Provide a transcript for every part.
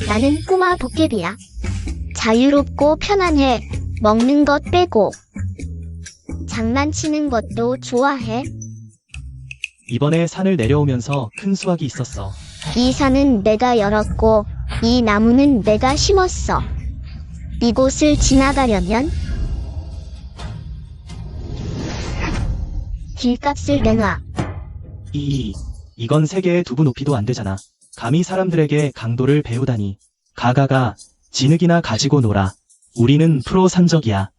나는 꼬마 도깨비야. 자유롭고 편안해. 먹는 것 빼고. 장난치는 것도 좋아해. 이번에 산을 내려오면서 큰 수확이 있었어. 이 산은 내가 열었고, 이 나무는 내가 심었어. 이곳을 지나가려면 길값을 내놔. 이건 세계의 두부 높이도 안 되잖아. 감히 사람들에게 강도를 배우다니. 가가가, 진흙이나 가지고 놀아. 우리는 프로 산적이야.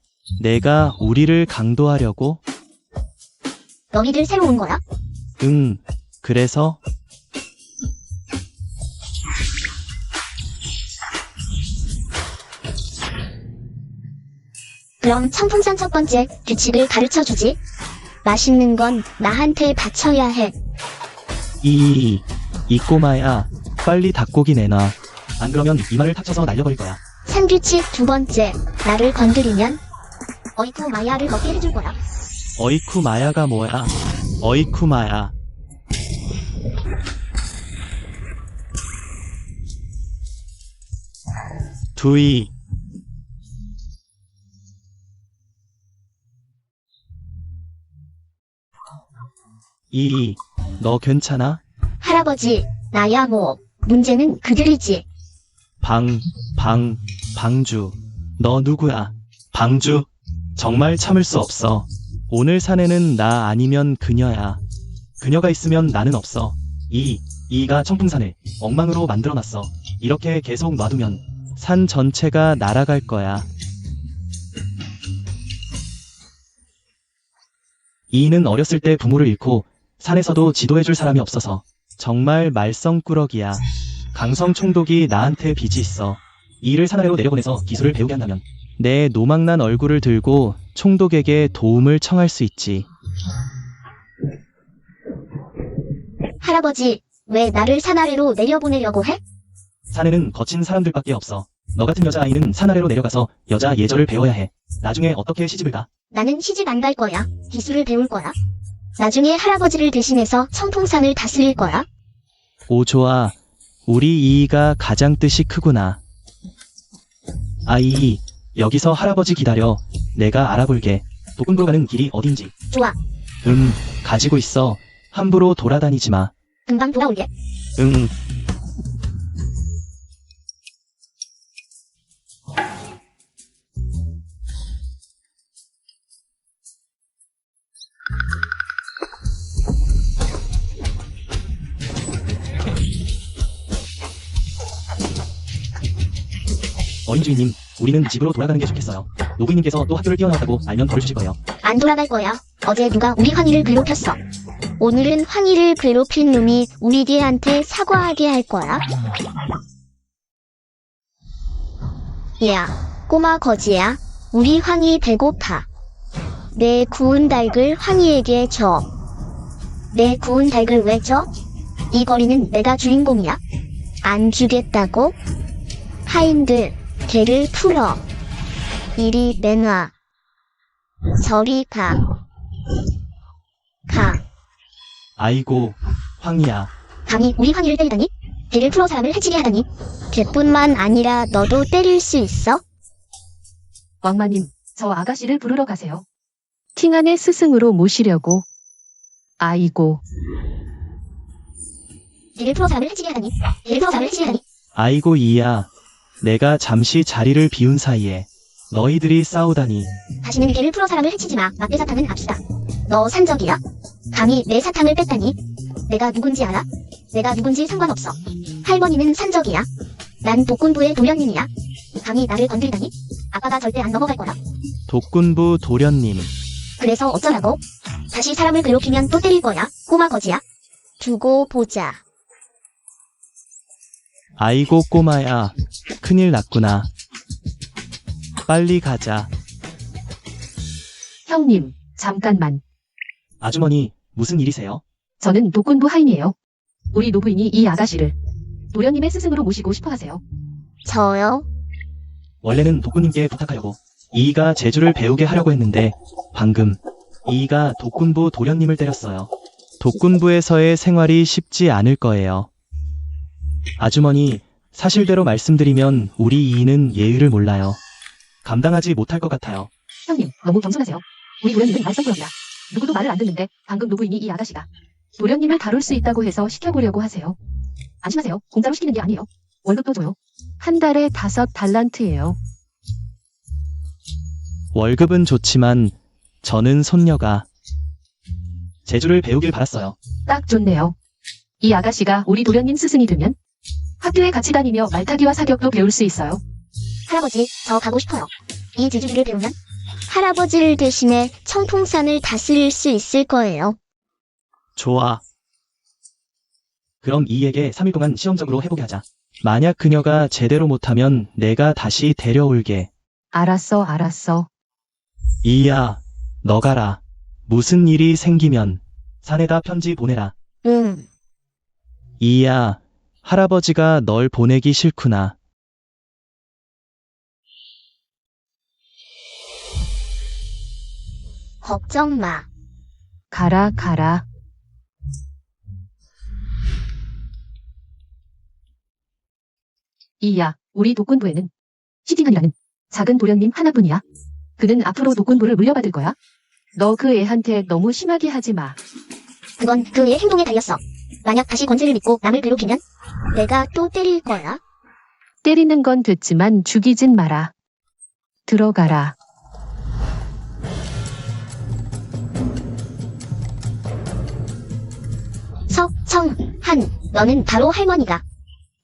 내가 우리를 강도하려고? 너희들 새로 온 거야? 응, 그래서? 그럼 청풍산 첫 번째 규칙을 가르쳐주지. 맛있는 건 나한테 바쳐야 해. 이 꼬마야, 빨리 닭고기 내놔. 안 그러면 이마를 탁쳐서 날려버릴 거야. 산규칙 두 번째, 나를 건드리면 어이쿠 마야를 먹게 해줄 거야. 어이쿠 마야가 뭐야? 어이쿠 마야. 두이. 너 괜찮아? 할아버지, 나야 뭐. 문제는 그들이지. 방주. 너 누구야? 방주? 정말 참을 수 없어. 오늘 사내는 나 아니면 그녀야. 그녀가 있으면 나는 없어. 이가 청풍산을 엉망으로 만들어놨어. 이렇게 계속 놔두면 산 전체가 날아갈 거야. 이는 어렸을 때 부모를 잃고 산에서도 지도해줄 사람이 없어서 정말 말썽꾸러기야. 강성 총독이 나한테 빚이 있어. 이를 산 아래로 내려보내서 기술을 배우게 한다면 내 노망난 얼굴을 들고 총독에게 도움을 청할 수 있지. 할아버지, 왜 나를 산 아래로 내려보내려고 해? 산에는 거친 사람들밖에 없어. 너 같은 여자아이는 산 아래로 내려가서 여자 예절을 배워야 해. 나중에 어떻게 시집을 가? 나는 시집 안 갈 거야. 기술을 배울 거야. 나중에 할아버지를 대신해서 청풍산을 다스릴 거야. 오, 좋아. 우리 이이가 가장 뜻이 크구나. 아이, 여기서 할아버지 기다려. 내가 알아볼게. 독군부로 가는 길이 어딘지. 좋아. 가지고 있어. 함부로 돌아다니지 마. 금방 돌아올게. 응. 어린 주인님, 우리는 집으로 돌아가는 게 좋겠어요. 노부인님께서 또 학교를 뛰어나왔다고 알면 벌을 주실 거예요. 안 돌아갈 거야. 어제 누가 우리 황희를 괴롭혔어. 오늘은 황희를 괴롭힌 놈이 우리 개한테 사과하게 할 거야. 야, 꼬마 거지야. 우리 황희 배고파. 내 구운 닭을 황희에게 줘. 내 구운 닭을 왜 줘? 이 거리는 내가 주인공이야. 안 주겠다고? 하인들, 개를 풀어. 이리 내놔. 저리 가. 아이고, 황이야. 감히 우리 황희를 때리다니? 개를 풀어 사람을 해치게 하다니? 개뿐만 아니라 너도 때릴 수 있어? 왕마님, 저 아가씨를 부르러 가세요. 팅안의 스승으로 모시려고. 아이고. 개를 풀어 사람을 해치게 하다니? 개를 풀어 사람을 해치게 하다니? 아이고, 이야. 내가 잠시 자리를 비운 사이에 너희들이 싸우다니. 다시는 개를 풀어 사람을 해치지 마. 막대 사탕은 압시다. 너 산적이야? 감히 내 사탕을 뺐다니? 내가 누군지 알아? 내가 누군지 상관없어. 할머니는 산적이야. 난 독군부의 도련님이야. 감히 나를 건들다니? 아빠가 절대 안 넘어갈 거야. 독군부 도련님. 그래서 어쩌라고? 다시 사람을 괴롭히면 또 때릴 거야. 꼬마 거지야. 두고 보자. 아이고, 꼬마야. 큰일 났구나. 빨리 가자. 형님, 잠깐만. 아주머니, 무슨 일이세요? 저는 독군부 하인이에요. 우리 노부인이 이 아가씨를 도련님의 스승으로 모시고 싶어 하세요. 저요? 원래는 독군님께 부탁하려고 이이가 재주를 배우게 하려고 했는데 방금 이이가 독군부 도련님을 때렸어요. 독군부에서의 생활이 쉽지 않을 거예요. 아주머니, 사실대로 말씀드리면 우리 이인은 예의를 몰라요. 감당하지 못할 것 같아요. 형님, 너무 겸손하세요. 우리 도련님은 말썽꾸러기라. 누구도 말을 안 듣는데 방금 노부인이 이 아가씨가 도련님을 다룰 수 있다고 해서 시켜보려고 하세요. 안심하세요. 공짜로 시키는 게 아니에요. 월급도 줘요. 한 달에 5달란트예요. 월급은 좋지만 저는 손녀가 재주를 배우길 바랐어요. 딱 좋네요. 이 아가씨가 우리 도련님 스승이 되면 학교에 같이 다니며 말타기와 사격도 배울 수 있어요. 할아버지, 저 가고 싶어요. 이 제주기를 배우면 할아버지를 대신해 청풍산을 다스릴 수 있을 거예요. 좋아. 그럼 이에게 3일 동안 시험적으로 해보게 하자. 만약 그녀가 제대로 못하면 내가 다시 데려올게. 알았어. 이야, 너 가라. 무슨 일이 생기면 산에다 편지 보내라. 응. 이야, 할아버지가 널 보내기 싫구나. 걱정 마. 가라. 이야, 우리 독군부에는 시팅한이라는 작은 도련님 하나뿐이야. 그는 앞으로 독군부를 물려받을 거야. 너 그 애한테 너무 심하게 하지 마. 그건 그의 행동에 달렸어. 만약 다시 권세를 믿고 남을 괴롭히면 내가 또 때릴 거야. 때리는 건 됐지만 죽이진 마라. 들어가라. 석청한, 너는 바로 할머니가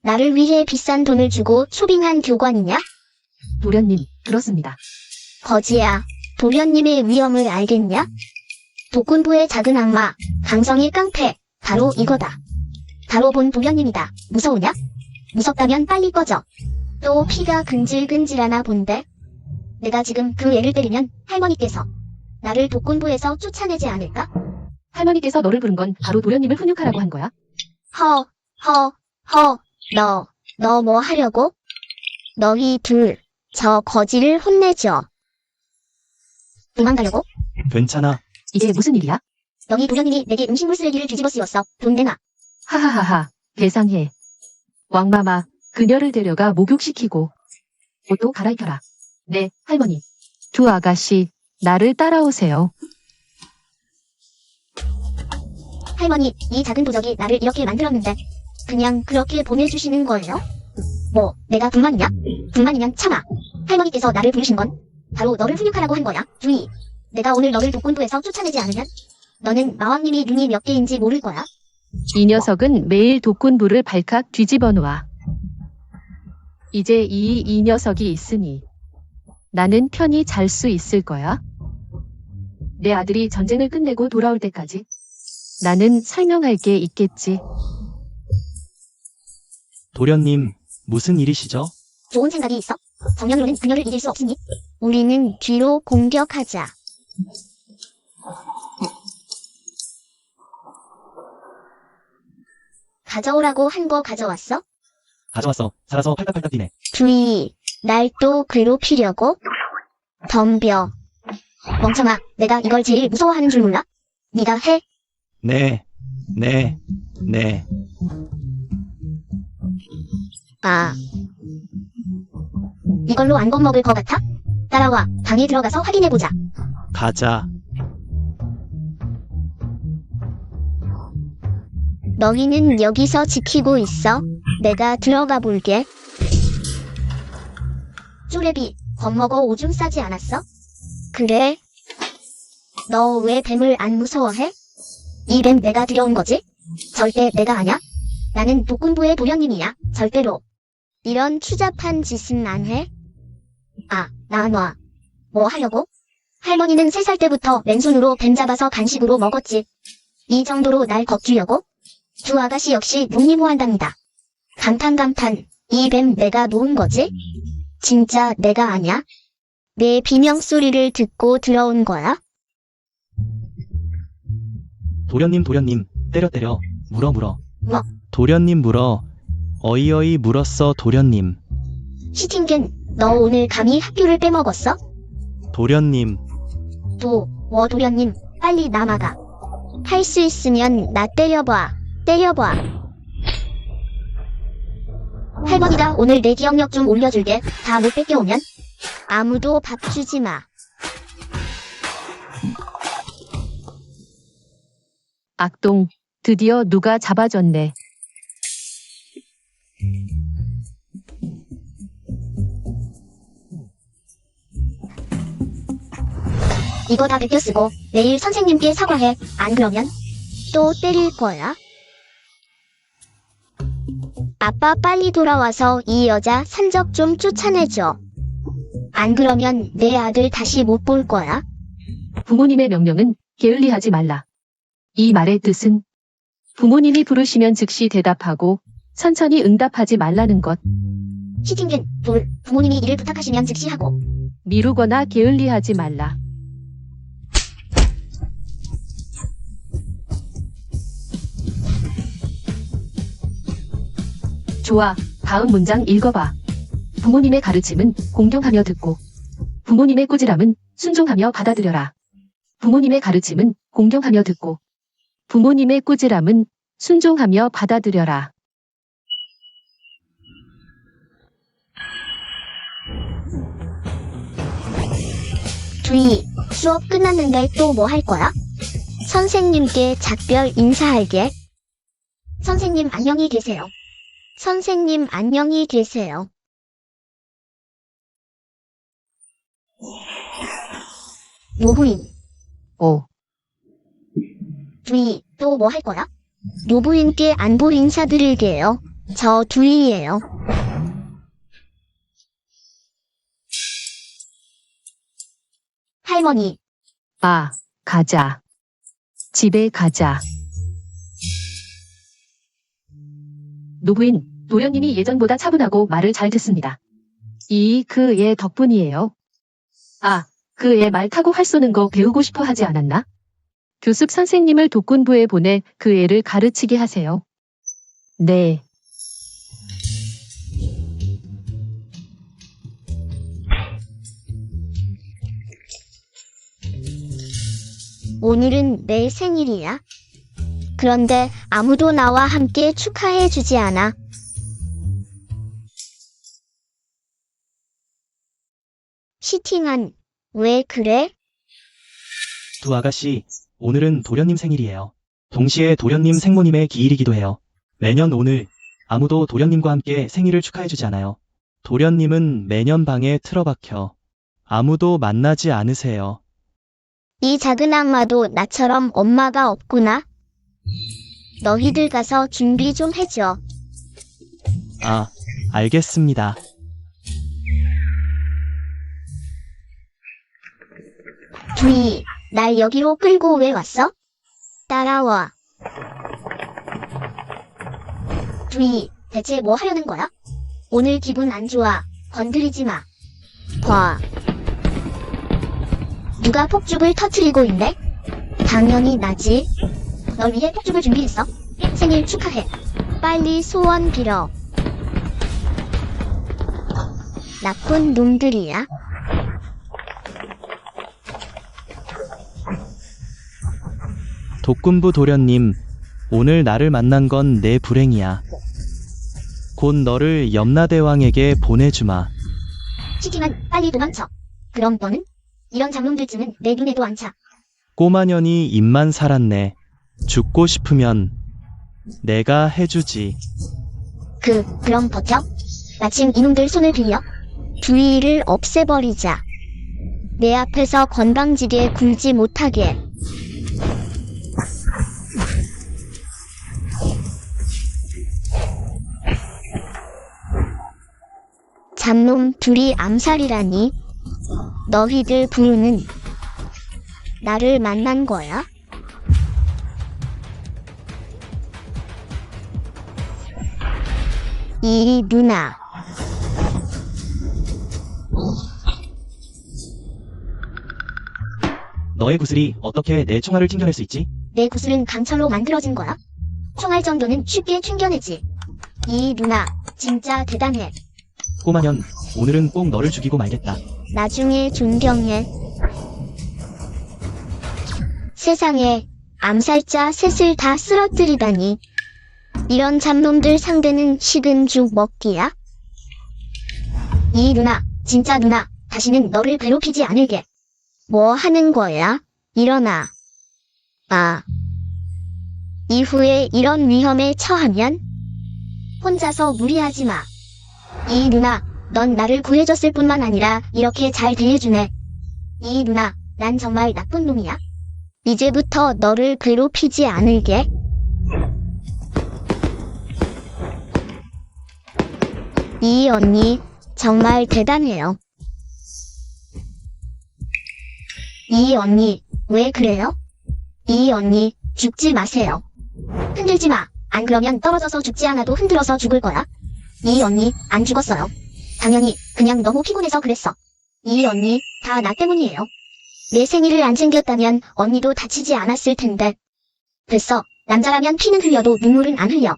나를 위해 비싼 돈을 주고 초빙한 교관이냐? 도련님, 그렇습니다. 거지야, 도련님의 위엄을 알겠냐? 독군부의 작은 악마, 강성의 깡패, 바로 이거다. 바로 본 도련님이다. 무서우냐? 무섭다면 빨리 꺼져. 또 피가 근질근질하나 본데? 내가 지금 그 애를 때리면 할머니께서 나를 독군부에서 쫓아내지 않을까? 할머니께서 너를 부른 건 바로 도련님을 훈육하라고 한 거야. 너 뭐 하려고? 너희 둘, 저 거지를 혼내줘. 도망가려고? 괜찮아. 이게 무슨 일이야? 너희 도련님이 내게 음식물 쓰레기를 뒤집어 씌웠어. 돈 내놔. 하하하하, 계상해. 왕마마, 그녀를 데려가 목욕시키고 옷도 갈아입혀라. 네, 할머니. 두 아가씨, 나를 따라오세요. 할머니, 이 작은 부적이 나를 이렇게 만들었는데 그냥 그렇게 보내주시는 거예요? 뭐, 내가 불만이냐? 불만이면 참아. 할머니께서 나를 부르신 건 바로 너를 훈육하라고 한 거야. 주의. 내가 오늘 너를 독군부에서 쫓아내지 않으면 너는 마왕님이 눈이 몇 개인지 모를 거야. 이 녀석은 매일 독군부를 발칵 뒤집어 놓아. 이제 이 녀석이 있으니 나는 편히 잘 수 있을 거야. 내 아들이 전쟁을 끝내고 돌아올 때까지 나는 설명할 게 있겠지. 도련님, 무슨 일이시죠? 좋은 생각이 있어. 정면으로는 그녀를 이길 수 없으니 우리는 뒤로 공격하자. 가져오라고 한 거 가져왔어? 가져왔어. 살아서 팔딱팔딱 뛰네. 주의, 날 또 괴롭히려고? 덤벼. 멍청아, 내가 이걸 제일 무서워하는 줄 몰라? 네가 해? 네. 아. 이걸로 안 겁먹을 것 같아? 따라와, 방에 들어가서 확인해보자. 가자. 너희는 여기서 지키고 있어. 내가 들어가 볼게. 쪼레비, 겁먹어 오줌 싸지 않았어? 그래? 너 왜 뱀을 안 무서워해? 이 뱀 내가 들여온 거지? 절대 내가 아냐? 나는 독군부의 도련님이야. 절대로. 이런 추잡한 짓은 안 해? 아, 나 놔. 뭐 하려고? 할머니는 3살 때부터 맨손으로 뱀 잡아서 간식으로 먹었지. 이 정도로 날 겁주려고? 두 아가씨 역시 무니무한답니다. 감탄. 이 뱀 내가 놓은 거지? 진짜 내가 아냐? 내 비명소리를 듣고 들어온 거야? 도련님, 때려. 물어. 뭐? 도련님 물어. 어이어이 물었어, 도련님. 시팅겐, 너 오늘 감히 학교를 빼먹었어? 도련님. 도련님, 빨리 남아가. 할 수 있으면 나 때려봐. 할머니가 오늘 내 기억력 좀 올려줄게. 다 못 뺏겨오면 아무도 밥 주지 마. 악동, 드디어 누가 잡아줬네. 이거 다 베껴 쓰고 내일 선생님께 사과해. 안 그러면 또 때릴 거야. 아빠 빨리 돌아와서 이 여자 산적 좀 쫓아내줘. 안 그러면 내 아들 다시 못 볼 거야. 부모님의 명령은 게을리하지 말라. 이 말의 뜻은 부모님이 부르시면 즉시 대답하고 천천히 응답하지 말라는 것. 시팅겐, 둘, 부모님이 일을 부탁하시면 즉시 하고. 미루거나 게을리하지 말라. 좋아, 다음 문장 읽어봐. 부모님의 가르침은 공경하며 듣고 부모님의 꾸지람은 순종하며 받아들여라. 부모님의 가르침은 공경하며 듣고 부모님의 꾸지람은 순종하며 받아들여라. 주희, 수업 끝났는데 또 뭐 할 거야? 선생님께 작별 인사할게. 선생님 안녕히 계세요. 선생님 안녕히 계세요. 노부인, 오, 주희, 또 뭐 할 거야? 노부인께 안부 인사드릴게요. 저 주희예요. 할머니, 아, 가자. 집에 가자. 노부인, 도련님이 예전보다 차분하고 말을 잘 듣습니다. 그 애 덕분이에요. 아, 그 애 말 타고 활 쏘는 거 배우고 싶어 하지 않았나? 교습 선생님을 독군부에 보내 그 애를 가르치게 하세요. 네. 오늘은 내 생일이야. 그런데 아무도 나와 함께 축하해주지 않아. 시팅한, 왜 그래? 두 아가씨, 오늘은 도련님 생일이에요. 동시에 도련님 생모님의 기일이기도 해요. 매년 오늘 아무도 도련님과 함께 생일을 축하해주지 않아요. 도련님은 매년 방에 틀어박혀 아무도 만나지 않으세요. 이 작은 악마도 나처럼 엄마가 없구나. 너희들 가서 준비 좀 해줘. 아, 알겠습니다. 주희, 날 여기로 끌고 왜 왔어? 따라와. 주희, 대체 뭐 하려는 거야? 오늘 기분 안 좋아. 건드리지 마. 봐. 누가 폭죽을 터트리고 있네? 당연히 나지. 널 위해 폭죽을 준비했어. 생일 축하해. 빨리 소원 빌어. 나쁜 놈들이야. 독군부 도련님, 오늘 나를 만난 건 내 불행이야. 곧 너를 염라대왕에게 보내주마. 시팅한, 빨리 도망쳐. 그럼 너는? 이런 장놈들쯤은 내 눈에도 안 차. 꼬마년이 입만 살았네. 죽고 싶으면 내가 해주지. 그럼 버텨? 마침 이놈들 손을 빌려 주의를 없애버리자. 내 앞에서 건방지게 굴지 못하게. 잡놈 둘이 암살이라니. 너희들 부르는 나를 만난 거야? 이 누나. 너의 구슬이 어떻게 내 총알을 튕겨낼 수 있지? 내 구슬은 강철로 만들어진 거야? 총알 정도는 쉽게 튕겨내지. 이 누나, 진짜 대단해. 꼬마년, 오늘은 꼭 너를 죽이고 말겠다. 나중에 존경해. 세상에 암살자 셋을 다 쓰러뜨리다니. 이런 잡놈들 상대는 식은 죽 먹기야? 이 누나, 진짜 누나, 다시는 너를 괴롭히지 않을게. 뭐 하는 거야? 일어나. 아. 이후에 이런 위험에 처하면 혼자서 무리하지 마. 이 누나, 넌 나를 구해줬을 뿐만 아니라 이렇게 잘 대해주네. 이 누나, 난 정말 나쁜 놈이야. 이제부터 너를 괴롭히지 않을게. 이 언니, 정말 대단해요. 이 언니, 왜 그래요? 이 언니, 죽지 마세요. 흔들지 마. 안 그러면 떨어져서 죽지 않아도 흔들어서 죽을 거야. 이 언니, 안 죽었어요. 당연히, 그냥 너무 피곤해서 그랬어. 이 언니, 다 나 때문이에요. 내 생일을 안 챙겼다면 언니도 다치지 않았을 텐데. 됐어. 남자라면 피는 흘려도 눈물은 안 흘려.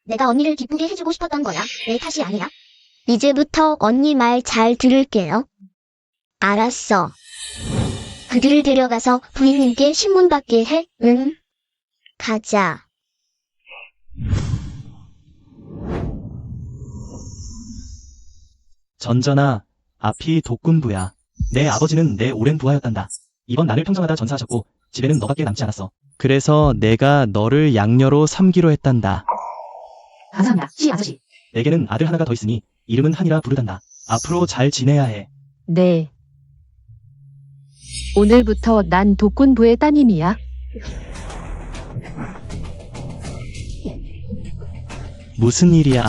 내가 언니를 기쁘게 해주고 싶었던 거야. 내 탓이 아니야. 이제부터 언니 말 잘 들을게요. 알았어. 그들을 데려가서 부인님께 신문 받게 해. 응? 가자. 전전아, 앞이 독군부야. 내 아버지는 내 오랜 부하였단다. 이번 난을 평정하다 전사하셨고 집에는 너밖에 남지 않았어. 그래서 내가 너를 양녀로 삼기로 했단다. 감사합니다, 시 아저씨. 내게는 아들 하나가 더 있으니 이름은 한이라 부르단다. 앞으로 잘 지내야 해. 네. 오늘부터 난 독군부의 따님이야. 무슨 일이야?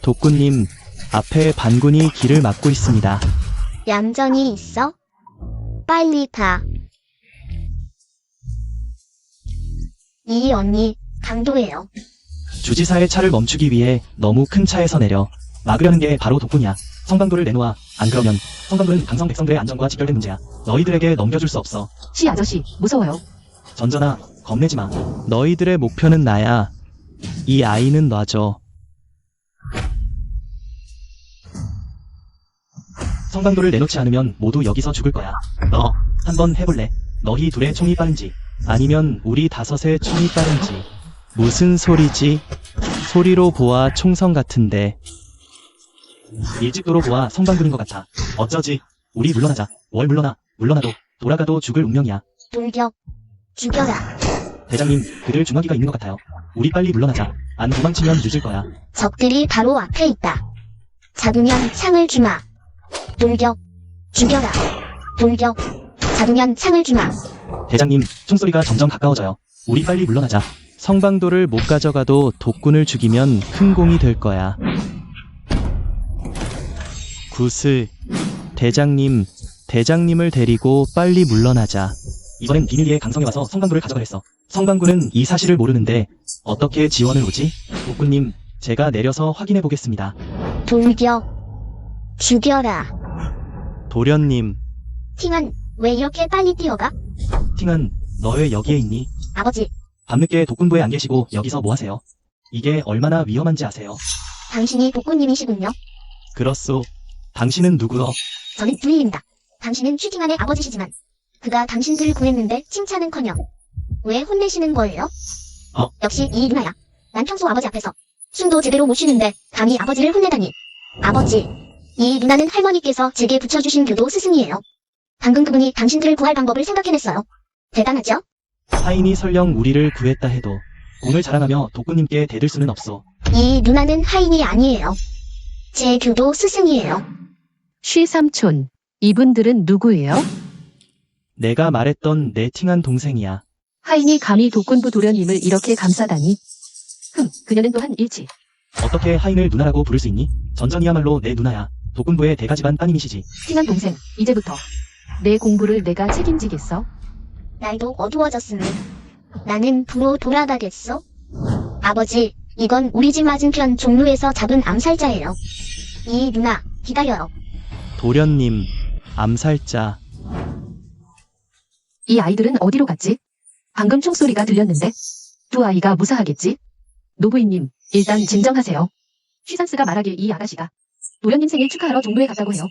독군님, 앞에 반군이 길을 막고 있습니다. 얌전히 있어? 빨리 가. 이 언니, 강도예요. 주지사의 차를 멈추기 위해 너무 큰 차에서 내려 막으려는 게 바로 독군이야. 성방도를 내놓아. 안 그러면 성방도는 강성 백성들의 안전과 직결된 문제야. 너희들에게 넘겨줄 수 없어. 시 아저씨, 무서워요. 전전아, 겁내지 마. 너희들의 목표는 나야. 이 아이는 놔줘. 성방도를 내놓지 않으면 모두 여기서 죽을 거야. 너 한번 해볼래? 너희 둘의 총이 빠른지 아니면 우리 다섯의 총이 빠른지. 무슨 소리지? 소리로 보아 총성 같은데. 일찍도로 보아 성방군인 것 같아. 어쩌지? 우리 물러나자. 월 물러나. 물러나도 돌아가도 죽을 운명이야. 돌격. 죽여라. 대장님, 그들 중화기가 있는 것 같아요. 우리 빨리 물러나자. 안 도망치면 늦을 거야. 적들이 바로 앞에 있다. 잡으면 창을 주마. 돌격. 죽여라. 돌격. 잡으면 창을 주마. 대장님, 총소리가 점점 가까워져요. 우리 빨리 물러나자. 성방도를 못 가져가도 독군을 죽이면 큰 공이 될 거야. 구슬. 대장님을 데리고 빨리 물러나자. 이번엔 비밀리에 강성에 와서 성방도를 가져가랬어. 성방군은 이 사실을 모르는데 어떻게 지원을 오지? 독군님, 제가 내려서 확인해 보겠습니다. 돌격. 죽여라. 도련님, 팅한, 왜 이렇게 빨리 뛰어가? 팅은 너 왜 여기에 있니? 아버지, 밤늦게 독군부에 안 계시고 여기서 뭐 하세요? 이게 얼마나 위험한지 아세요? 당신이 독군님이시군요. 그렇소. 당신은 누구요? 저는 부인입니다. 당신은 슈팅한의 아버지시지만 그가 당신들을 구했는데 칭찬은커녕 왜 혼내시는 거예요? 역시 이 누나야. 난 평소 아버지 앞에서 숨도 제대로 못 쉬는데 감히 아버지를 혼내다니. 아버지, 이 누나는 할머니께서 제게 붙여주신 교도 스승이에요. 방금 그분이 당신들을 구할 방법을 생각해냈어요. 대단하죠? 하인이 설령 우리를 구했다 해도 공을 자랑하며 독군님께 대들 수는 없소. 이 누나는 하인이 아니에요. 제 교도 스승이에요. 쉬 삼촌, 이분들은 누구예요? 내가 말했던 내 팅한 동생이야. 하인이 감히 독군부 도련님을 이렇게 감싸다니. 그녀는 또한 일치. 어떻게 하인을 누나라고 부를 수 있니? 전전이야말로 내 누나야. 독군부의 대가집안 따님이시지. 팅한 동생, 이제부터 내 공부를 내가 책임지겠어. 날도 어두워졌으니 나는 부로 돌아가겠어? 아버지, 이건 우리 집 맞은편 종로에서 잡은 암살자예요. 이 누나, 기다려요. 도련님, 암살자. 이 아이들은 어디로 갔지? 방금 총소리가 들렸는데 두 아이가 무사하겠지? 노부인님, 일단 진정하세요. 쉬산스가 말하길 이 아가씨가 도련님 생일 축하하러 종로에 갔다고 해요.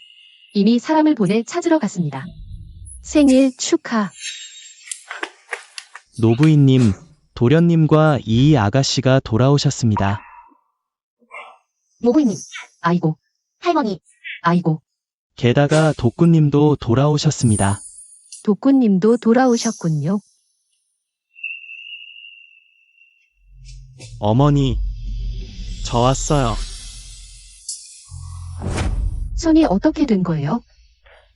이미 사람을 보내 찾으러 갔습니다. 생일 축하. 노부인님, 도련님과 이 아가씨가 돌아오셨습니다. 모부님, 아이고, 할머니, 아이고, 게다가 독군님도 돌아오셨습니다. 독군님도 돌아오셨군요. 어머니, 저 왔어요. 손이 어떻게 된 거예요?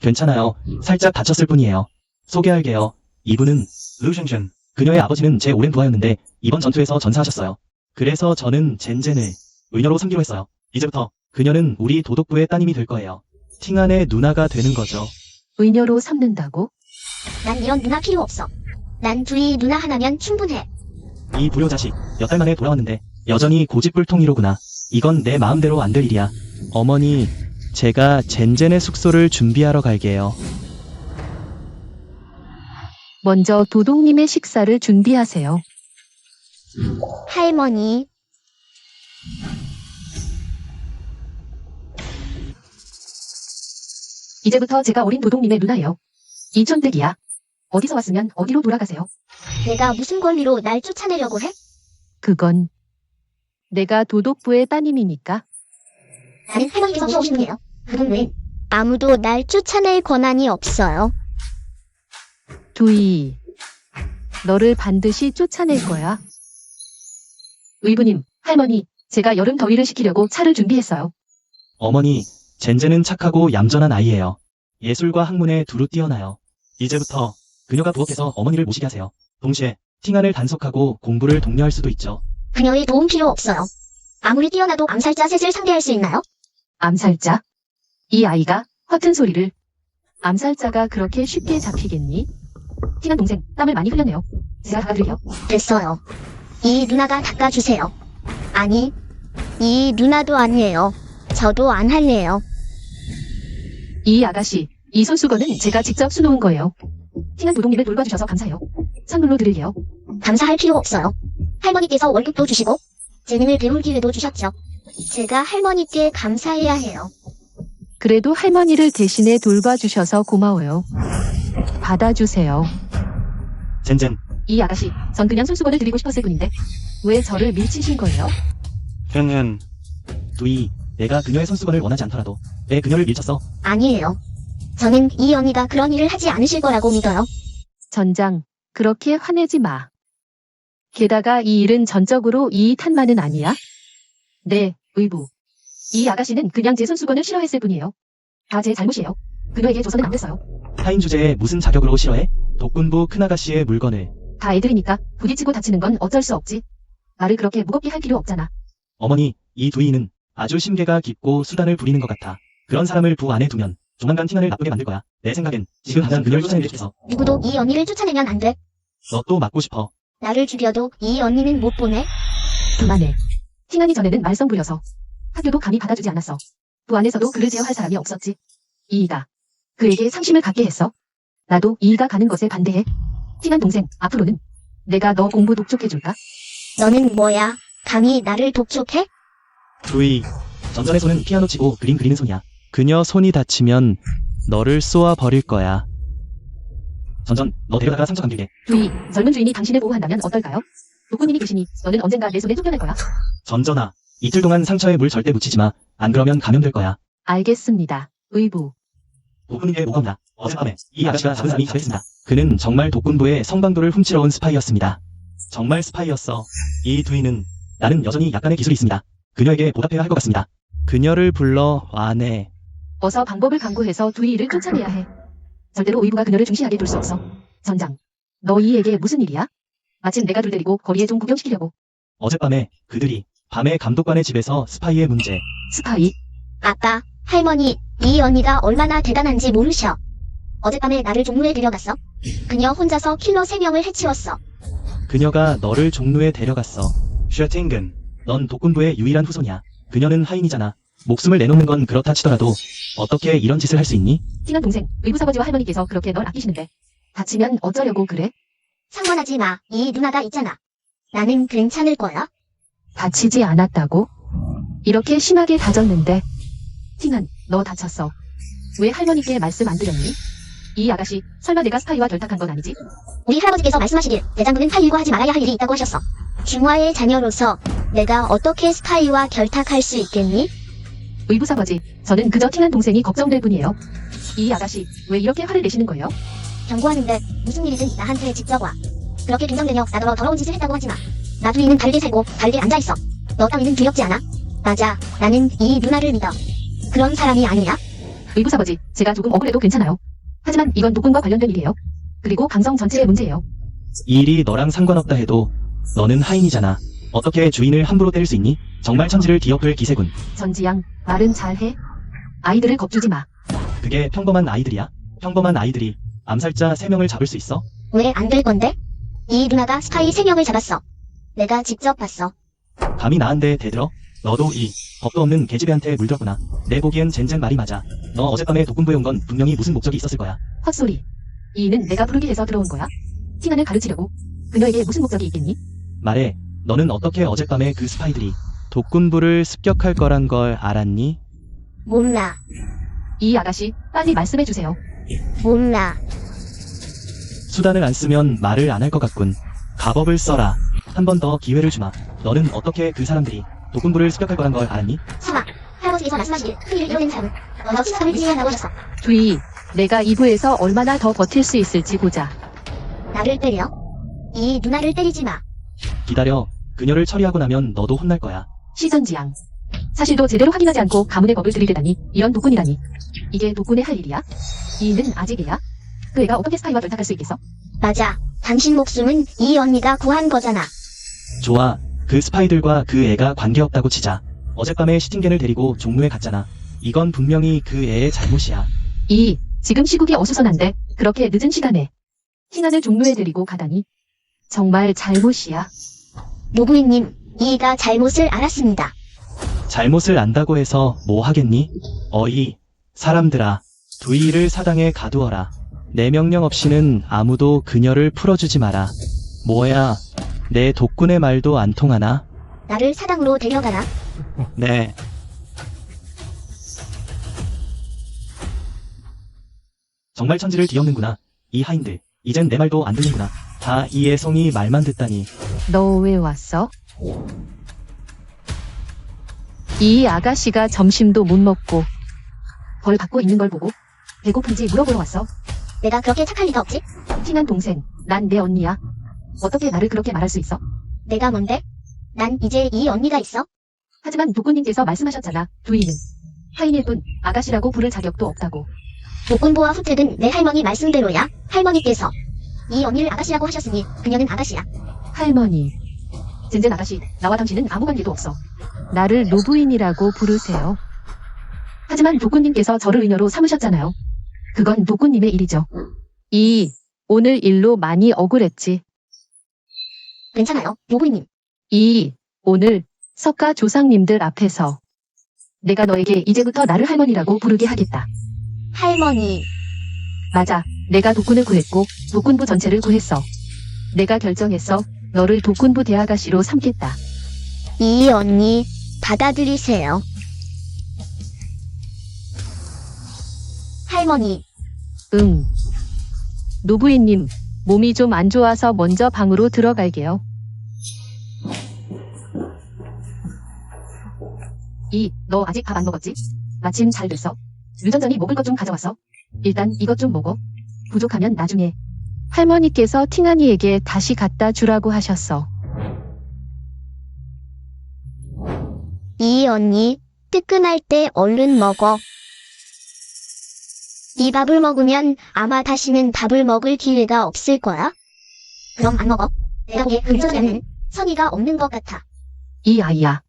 괜찮아요. 살짝 다쳤을 뿐이에요. 소개할게요. 이분은 루셴셴. 그녀의 아버지는 제 오랜 부하였는데 이번 전투에서 전사하셨어요. 그래서 저는 젠젠을 의녀로 삼기로 했어요. 이제부터 그녀는 우리 도독부의 따님이 될 거예요. 팅안의 누나가 되는 거죠. 의녀로 삼는다고? 난 이런 누나 필요 없어. 난 두이 누나 하나면 충분해. 이 불효자식, 몇 달 만에 돌아왔는데 여전히 고집불통이로구나. 이건 내 마음대로 안 될 일이야. 어머니, 제가 젠젠의 숙소를 준비하러 갈게요. 먼저 도독님의 식사를 준비하세요. 할머니, 이제부터 제가 어린 도독님의 누나예요. 이촌댁이야. 어디서 왔으면 어디로 돌아가세요. 내가 무슨 권리로 날 쫓아내려고 해? 그건 내가 도독부의 따님이니까. 나는 할머니께서 오고 싶네요. 그분 외엔 아무도 날 쫓아낼 권한이 없어요. 두이, 너를 반드시 쫓아낼 거야. 의부님, 할머니, 제가 여름 더위를 식히려고 차를 준비했어요. 어머니, 젠젠은 착하고 얌전한 아이예요. 예술과 학문에 두루 뛰어나요. 이제부터 그녀가 부엌에서 어머니를 모시게 하세요. 동시에 팅안을 단속하고 공부를 독려할 수도 있죠. 그녀의 도움 필요 없어요. 아무리 뛰어나도 암살자 셋을 상대할 수 있나요? 암살자? 이 아이가 허튼 소리를. 암살자가 그렇게 쉽게 잡히겠니? 팅한 동생, 땀을 많이 흘렸네요. 제가 닦아드릴게요. 됐어요. 이 누나가 닦아주세요. 아니, 이 누나도 아니에요. 저도 안 할래요. 이 아가씨, 이 손수건은 제가 직접 수놓은 거예요. 팅한 도독님을 돌봐주셔서 감사해요. 선물로 드릴게요. 감사할 필요 없어요. 할머니께서 월급도 주시고 재능을 배울 기회도 주셨죠. 제가 할머니께 감사해야 해요. 그래도 할머니를 대신에 돌봐주셔서 고마워요. 받아주세요. 젠젠, 이 아가씨, 전 그냥 손수건을 드리고 싶었을 뿐인데 왜 저를 밀치신 거예요? 현현. 두이, 내가 그녀의 손수건을 원하지 않더라도 왜 그녀를 밀쳤어? 아니에요. 저는 이 언니가 그런 일을 하지 않으실 거라고 믿어요. 전장, 그렇게 화내지 마. 게다가 이 일은 전적으로 이 탓만은 아니야? 네, 의부. 이 아가씨는 그냥 제 손수건을 싫어했을 뿐이에요. 다 제 잘못이에요. 그녀에게 줘서는 안 됐어요. 타인 주제에 무슨 자격으로 싫어해? 독군부 큰아가씨의 물건을. 다 애들이니까 부딪히고 다치는 건 어쩔 수 없지. 말을 그렇게 무겁게 할 필요 없잖아. 어머니, 이 두이는 아주 심계가 깊고 수단을 부리는 것 같아. 그런 사람을 부 안에 두면 조만간 팅안을 나쁘게 만들 거야. 내 생각엔 지금 당장 그녀를 쫓아내게 시켜서. 누구도 이 언니를 쫓아내면 안 돼. 너 또 맞고 싶어. 나를 죽여도 이 언니는 못 보내. 그만해. 팅하기 전에는 말썽 부려서 학교도 감히 받아주지 않았어. 부 안에서도 그를 제어할 사람이 없었지. 이이가 그에게 상심을 갖게 했어. 나도 이이가 가는 것에 반대해. 팅한 동생, 앞으로는 내가 너 공부 독촉해줄까? 너는 뭐야? 감히 나를 독촉해? 두이, 전전의 손은 피아노 치고 그림 그리는 손이야. 그녀 손이 다치면 너를 쏘아 버릴 거야. 전전, 너 데려다가 상처 감길게. 주의, 젊은 주인이 당신을 보호한다면 어떨까요? 독군님이 계시니 너는 언젠가 내 손에 쫓겨날 거야. 전전아, 이틀 동안 상처에 물 절대 묻히지 마. 안 그러면 감염될 거야. 알겠습니다. 의부. 독군에게 뭐가 없나? 어젯밤에 이 아가씨가 잡은 사람이 잡혔습니다. 그는 정말 독군부의 성방도를 훔치러 온 스파이였습니다. 정말 스파이였어. 이 두이는 나는 여전히 약간의 기술이 있습니다. 그녀에게 보답해야 할 것 같습니다. 그녀를 불러 와내. 어서 방법을 강구해서 두이를 쫓아내야 해. 절대로 의부가 그녀를 중시하게 둘 수 없어. 전장, 너 이에게 무슨 일이야? 마침 내가 둘 데리고 거리에 좀 구경시키려고. 어젯밤에 그들이 밤에 감독관의 집에서 스파이의 문제. 스파이? 아빠, 할머니, 이 언니가 얼마나 대단한지 모르셔. 어젯밤에 나를 종로에 데려갔어. 그녀 혼자서 킬러 3명을 해치웠어. 그녀가 너를 종로에 데려갔어. 쉐팅근, 넌 독군부의 유일한 후손이야. 그녀는 하인이잖아. 목숨을 내놓는 건 그렇다 치더라도 어떻게 이런 짓을 할 수 있니? 팅한 동생, 의부 사버지와 할머니께서 그렇게 널 아끼시는데 다치면 어쩌려고 그래? 상관하지 마. 이 누나가 있잖아. 나는 괜찮을 거야. 다치지 않았다고? 이렇게 심하게 다졌는데. 팅한, 너 다쳤어. 왜 할머니께 말씀 안 드렸니? 이 아가씨, 설마 내가 스파이와 결탁한 건 아니지? 우리 할아버지께서 말씀하시길 대장군은 할 일과 하지 말아야 할 일이 있다고 하셨어. 중화의 자녀로서 내가 어떻게 스파이와 결탁할 수 있겠니? 의부사버지, 저는 그저 팅한 동생이 걱정될 뿐이에요. 이 아가씨, 왜 이렇게 화를 내시는 거예요? 경고하는데 무슨 일이든 나한테 직접 와. 그렇게 빈정대며 나더러 더러운 짓을 했다고 하지마. 나 두이는 다르게 살고 다르게 앉아있어. 너 따위는 두렵지 않아? 맞아, 나는 이 누나를 믿어. 그런 사람이 아니야? 의부사버지, 제가 조금 억울해도 괜찮아요. 하지만 이건 독군과 관련된 일이에요. 그리고 강성 전체의 문제예요. 이 일이 너랑 상관없다 해도 너는 하인이잖아. 어떻게 주인을 함부로 때릴 수 있니? 정말 천지를 뒤엎을 기세군. 전지양, 말은 잘해. 아이들을 겁주지 마. 그게 평범한 아이들이야? 평범한 아이들이 암살자 3명을 잡을 수 있어? 왜 안 될 건데? 이 누나가 스파이 3명을 잡았어. 내가 직접 봤어. 감히 나한테 대들어? 너도 이 겁도 없는 계집애한테 물들었구나. 내 보기엔 젠젠 말이 맞아. 너 어젯밤에 독군부에 온 건 분명히 무슨 목적이 있었을 거야. 헛소리. 이는 내가 부르게 해서 들어온 거야? 팅한을 가르치려고? 그녀에게 무슨 목적이 있겠니? 말해, 너는 어떻게 어젯밤에 그 스파이들이 독군부를 습격할 거란 걸 알았니? 몰라. 이 아가씨, 빨리 말씀해 주세요. 몰라. 수단을 안 쓰면 말을 안 할 것 같군. 가법을 써라. 한 번 더 기회를 주마. 너는 어떻게 그 사람들이 독군부를 습격할 거란 걸 알았니? 사마. 할아버지께서 말씀하시길 그 일을 이뤄낸 사람은 너저 치사함을 지휘한다고 하셨어. 주의, 내가 2부에서 얼마나 더 버틸 수 있을지 보자. 나를 때려? 이 누나를 때리지 마. 기다려. 그녀를 처리하고 나면 너도 혼날 거야. 시전지양. 사실도 제대로 확인하지 않고 가문의 법을 들이대다니, 이런 독군이라니. 이게 독군의 할 일이야? 이는 아직 애야? 그 애가 어떻게 스파이와 결탁할 수 있겠어? 맞아. 당신 목숨은 이 언니가 구한 거잖아. 좋아. 그 스파이들과 그 애가 관계없다고 치자. 어젯밤에 시팅겐을 데리고 종로에 갔잖아. 이건 분명히 그 애의 잘못이야. 지금 시국이 어수선한데 그렇게 늦은 시간에 팅한을 종로에 데리고 가다니. 정말 잘못이야. 노부인님, 이가 잘못을 알았습니다. 잘못을 안다고 해서 뭐 하겠니? 어이, 사람들아. 두이를 사당에 가두어라. 내 명령 없이는 아무도 그녀를 풀어주지 마라. 뭐야, 내 독군의 말도 안 통하나? 나를 사당으로 데려가라. 네. 정말 천지를 뒤엎는구나. 이 하인들. 이젠 내 말도 안 듣는구나. 다 이 애송이 말만 듣다니. 너 왜 왔어? 이 아가씨가 점심도 못 먹고 벌 받고 있는 걸 보고 배고픈지 물어보러 왔어. 내가 그렇게 착할 리가 없지? 팅한 동생, 난 내 언니야. 어떻게 나를 그렇게 말할 수 있어? 내가 뭔데? 난 이제 이 언니가 있어. 하지만 독군님께서 말씀하셨잖아. 두이는 하인일 뿐 아가씨라고 부를 자격도 없다고. 독군부와 후택은 내 할머니 말씀대로야. 할머니께서 이 언니를 아가씨라고 하셨으니 그녀는 아가씨야. 할머니. 젠젠 아가씨, 나와 당신은 아무 관계도 없어. 나를 노부인이라고 부르세요. 하지만 독군님께서 저를 의녀로 삼으셨잖아요. 그건 독군님의 일이죠. 오늘 일로 많이 억울했지. 괜찮아요, 노부인님. 오늘 석가 조상님들 앞에서 내가 너에게 이제부터 나를 할머니라고 부르게 하겠다. 할머니. 맞아. 내가 독군을 구했고 독군부 전체를 구했어. 내가 결정했어. 너를 독군부 대아가씨로 삼겠다. 이 언니 받아들이세요. 할머니. 응. 노부인님, 몸이 좀 안 좋아서 먼저 방으로 들어갈게요. 너 아직 밥 안 먹었지? 마침 잘 됐어. 유전전이 먹을 것 좀 가져왔어. 일단 이것 좀 먹어. 부족하면 나중에. 할머니께서 팅한이에게 다시 갖다 주라고 하셨어. 이 언니 뜨끈할 때 얼른 먹어. 이 밥을 먹으면 아마 다시는 밥을 먹을 기회가 없을 거야. 그럼 안 먹어. 내가 보기에 그 유전자는 성의가 없는 것 같아. 이 아이야.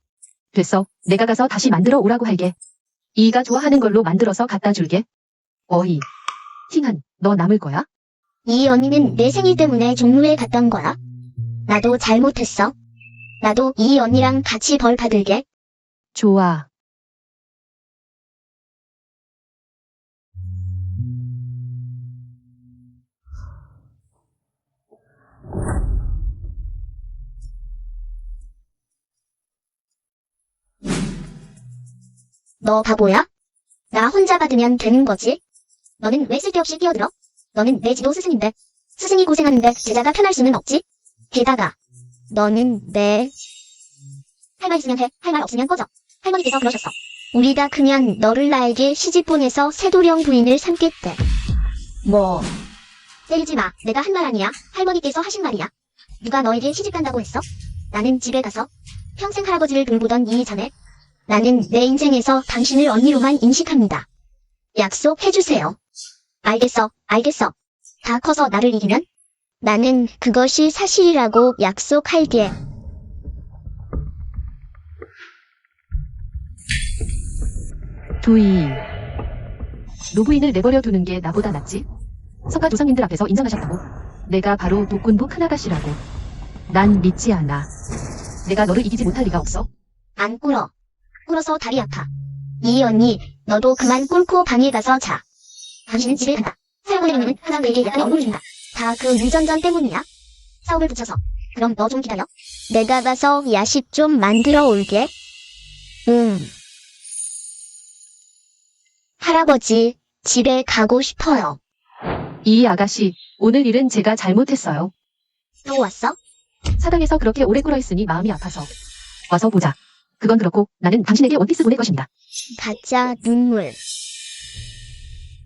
됐어. 내가 가서 다시 만들어 오라고 할게. 이가 좋아하는 걸로 만들어서 갖다 줄게. 어이. 팅한, 너 남을 거야? 이 언니는 내 생일 때문에 종로에 갔던 거야. 나도 잘못했어. 나도 이 언니랑 같이 벌 받을게. 좋아. 너 바보야? 나 혼자 받으면 되는 거지? 너는 왜 쓸데없이 끼어들어? 너는 내 지도 스승인데 스승이 고생하는데 제자가 편할 수는 없지? 게다가 너는 내 할 말 있으면 해, 할 말 없으면 꺼져. 할머니께서 그러셨어. 우리가 그냥 너를 나에게 시집 보내서 새도령 부인을 삼겠대. 뭐 때리지 마. 내가 한 말 아니야. 할머니께서 하신 말이야. 누가 너에게 시집 간다고 했어? 나는 집에 가서 평생 할아버지를 돌보던 이 자네. 나는 내 인생에서 당신을 언니로만 인식합니다. 약속해주세요. 알겠어, 알겠어. 다 커서 나를 이기면? 나는 그것이 사실이라고 약속할게. 두이. 노부인을 내버려 두는 게 나보다 낫지? 석가 조상님들 앞에서 인정하셨다고. 내가 바로 독군부 큰아가씨라고. 난 믿지 않아. 내가 너를 이기지 못할 리가 없어. 안 꿇어. 꿇어서 다리 아파. 이 언니, 너도 그만 꿇고 방에 가서 자. 당신은 집에 간다. 사랑하려면 항상 내게 약간의 업무를 준다. 다 그 유전전 때문이야. 사업을 붙여서. 그럼 너 좀 기다려. 내가 가서 야식 좀 만들어 올게. 할아버지, 집에 가고 싶어요. 이 아가씨, 오늘 일은 제가 잘못했어요. 또 왔어? 사당에서 그렇게 오래 꿇어있으니 마음이 아파서. 와서 보자. 그건 그렇고 나는 당신에게 원피스 보낼 것입니다. 가짜 눈물.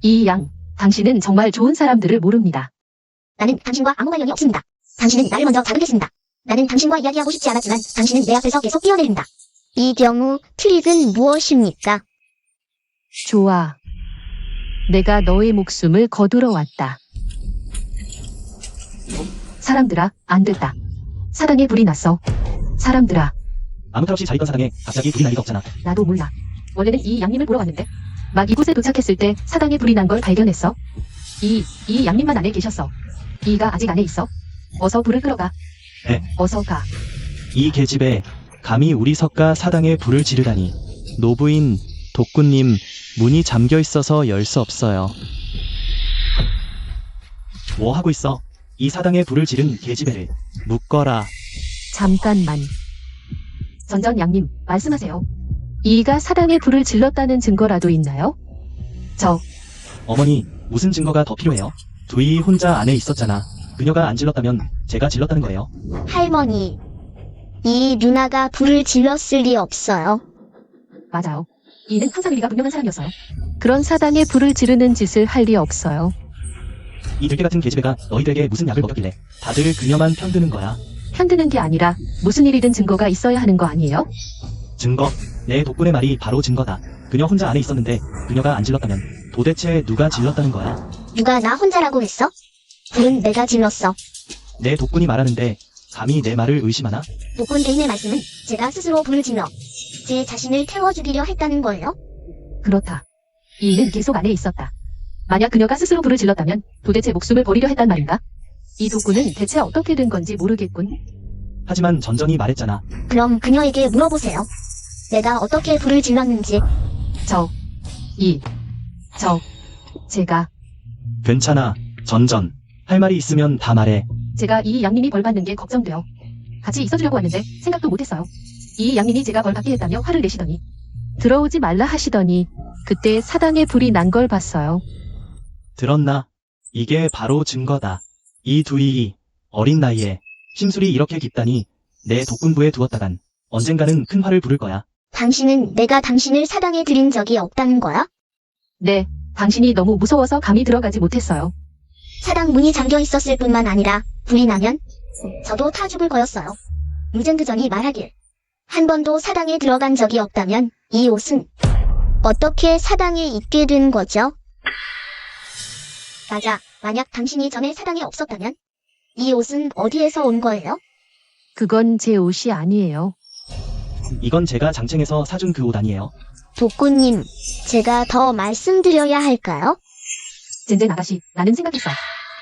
이 양, 당신은 정말 좋은 사람들을 모릅니다. 나는 당신과 아무 관련이 없습니다. 당신은 나를 먼저 자극했습니다. 나는 당신과 이야기하고 싶지 않았지만 당신은 내 앞에서 계속 뛰어내린다. 이 경우 트릭은 무엇입니까? 좋아. 내가 너의 목숨을 거두러 왔다. 사람들아, 안 됐다. 사당에 불이 났어. 사람들아, 아무 탈 없이 잘 있던 사당에 갑자기 불이 날 리가 없잖아. 나도 몰라. 원래는 이 양님을 보러 왔는데 막 이곳에 도착했을 때 사당에 불이 난 걸 발견했어. 이 양님만 안에 계셨어. 이가 아직 안에 있어. 어서 불을 끌어가. 네. 어서 가. 이 계집애 감히 우리 석가 사당에 불을 지르다니. 노부인, 독군님, 문이 잠겨 있어서 열 수 없어요. 뭐 하고 있어? 이 사당에 불을 지른 계집애를 묶어라. 잠깐만. 전전 양님, 말씀하세요. 이가 사당에 불을 질렀다는 증거라도 있나요? 어머니, 무슨 증거가 더 필요해요? 두이 혼자 안에 있었잖아. 그녀가 안 질렀다면 제가 질렀다는 거예요. 할머니, 이 누나가 불을 질렀을 리 없어요. 맞아요. 이는 항상 우리가 분명한 사람이었어요. 그런 사당에 불을 지르는 짓을 할 리 없어요. 이 들깨 같은 계집애가 너희들에게 무슨 약을 먹였길래 다들 그녀만 편드는 거야. 편드는 게 아니라 무슨 일이든 증거가 있어야 하는 거 아니에요? 증거? 내 독군의 말이 바로 증거다. 그녀 혼자 안에 있었는데 그녀가 안 질렀다면 도대체 누가 질렀다는 거야? 누가 나 혼자라고 했어? 불은 내가 질렀어. 내 독군이 말하는데 감히 내 말을 의심하나? 독군 대인의 말씀은 제가 스스로 불을 질러 제 자신을 태워 죽이려 했다는 거예요? 그렇다. 이는 계속 안에 있었다. 만약 그녀가 스스로 불을 질렀다면 도대체 목숨을 버리려 했단 말인가? 이 독군은 대체 어떻게 된 건지 모르겠군. 하지만 전전이 말했잖아. 그럼 그녀에게 물어보세요. 내가 어떻게 불을 질렀는지. 제가 괜찮아. 전전. 할 말이 있으면 다 말해. 제가 이 양님이 벌 받는 게 걱정돼요. 같이 있어주려고 왔는데 생각도 못했어요. 이 양님이 제가 벌 받게 했다며 화를 내시더니 들어오지 말라 하시더니 그때 사당에 불이 난 걸 봤어요. 들었나? 이게 바로 증거다. 이 두이 어린 나이에 심술이 이렇게 깊다니 내 독군부에 두었다간 언젠가는 큰 화를 부를 거야. 당신은 내가 당신을 사당에 들인 적이 없다는 거야? 네, 당신이 너무 무서워서 감히 들어가지 못했어요. 사당 문이 잠겨 있었을 뿐만 아니라 불이 나면 저도 타 죽을 거였어요. 유젠드전이 말하길 한 번도 사당에 들어간 적이 없다면 이 옷은 어떻게 사당에 있게 된 거죠? 맞아. 만약 당신이 전에 사당에 없었다면 이 옷은 어디에서 온 거예요? 그건 제 옷이 아니에요. 이건 제가 장챙에서 사준 그 옷 아니에요. 독군님, 제가 더 말씀드려야 할까요? 젠젠 아가씨, 나는 생각했어.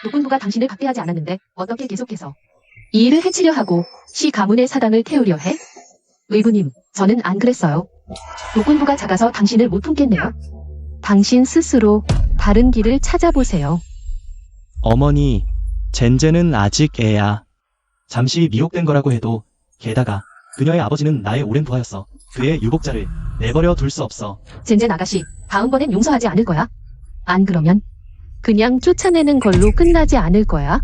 독군부가 당신을 박대하지 않았는데 어떻게 계속해서 이 일을 해치려 하고 시 가문의 사당을 태우려 해? 의부님, 저는 안 그랬어요. 독군부가 작아서 당신을 못 품겠네요. 당신 스스로 다른 길을 찾아보세요. 어머니, 젠제는 아직 애야. 잠시 미혹된 거라고 해도 게다가 그녀의 아버지는 나의 오랜 부하였어. 그의 유복자를 내버려 둘 수 없어. 젠젠 아가씨, 다음번엔 용서하지 않을 거야. 안 그러면 그냥 쫓아내는 걸로 끝나지 않을 거야?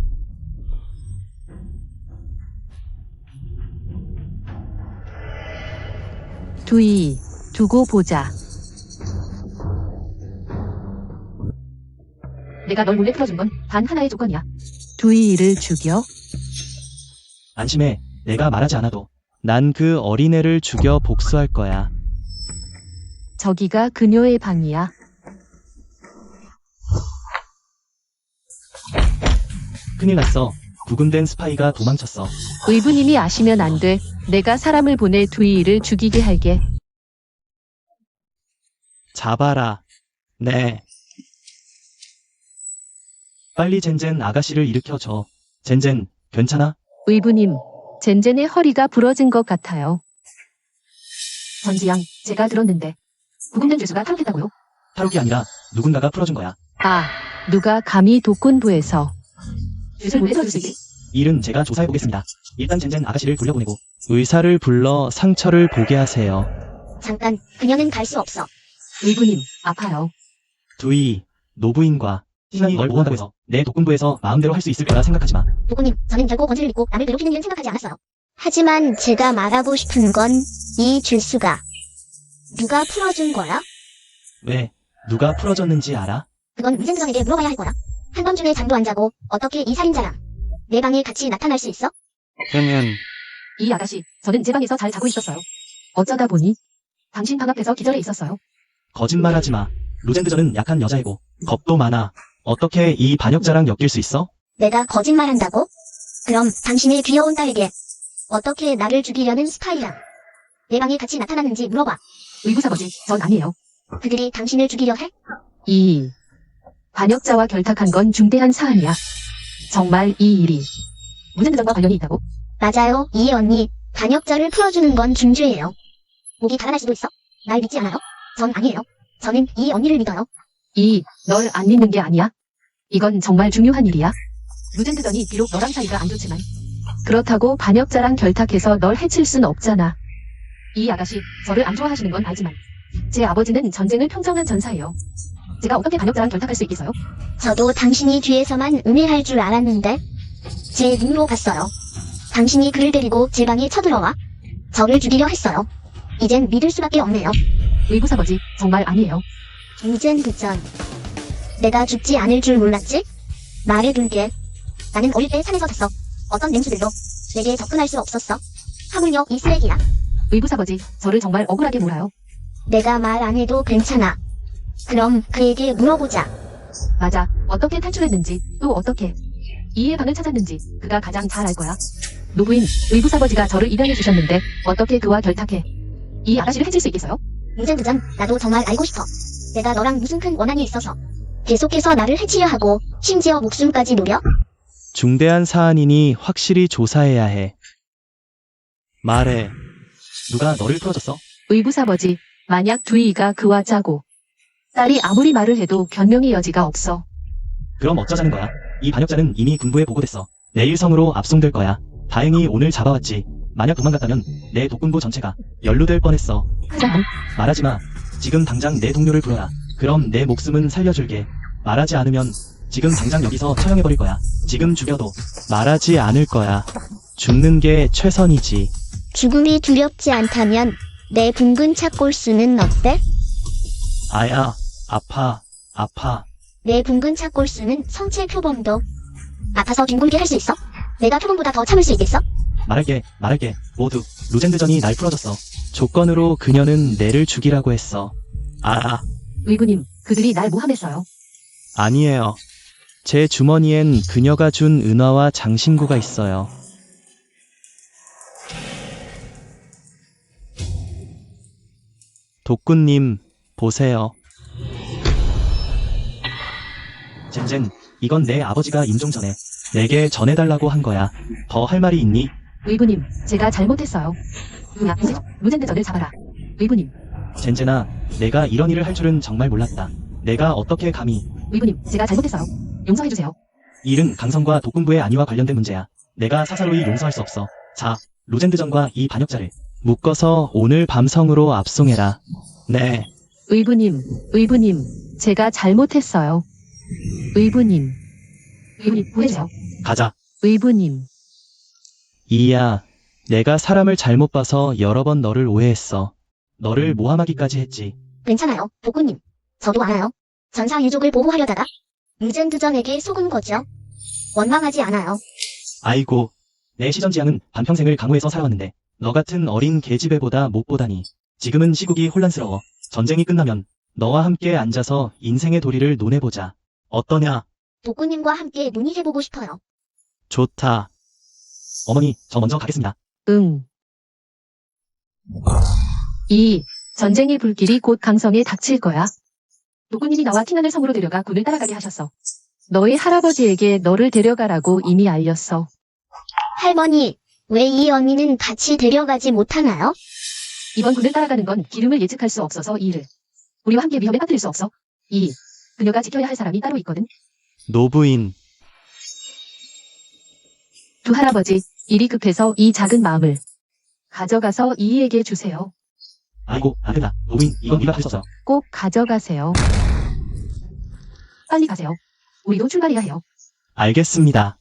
두고 보자. 내가 널 몰래 풀어준 건 단 하나의 조건이야. 두이를 죽여? 안심해. 내가 말하지 않아도 난 그 어린애를 죽여 복수할 거야. 저기가 그녀의 방이야. 큰일 났어. 구금된 스파이가 도망쳤어. 의부님이 아시면 안 돼. 내가 사람을 보내 두이를 죽이게 할게. 잡아라. 네. 빨리 젠젠 아가씨를 일으켜줘. 젠젠, 괜찮아? 의부님, 젠젠의 허리가 부러진 것 같아요. 전지양, 제가 들었는데 구금된 죄수가 탈옥했다고요? 탈옥이 아니라 누군가가 풀어준 거야. 아, 누가 감히 독군부에서 죄수를 몰래 풀어줄 수 있지? 일은 제가 조사해보겠습니다. 일단 젠젠 아가씨를 돌려보내고 의사를 불러 상처를 보게 하세요. 잠깐, 그녀는 갈 수 없어. 의부님, 아파요. 두이, 노부인과 신랑이 널 보호한다고 해서 내 독군부에서 마음대로 할 수 있을 거라 생각하지 마. 누구님, 저는 결코 권지를 믿고 남을 괴롭히는 일은 생각하지 않았어요. 하지만 제가 말하고 싶은 건 이 죄수가 누가 풀어준 거야? 왜? 누가 풀어줬는지 알아? 그건 위생부장에게 물어봐야 할 거야. 한밤중에 잠도 안 자고 어떻게 이 살인자랑 내 방에 같이 나타날 수 있어? 그러면 이 아가씨, 저는 제 방에서 잘 자고 있었어요. 어쩌다 보니 당신 방 앞에서 기절해 있었어요. 거짓말하지 마. 루젠드전은 약한 여자이고 겁도 많아. 어떻게 이 반역자랑 엮일 수 있어? 내가 거짓말한다고? 그럼 당신의 귀여운 딸에게 어떻게 나를 죽이려는 스파이랑 내 방에 같이 나타났는지 물어봐. 의구사버지, 전 아니에요. 그들이 당신을 죽이려 해? 이 반역자와 결탁한 건 중대한 사안이야. 정말 이 일이 무전대전과 관련이 있다고? 맞아요, 이 언니. 반역자를 풀어주는 건 중죄예요. 목이 달아날 수도 있어? 날 믿지 않아요? 전 아니에요. 저는 이 언니를 믿어요. 널 안 믿는 게 아니야. 이건 정말 중요한 일이야. 무젠드전이 비록 너랑 사이가 안 좋지만 그렇다고 반역자랑 결탁해서 널 해칠 순 없잖아. 이 아가씨, 저를 안 좋아하시는 건 알지만 제 아버지는 전쟁을 평정한 전사예요. 제가 어떻게 반역자랑 결탁할 수 있겠어요? 저도 당신이 뒤에서만 음해할 줄 알았는데 제 눈으로 봤어요. 당신이 그를 데리고 제 방에 쳐들어와 저를 죽이려 했어요. 이젠 믿을 수밖에 없네요. 의구사버지, 정말 아니에요. 무젠드전. 내가 죽지 않을 줄 몰랐지? 말해둘게. 나는 어릴 때 산에서 잤어. 어떤 맹수들도 내게 접근할 수 없었어. 하물며 이 쓰레기야. 의구사버지, 저를 정말 억울하게 몰아요. 내가 말 안 해도 괜찮아. 그럼 그에게 물어보자. 맞아. 어떻게 탈출했는지, 또 어떻게 이의 방을 찾았는지 그가 가장 잘 알 거야. 노부인, 의구사버지가 저를 입양해 주셨는데 어떻게 그와 결탁해 이 아가씨를 해칠 수 있겠어요? 무젠드전, 나도 정말 알고 싶어. 내가 너랑 무슨 큰 원한이 있어서 계속해서 나를 해치려 하고 심지어 목숨까지 노려? 중대한 사안이니 확실히 조사해야 해. 말해. 누가 너를 풀어줬어? 의구사버지, 만약 두이가 그와 짜고 딸이 아무리 말을 해도 변명의 여지가 없어. 그럼 어쩌자는 거야? 이 반역자는 이미 군부에 보고됐어. 내일 성으로 압송될 거야. 다행히 오늘 잡아왔지. 만약 도망갔다면 내 독군부 전체가 연루될 뻔했어. 하자만. 말하지 마. 지금 당장 내 동료를 불러라. 그럼 내 목숨은 살려줄게. 말하지 않으면 지금 당장 여기서 처형해버릴 거야. 지금 죽여도 말하지 않을 거야. 죽는 게 최선이지. 죽음이 두렵지 않다면 내 붉은 차골수는 어때? 아야, 아파. 내 붉은 차골수는 성체 표범도 아파서 뒹굴게 할 수 있어? 내가 표범보다 더 참을 수 있겠어? 말할게. 모두 루젠드전이 날 풀어줬어. 조건으로 그녀는 내를 죽이라고 했어. 의구님, 그들이 날 모함했어요. 아니에요. 제 주머니엔 그녀가 준 은화와 장신구가 있어요. 독군님, 보세요. 젠젠, 이건 내 아버지가 임종 전에 내게 전해달라고 한 거야. 더 할 말이 있니? 의구님, 제가 잘못했어요. 누야, 이제 무젠드전을 잡아라. 의구님, 젠젠아, 내가 이런 일을 할 줄은 정말 몰랐다. 내가 어떻게 감히. 의구님, 제가 잘못했어요. 용서해주세요. 일은 강성과 독군부의 안위와 관련된 문제야. 내가 사사로이 용서할 수 없어. 자, 루젠드전과 이 반역자를 묶어서 오늘 밤성으로 압송해라. 네. 의구님, 제가 잘못했어요. 의부님. 의부님, 보내주세요. 가자. 의부님. 이야, 내가 사람을 잘못 봐서 여러 번 너를 오해했어. 너를 모함하기까지 했지. 괜찮아요, 도구님. 저도 알아요. 전사 유족을 보호하려다가 늦은 두전에게 속은 거죠. 원망하지 않아요. 아이고, 내 시전지향은 반평생을 강호에서 살아왔는데 너 같은 어린 계집애보다 못 보다니. 지금은 시국이 혼란스러워. 전쟁이 끝나면 너와 함께 앉아서 인생의 도리를 논해보자. 어떠냐? 도구님과 함께 논의해보고 싶어요. 좋다. 어머니, 저 먼저 가겠습니다. 응. 이 전쟁의 불길이 곧 강성에 닥칠 거야. 도구님이 나와 팅안을 성으로 데려가 군을 따라가게 하셨어. 너희 할아버지에게 너를 데려가라고 이미 알렸어. 할머니, 왜 이 언니는 같이 데려가지 못하나요? 이번 군을 따라가는 건 기름을 예측할 수 없어서 이를. 우리와 함께 위험에 빠뜨릴 수 없어. 그녀가 지켜야 할 사람이 따로 있거든. 노부인, 두 할아버지, 일이 급해서 이 작은 마음을 가져가서 이에게 주세요. 아이고, 안 된다. 노부인, 이건 네가 하셔서. 꼭 가져가세요. 빨리 가세요. 우리도 출발해야 해요. 알겠습니다.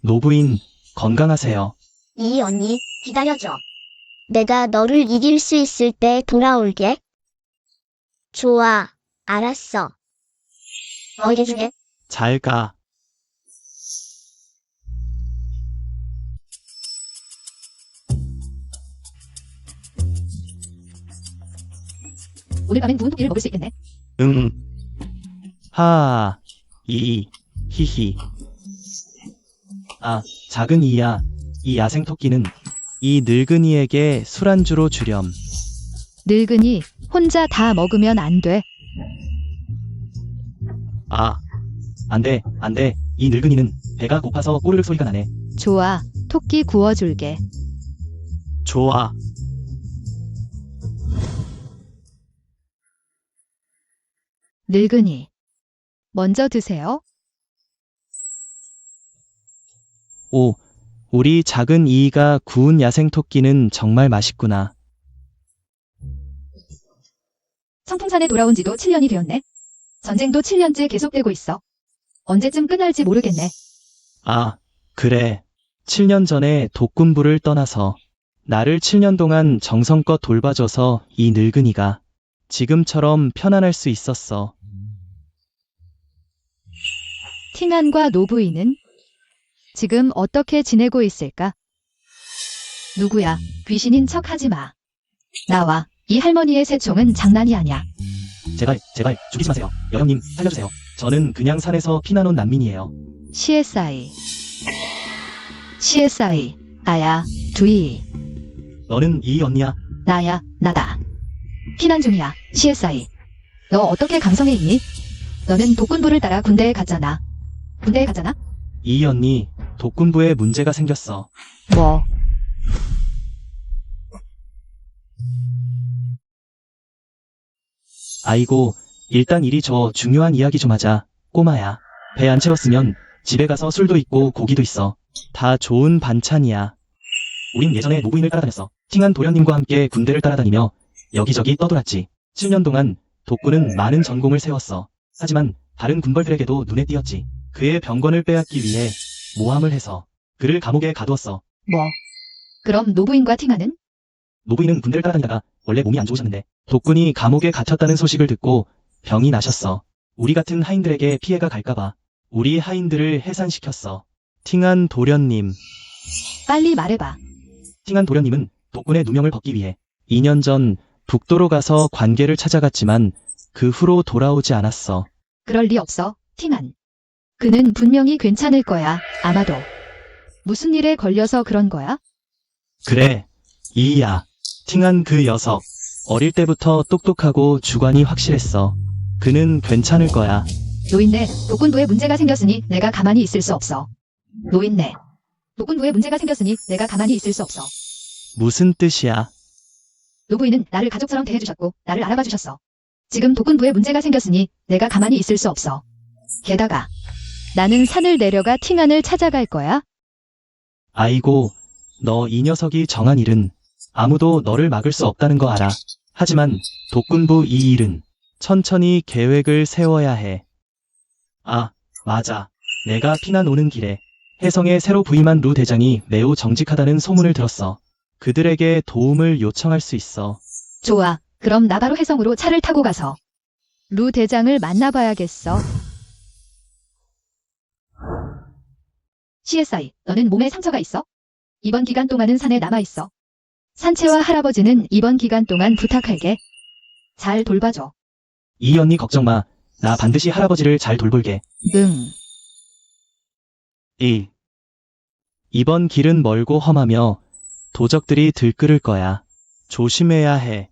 노부인, 건강하세요. 이 언니, 기다려줘. 내가 너를 이길 수 있을 때 돌아올게. 좋아, 알았어. 너에게 주게. 잘 가. 오늘 밤엔 구운 토끼를 먹을 수 있겠네. 응. 히히. 아, 작은 이야. 이 야생 토끼는 이 늙은이에게 술안주로 주렴. 늙은이 혼자 다 먹으면 안 돼. 아, 안 돼. 이 늙은이는 배가 고파서 꼬르륵 소리가 나네. 좋아, 토끼 구워줄게. 좋아. 늙은이. 먼저 드세요. 오, 우리 작은 이이가 구운 야생 토끼는 정말 맛있구나. 청풍산에 돌아온 지도 7년이 되었네. 전쟁도 7년째 계속되고 있어. 언제쯤 끝날지 모르겠네. 아, 그래. 7년 전에 독군부를 떠나서 나를 7년 동안 정성껏 돌봐줘서 이 늙은이가 지금처럼 편안할 수 있었어. 팅안과 노부인은 지금 어떻게 지내고 있을까? 누구야? 귀신인 척 하지 마. 나와. 이 할머니의 새총은 장난이 아니야. 제발, 죽이지 마세요. 여형님, 살려주세요. 저는 그냥 산에서 피난온 난민이에요. CSI. 나야, 두이. 너는 이 언니야? 나야, 나다. 피난 중이야. CSI. 너 어떻게 강성에 있니? 너는 독군부를 따라 군대에 갔잖아. 이 언니, 독군부에 문제가 생겼어. 뭐, 아이고, 일단 이리 저 중요한 이야기 좀 하자. 꼬마야. 배 안 채웠으면 집에 가서 술도 있고 고기도 있어. 다 좋은 반찬이야. 우린 예전에 노부인을 따라다녔어. 팅한 도련님과 함께 군대를 따라다니며 여기저기 떠돌았지. 7년 동안 독군은 많은 전공을 세웠어. 하지만 다른 군벌들에게도 눈에 띄었지. 그의 병권을 빼앗기 위해 모함을 해서 그를 감옥에 가두었어. 뭐? 그럼 노부인과 팅하는? 노부인은 군대를 따라다니다가 원래 몸이 안 좋으셨는데 독군이 감옥에 갇혔다는 소식을 듣고 병이 나셨어. 우리 같은 하인들에게 피해가 갈까봐 우리 하인들을 해산시켰어. 팅한 도련님. 빨리 말해봐. 팅한 도련님은 독군의 누명을 벗기 위해 2년 전 북도로 가서 관계를 찾아갔지만 그 후로 돌아오지 않았어. 그럴 리 없어, 팅한. 그는 분명히 괜찮을 거야, 아마도. 무슨 일에 걸려서 그런 거야? 그래, 이이야. 팅한 그 녀석. 어릴 때부터 똑똑하고 주관이 확실했어. 그는 괜찮을 거야. 노인네, 독군부에 문제가 생겼으니 내가 가만히 있을 수 없어. 노인네, 독군부에 문제가 생겼으니 내가 가만히 있을 수 없어. 무슨 뜻이야? 노부인은 나를 가족처럼 대해주셨고 나를 알아봐 주셨어. 지금 독군부에 문제가 생겼으니 내가 가만히 있을 수 없어. 게다가 나는 산을 내려가 팅안을 찾아갈 거야. 아이고, 너 이 녀석이 정한 일은 아무도 너를 막을 수 없다는 거 알아. 하지만 독군부 이 일은 천천히 계획을 세워야 해. 아, 맞아. 내가 피난 오는 길에 혜성에 새로 부임한 루 대장이 매우 정직하다는 소문을 들었어. 그들에게 도움을 요청할 수 있어. 좋아. 그럼 나 바로 해성으로 차를 타고 가서 루 대장을 만나봐야겠어. CSI, 너는 몸에 상처가 있어? 이번 기간 동안은 산에 남아있어. 산채와 할아버지는 이번 기간 동안 부탁할게. 잘 돌봐줘. 이 언니 걱정 마. 나 반드시 할아버지를 잘 돌볼게. 응. 1. 이번 길은 멀고 험하며 도적들이 들끓을 거야. 조심해야 해.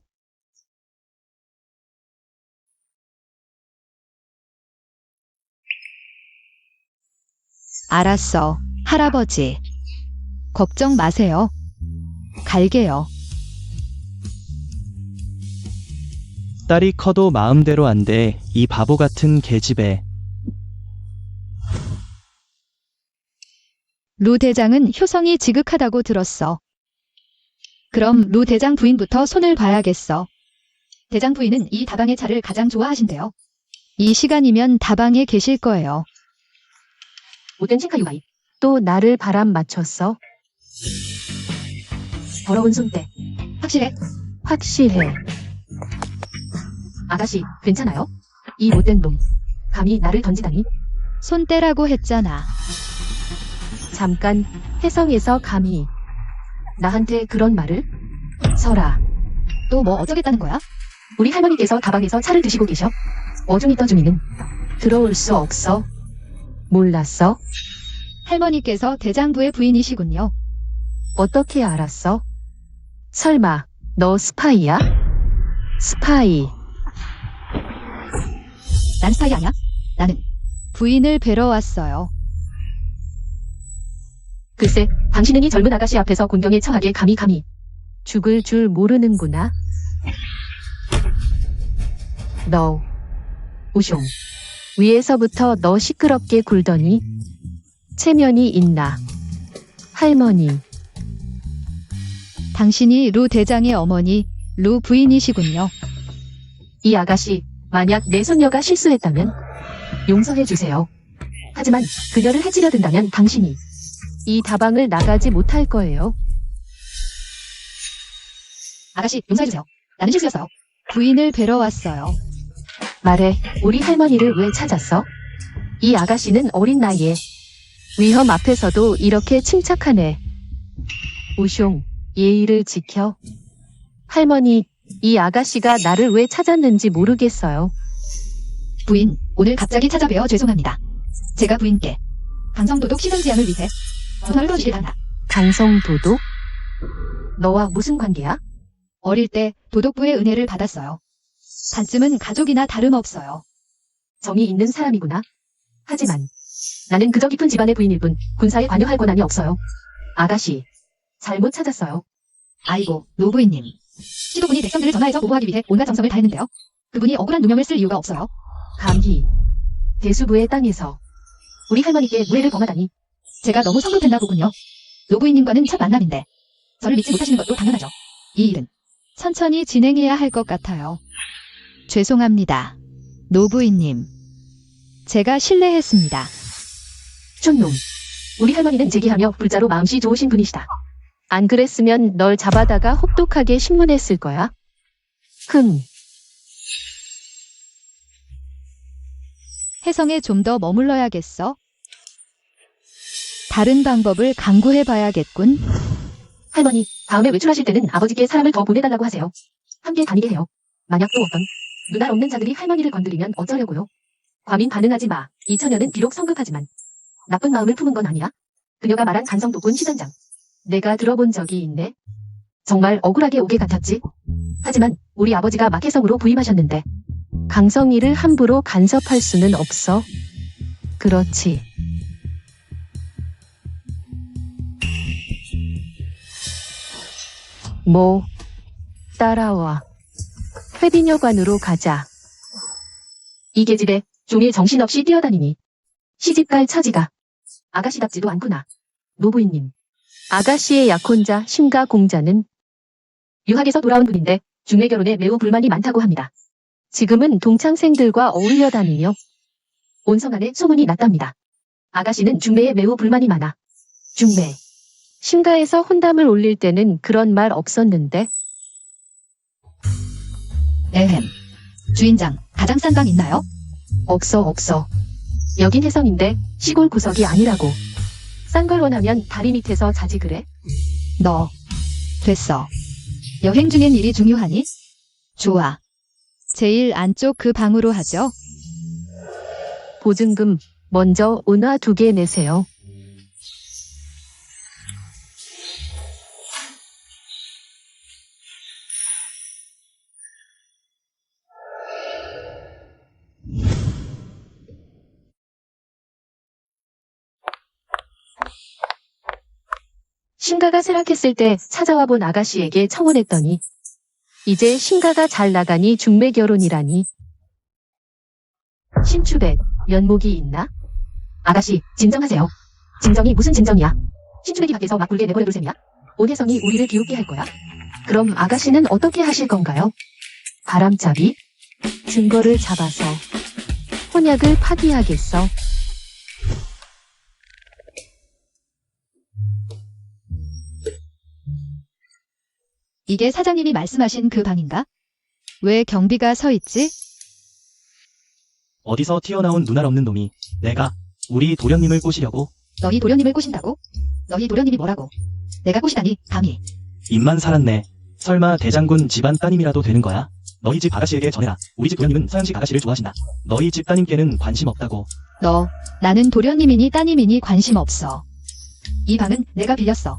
알았어. 할아버지. 걱정 마세요. 갈게요. 딸이 커도 마음대로 안 돼. 이 바보 같은 계집애. 루 대장은 효성이 지극하다고 들었어. 그럼 루 대장 부인부터 손을 봐야겠어. 대장 부인은 이 다방의 차를 가장 좋아하신대요. 이 시간이면 다방에 계실 거예요. 못된 싱카 유아이. 또 나를 바람 맞췄어? 더러운 손때. 확실해? 확실해. 아가씨, 괜찮아요? 이 못된 놈. 감히 나를 던지다니. 손 떼라고 했잖아. 잠깐, 혜성에서 감히. 나한테 그런 말을? 설아, 또 뭐 어쩌겠다는 거야? 우리 할머니께서 다방에서 차를 드시고 계셔. 어중이 떠중이는 들어올 수 없어. 몰랐어? 할머니께서 대장부의 부인이시군요. 어떻게 알았어? 설마, 너 스파이야? 스파이. 난 스파이 아니야? 나는 부인을 뵈러 왔어요. 글쎄, 당신은 이 젊은 아가씨 앞에서 곤경에 처하게 감히. 죽을 줄 모르는구나. 너, 우숑. 위에서부터 너 시끄럽게 굴더니 체면이 있나. 할머니. 당신이 루 대장의 어머니, 루 부인이시군요. 이 아가씨, 만약 내 손녀가 실수했다면 용서해 주세요. 하지만 그녀를 해치려 든다면 당신이 이 다방을 나가지 못할 거예요. 아가씨, 용서해주세요. 나는 실수였어요. 부인을 뵈러 왔어요. 말해, 우리 할머니를 왜 찾았어? 이 아가씨는 어린 나이에 위험 앞에서도 이렇게 침착하네. 우숑, 예의를 지켜. 할머니, 이 아가씨가 나를 왜 찾았는지 모르겠어요. 부인, 오늘 갑자기 찾아뵈어 죄송합니다. 제가 부인께 강성도덕 시정지향을 위해 전화를 걸어주길 한다. 강성도도? 너와 무슨 관계야? 어릴 때 도덕부의 은혜를 받았어요. 반쯤은 가족이나 다름없어요. 정이 있는 사람이구나. 하지만 나는 그저 깊은 집안의 부인일 뿐 군사에 관여할 권한이 없어요. 아가씨, 잘못 찾았어요. 아이고, 노부인님. 시도분이 백성들을 전하해서 보호하기 위해 온갖 정성을 다했는데요. 그분이 억울한 누명을 쓸 이유가 없어요. 감히 대수부의 땅에서 우리 할머니께 무례를 범하다니. 제가 너무 성급했나 보군요. 노부인님과는 첫 만남인데 저를 믿지 못하시는 것도 당연하죠. 이 일은 천천히 진행해야 할 것 같아요. 죄송합니다. 노부인님. 제가 실례했습니다. 촌놈, 우리 할머니는 제기하며 불자로 마음씨 좋으신 분이시다. 안 그랬으면 널 잡아다가 혹독하게 신문했을 거야. 해성에 좀 더 머물러야겠어. 다른 방법을 강구해봐야겠군. 할머니, 다음에 외출하실 때는 아버지께 사람을 더 보내달라고 하세요. 함께 다니게 해요. 만약 또 어떤 눈알 없는 자들이 할머니를 건드리면 어쩌려고요? 과민 반응하지 마. 이 처녀는 비록 성급하지만 나쁜 마음을 품은 건 아니야. 그녀가 말한 간성도군 시단장. 내가 들어본 적이 있네. 정말 억울하게 오게 같았지. 하지만 우리 아버지가 막해성으로 부임하셨는데 강성이를 함부로 간섭할 수는 없어. 그렇지. 뭐, 따라와. 회비녀관으로 가자. 이 계집애 종일 정신없이 뛰어다니니 시집갈 처지가 아가씨답지도 않구나. 노부인님. 아가씨의 약혼자 심가 공자는 유학에서 돌아온 분인데 중매결혼에 매우 불만이 많다고 합니다. 지금은 동창생들과 어울려 다니며 온성 안에 소문이 났답니다. 아가씨는 중매에 매우 불만이 많아. 중매. 심가에서 혼담을 올릴 때는 그런 말 없었는데. 에헴. 주인장, 가장 싼 방 있나요? 없어. 여긴 해성인데 시골 구석이 아니라고. 싼 걸 원하면 다리 밑에서 자지 그래? 너. 됐어. 여행 중엔 일이 중요하니? 좋아. 제일 안쪽 그 방으로 하죠. 보증금 먼저 은화 2개 내세요. 신가가 쇠락했을 때 찾아와 본 아가씨에게 청혼했더니 이제 신가가 잘 나가니 중매 결혼이라니. 신추백, 면목이 있나? 아가씨, 진정하세요. 진정이 무슨 진정이야? 신추백이 밖에서 막 굴게 내버려둘 셈이야? 온 혜성이 우리를 비웃게 할 거야? 그럼 아가씨는 어떻게 하실 건가요? 바람잡이? 증거를 잡아서 혼약을 파기하겠어. 이게 사장님이 말씀하신 그 방인가? 왜 경비가 서 있지? 어디서 튀어나온 눈알 없는 놈이 내가 우리 도련님을 꼬시려고 너희 도련님을 꼬신다고? 너희 도련님이 뭐라고? 내가 꼬시다니, 감히. 입만 살았네. 설마 대장군 집안 따님이라도 되는 거야? 너희 집 아가씨에게 전해라. 우리 집 도련님은 서양식 아가씨를 좋아하신다. 너희 집 따님께는 관심 없다고. 나는 도련님이니 따님이니 관심 없어. 이 방은 내가 빌렸어.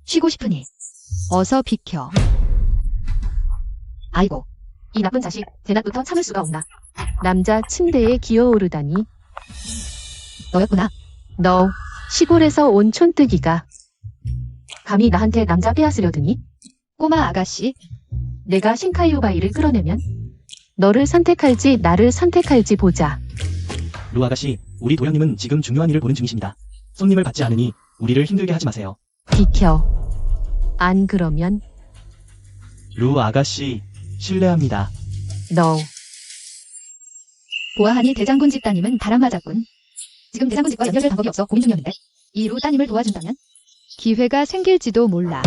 쉬고 싶으니. 어서 비켜. 아이고, 이 나쁜 자식, 대낮부터 참을 수가 없나. 남자 침대에 기어오르다니. 너였구나. 너 시골에서 온 촌뜨기가 감히 나한테 남자 빼앗으려드니? 꼬마 아가씨, 내가 신카이오바이를 끌어내면 너를 선택할지 나를 선택할지 보자. 루 아가씨, 우리 도련님은 지금 중요한 일을 보는 중이십니다. 손님을 받지 않으니 우리를 힘들게 하지 마세요. 비켜. 안 그러면 루 아가씨, 실례합니다. 너 보아하니 대장군 집 따님은 다랑 맞았군. 지금 대장군 집과 연결될 방법이 없어 고민 중이었는데 이 루 따님을 도와준다면 기회가 생길지도 몰라.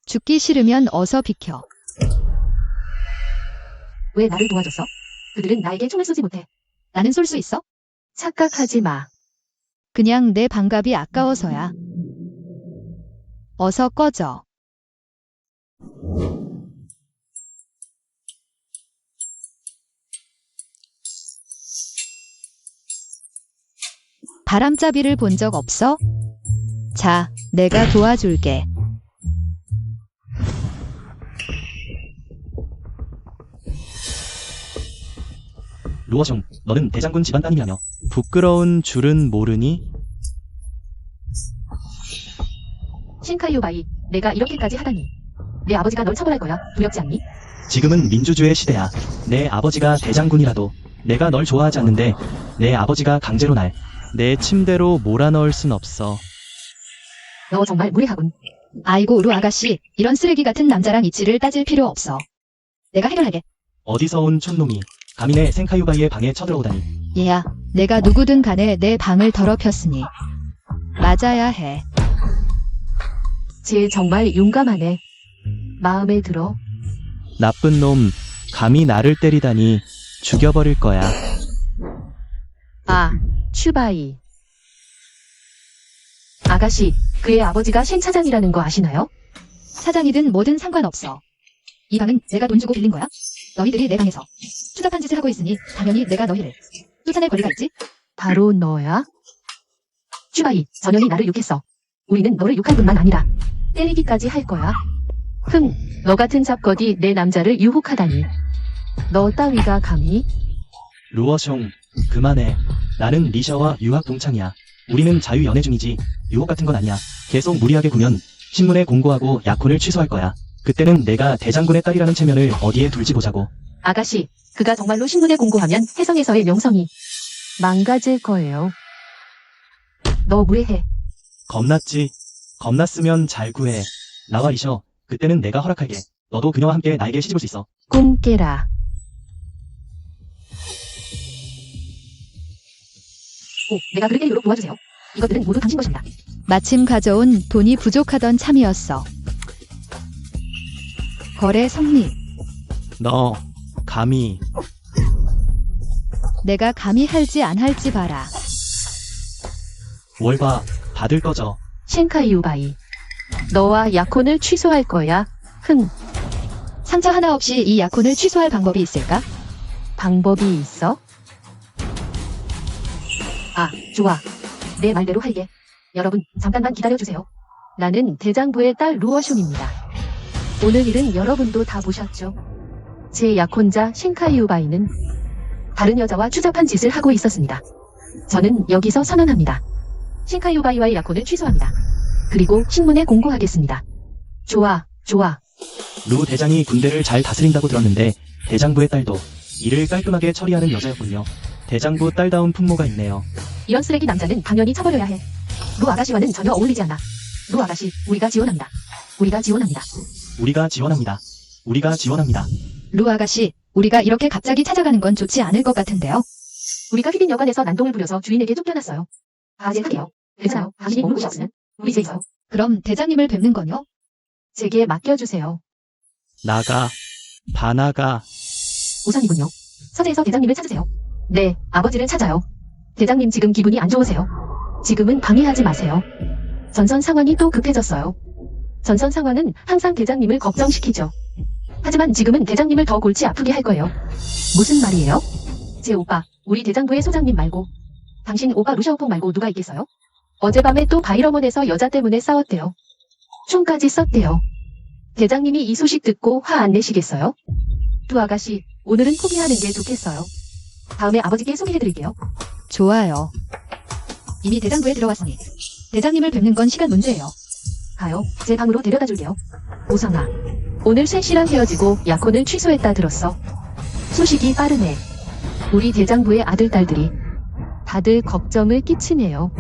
죽기 싫으면 어서 비켜. 왜 나를 도와줬어? 그들은 나에게 총을 쏘지 못해. 나는 쏠 수 있어? 착각하지 마. 그냥 내 방갑이 아까워서야. 어서 꺼져. 바람잡이를 본 적 없어? 자, 내가 도와줄게. 루어숑, 너는 대장군 집안 따님이라며 부끄러운 줄은 모르니? 신카이오바이, 내가 이렇게까지 하다니. 내 아버지가 널 처벌할 거야. 두렵지 않니? 지금은 민주주의 시대야. 내 아버지가 대장군이라도 내가 널 좋아하지 않는데 내 아버지가 강제로 날 내 침대로 몰아넣을 순 없어. 너 정말 무례하군. 아이고 루 아가씨, 이런 쓰레기 같은 남자랑 이치를 따질 필요 없어. 내가 해결하게. 어디서 온 촌놈이 감히 내 생카유바이의 방에 쳐들어오다니. 얘야, 내가 누구든 간에 내 방을 더럽혔으니 맞아야 해. 쟤 정말 용감하네. 마음에 들어. 나쁜 놈, 감히 나를 때리다니 죽여버릴 거야. 아, 츄바이. 아가씨, 그의 아버지가 신 차장이라는 거 아시나요? 사장이든 뭐든 상관없어. 이 방은 내가 돈 주고 빌린 거야? 너희들이 내 방에서 추잡한 짓을 하고 있으니 당연히 내가 너희를 쫓아낼 권리가 있지? 바로 너야? 츄바이, 전현이 나를 욕했어. 우리는 너를 욕할 뿐만 아니라 때리기까지 할 거야. 너 같은 잡거디 내 남자를 유혹하다니. 너 따위가 감히? 루어숑, 그만해. 나는 리셔와 유학 동창이야. 우리는 자유 연애 중이지 유혹 같은 건 아니야. 계속 무리하게 구면 신문에 공고하고 약혼을 취소할 거야. 그때는 내가 대장군의 딸이라는 체면을 어디에 둘지 보자고. 아가씨, 그가 정말로 신문에 공고하면 해성에서의 명성이 망가질 거예요. 너 무례해. 겁났지? 겁났으면 잘 구해. 나와 리셔. 그때는 내가 허락할게. 너도 그녀와 함께 나에게 시집올 수 있어. 꿈 깨라. 내가 그렇게 유로 도와주세요. 이것들은 모두 당신 것입니다. 마침 가져온 돈이 부족하던 참이었어. 거래 성립. 너 감히 내가 감히 할지 안 할지 봐라. 뭘 봐. 다들 꺼져. 신카이유바이. 너와 약혼을 취소할 거야. 흥. 상처 하나 없이 이 약혼을 취소할 방법이 있을까? 방법이 있어? 아, 좋아. 내 말대로 할게. 여러분, 잠깐만 기다려주세요. 나는 대장부의 딸 루어숑입니다. 오늘 일은 여러분도 다 보셨죠? 제 약혼자 신카이유바이는 다른 여자와 추잡한 짓을 하고 있었습니다. 저는 여기서 선언합니다. 신카이유바이와의 약혼을 취소합니다. 그리고 신문에 공고하겠습니다. 좋아, 좋아. 루 대장이 군대를 잘 다스린다고 들었는데 대장부의 딸도 일을 깔끔하게 처리하는 여자였군요. 대장부 딸다운 풍모가 있네요. 이런 쓰레기 남자는 당연히 처벌해야 해. 루 아가씨와는 전혀 어울리지 않아. 루 아가씨, 우리가 지원합니다. 우리가 지원합니다. 우리가 지원합니다. 우리가 지원합니다. 루 아가씨, 우리가 이렇게 갑자기 찾아가는 건 좋지 않을 것 같은데요. 우리가 휘빈 여관에서 난동을 부려서 주인에게 쫓겨났어요. 하세요. 괜찮아요. 당신이 모르고 싶으면 우리 제에서 그럼 대장님을 뵙는 건요? 제게 맡겨주세요. 나가. 바나가. 우선이군요. 서재에서 대장님을 찾으세요. 네, 아버지를 찾아요. 대장님 지금 기분이 안 좋으세요. 지금은 방해하지 마세요. 전선 상황이 또 급해졌어요. 전선 상황은 항상 대장님을 걱정시키죠. 하지만 지금은 대장님을 더 골치 아프게 할 거예요. 무슨 말이에요? 제 오빠, 우리 대장부의 소장님 말고 당신 오빠 루샤오폭 말고 누가 있겠어요? 어젯밤에 또 바이러먼에서 여자 때문에 싸웠대요. 총까지 썼대요. 대장님이 이 소식 듣고 화 안 내시겠어요? 두 아가씨, 오늘은 포기하는 게 좋겠어요. 다음에 아버지께 소개해드릴게요. 좋아요. 이미 대장부에 들어왔으니 대장님을 뵙는 건 시간 문제예요. 가요. 제 방으로 데려다 줄게요. 오상아, 오늘 셋이랑 헤어지고 약혼을 취소했다 들었어. 소식이 빠르네. 우리 대장부의 아들, 딸들이 다들 걱정을 끼치네요.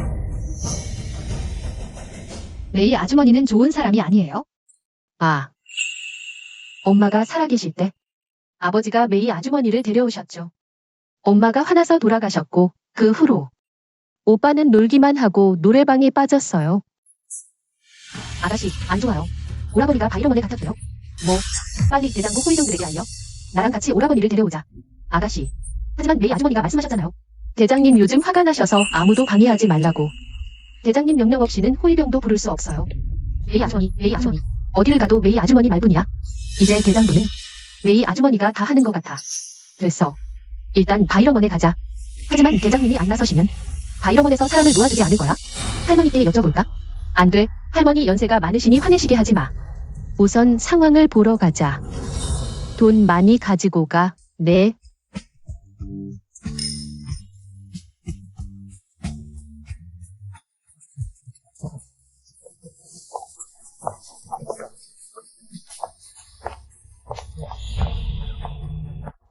메이 아주머니는 좋은 사람이 아니에요. 아, 엄마가 살아계실 때 아버지가 메이 아주머니를 데려오셨죠. 엄마가 화나서 돌아가셨고 그 후로 오빠는 놀기만 하고 노래방에 빠졌어요. 아가씨, 안 좋아요. 오라버니가 바이러먼에 갇혔대요. 뭐, 빨리 대장부 호위병들에게 알려. 나랑 같이 오라버니를 데려오자. 아가씨. 하지만 메이 아주머니가 말씀하셨잖아요. 대장님 요즘 화가 나셔서 아무도 방해하지 말라고. 대장님 명령 없이는 호위병도 부를 수 없어요. 메이 아주머니, 메이 아주머니. 어디를 가도 메이 아주머니 말뿐이야. 이제 대장부는 메이 아주머니가 다 하는 것 같아. 됐어. 일단 바이러먼에 가자. 하지만 대장님이 안 나서시면 바이러먼에서 사람을 놓아주지 않을 거야. 할머니께 여쭤볼까? 안 돼. 할머니 연세가 많으시니 화내시게 하지 마. 우선 상황을 보러 가자. 돈 많이 가지고 가. 네.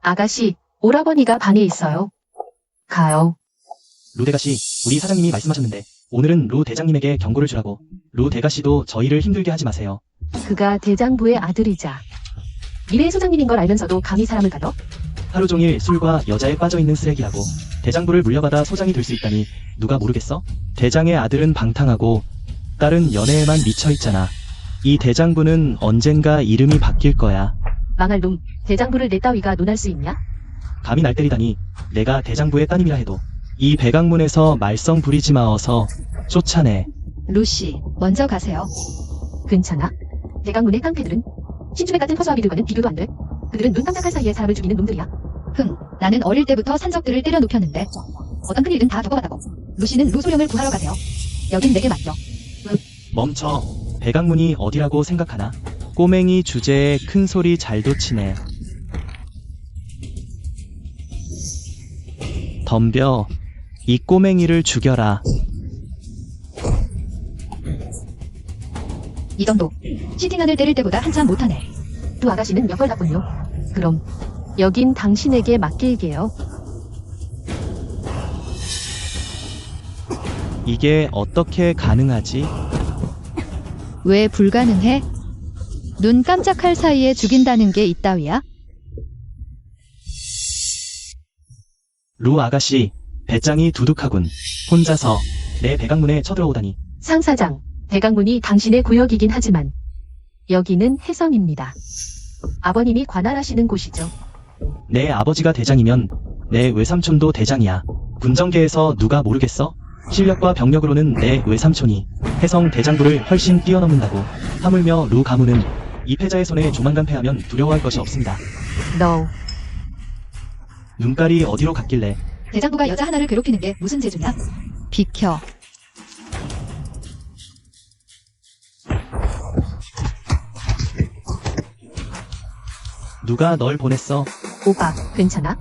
아가씨, 오라버니가 방에 있어요. 가요. 루 대가씨, 우리 사장님이 말씀하셨는데 오늘은 루 대장님에게 경고를 주라고. 루 대가씨도 저희를 힘들게 하지 마세요. 그가 대장부의 아들이자 미래의 소장님인 걸 알면서도 감히 사람을 가둬? 하루 종일 술과 여자에 빠져있는 쓰레기라고. 대장부를 물려받아 소장이 될 수 있다니 누가 모르겠어? 대장의 아들은 방탕하고 딸은 연애에만 미쳐있잖아. 이 대장부는 언젠가 이름이 바뀔 거야. 망할 놈, 대장부를 내 따위가 논할 수 있냐? 감히 날 때리다니. 내가 대장부의 따님이라 해도 이 백악문에서 말썽 부리지 마어서 쫓아내. 루시, 먼저 가세요. 괜찮아? 대강문의 깡패들은 신주백 같은 허수아비들과는 비교도 안 돼. 그들은 눈 깜짝할 사이에 사람을 죽이는 놈들이야. 나는 어릴 때부터 산적들을 때려 눕혔는데 어떤 큰일은 다 겪어봤다고. 루시는 루소령을 구하러 가세요. 여긴 내게 맡겨. 멈춰. 백악문이 어디라고 생각하나? 꼬맹이 주제에 큰 소리 잘 돋치네. 덤벼. 이 꼬맹이를 죽여라. 이 정도. 시팅안을 때릴 때보다 한참 못하네. 두 아가씨는 역걸났군요. 그럼 여긴 당신에게 맡길게요. 이게 어떻게 가능하지? 왜 불가능해? 눈 깜짝할 사이에 죽인다는 게 이따위야? 루 아가씨, 배짱이 두둑하군. 혼자서 내 배강문에 쳐들어오다니. 상 사장, 대강문이 당신의 구역이긴 하지만 여기는 해성입니다. 아버님이 관할하시는 곳이죠. 내 아버지가 대장이면 내 외삼촌도 대장이야. 군정계에서 누가 모르겠어? 실력과 병력으로는 내 외삼촌이 해성 대장부를 훨씬 뛰어넘는다고. 하물며 루 가문은 이 패자의 손에 조만간 패하면 두려워할 것이 없습니다. 너, 눈깔이 어디로 갔길래. 대장부가 여자 하나를 괴롭히는 게 무슨 재주냐? 비켜. 누가 널 보냈어? 오빠, 괜찮아?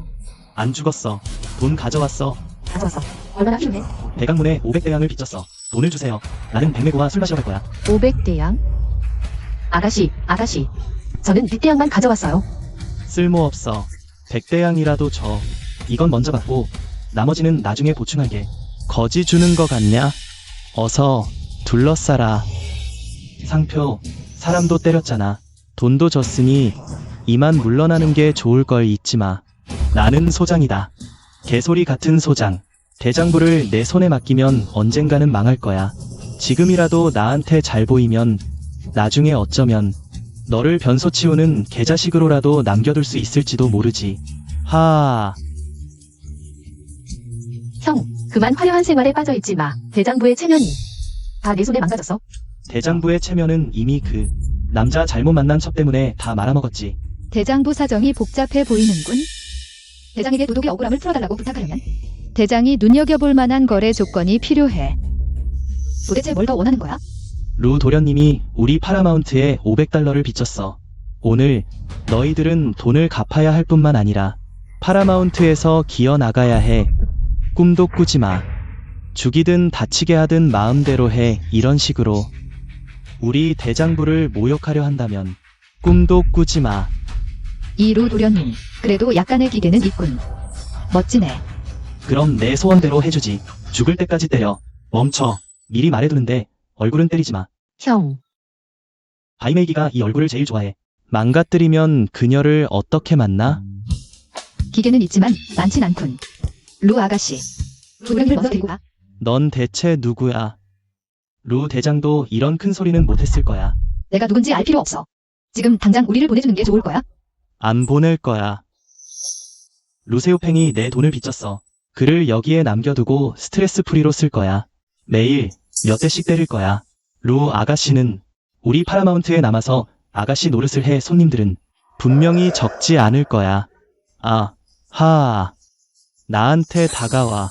안 죽었어. 돈 가져왔어. 가져왔어. 얼마나 필요해? 대강문에 500대양을 빚졌어. 돈을 주세요. 나는 백매고와 술 마시러 갈 거야. 500대양? 아가씨, 저는 100대양만 가져왔어요. 쓸모없어. 100대양이라도 줘. 이건 먼저 받고 나머지는 나중에 보충할게. 거지 주는 거 같냐? 어서 둘러싸라. 상표, 사람도 때렸잖아. 돈도 줬으니 이만 물러나는 게 좋을 걸 잊지 마. 나는 소장이다. 개소리 같은 소장. 대장부를 내 손에 맡기면 언젠가는 망할 거야. 지금이라도 나한테 잘 보이면 나중에 어쩌면 너를 변소 치우는 개자식으로라도 남겨둘 수 있을지도 모르지. 하아. 형, 그만 화려한 생활에 빠져있지 마. 대장부의 체면이 다 내 손에 망가졌어. 대장부의 체면은 이미 그 남자 잘못 만난 척 때문에 다 말아먹었지. 대장부 사정이 복잡해 보이는군. 대장에게 도덕의 억울함을 풀어달라고 부탁하려면 대장이 눈여겨볼 만한 거래 조건이 필요해. 도대체 뭘 더 원하는 거야? 루 도련님이 우리 파라마운트에 500달러를 빚졌어. 오늘 너희들은 돈을 갚아야 할 뿐만 아니라 파라마운트에서 기어 나가야 해. 꿈도 꾸지 마. 죽이든 다치게 하든 마음대로 해. 이런 식으로 우리 대장부를 모욕하려 한다면 꿈도 꾸지 마. 이루 도련님, 그래도 약간의 기계는 있군. 멋지네. 그럼 내 소원대로 해주지. 죽을 때까지 때려. 멈춰. 미리 말해두는데 얼굴은 때리지 마. 형, 바이메이기가 이 얼굴을 제일 좋아해. 망가뜨리면 그녀를 어떻게 만나? 기계는 있지만 많진 않군. 루 아가씨, 도련님을 먼저 데리고 가. 넌 대체 누구야? 루 대장도 이런 큰 소리는 못했을 거야. 내가 누군지 알 필요 없어. 지금 당장 우리를 보내주는 게 좋을 거야. 안 보낼 거야. 루세우팽이 내 돈을 빚졌어. 그를 여기에 남겨두고 스트레스 프리로 쓸 거야. 매일 몇 대씩 때릴 거야. 루 아가씨는 우리 파라마운트에 남아서 아가씨 노릇을 해. 손님들은 분명히 적지 않을 거야. 아, 하. 나한테 다가와.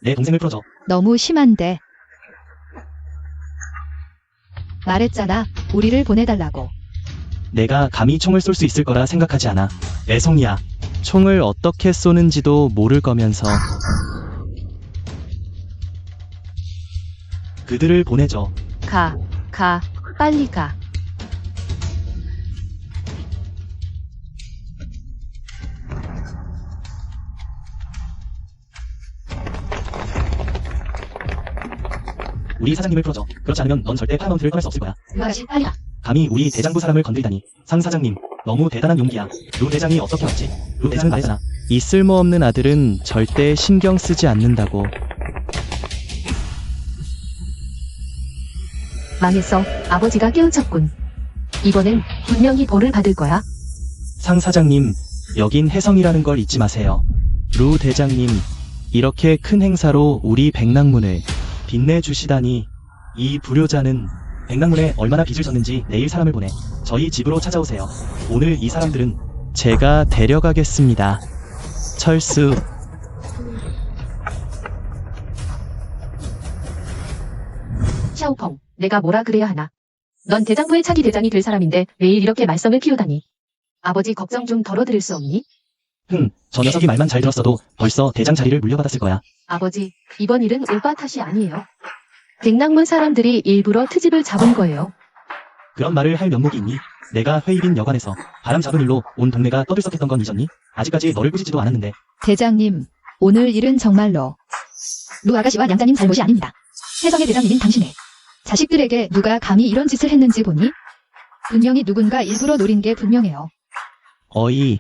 내 동생을 풀어줘. 너무 심한데. 말했잖아, 우리를 보내달라고. 내가 감히 총을 쏠 수 있을 거라 생각하지 않아. 애송이야. 총을 어떻게 쏘는지도 모를 거면서. 그들을 보내줘. 가, 빨리 가. 우리 사장님을 풀어줘. 그렇지 않으면 넌 절대 파라마운트를 떠날 수 없을 거야. 루 아가씨, 빨리 가. 감히 우리 대장부 사람을 건드리다니. 상 사장님, 너무 대단한 용기야. 루 대장이 어떻게 왔지? 루 대장은 말했잖아. 이 쓸모없는 아들은 절대 신경 쓰지 않는다고. 망했어. 아버지가 깨우쳤군. 이번엔 분명히 벌을 받을 거야. 상 사장님, 여긴 해성이라는 걸 잊지 마세요. 루 대장님, 이렇게 큰 행사로 우리 백낭문을 빛내주시다니. 이 불효자는 백낭문에 얼마나 빚을 졌는지 내일 사람을 보내 저희 집으로 찾아오세요. 오늘 이 사람들은 제가 데려가겠습니다. 철수. 샤오펑, 내가 뭐라 그래야 하나. 넌 대장부의 차기 대장이 될 사람인데 매일 이렇게 말썽을 피우다니. 아버지 걱정 좀 덜어드릴 수 없니? 저 녀석이 말만 잘 들었어도 벌써 대장 자리를 물려받았을 거야. 아버지, 이번 일은 오빠 탓이 아니에요. 백낭문 사람들이 일부러 트집을 잡은 거예요. 그런 말을 할 면목이 있니? 내가 회의빈 여관에서 바람 잡은 일로 온 동네가 떠들썩했던 건 잊었니? 아직까지 너를 꾸짖지도 않았는데. 대장님, 오늘 일은 정말로 루 아가씨와 양자님 잘못이 아닙니다. 해성의 대장님인 당신의 자식들에게 누가 감히 이런 짓을 했는지 보니 분명히 누군가 일부러 노린 게 분명해요. 어이,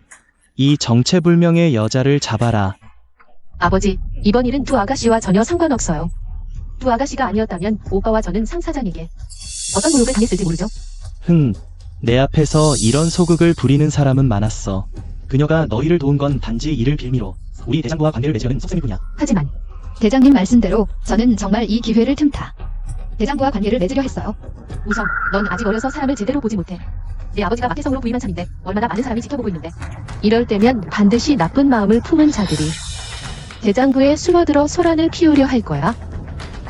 이 정체불명의 여자를 잡아라. 아버지, 이번 일은 두 아가씨와 전혀 상관없어요. 두 아가씨가 아니었다면 오빠와 저는 상 사장에게 어떤 모욕을 당했을지 모르죠. 내 앞에서 이런 소극을 부리는 사람은 많았어. 그녀가 너희를 도운 건 단지 이를 빌미로 우리 대장부와 관계를 맺으려는 속셈일 뿐이야. 하지만 대장님 말씀대로 저는 정말 이 기회를 틈타 대장부와 관계를 맺으려 했어요. 우성, 넌 아직 어려서 사람을 제대로 보지 못해. 내 아버지가 마태성으로 부임한 참인데 얼마나 많은 사람이 지켜보고 있는데. 이럴 때면 반드시 나쁜 마음을 품은 자들이 대장부에 숨어들어 소란을 피우려 할 거야.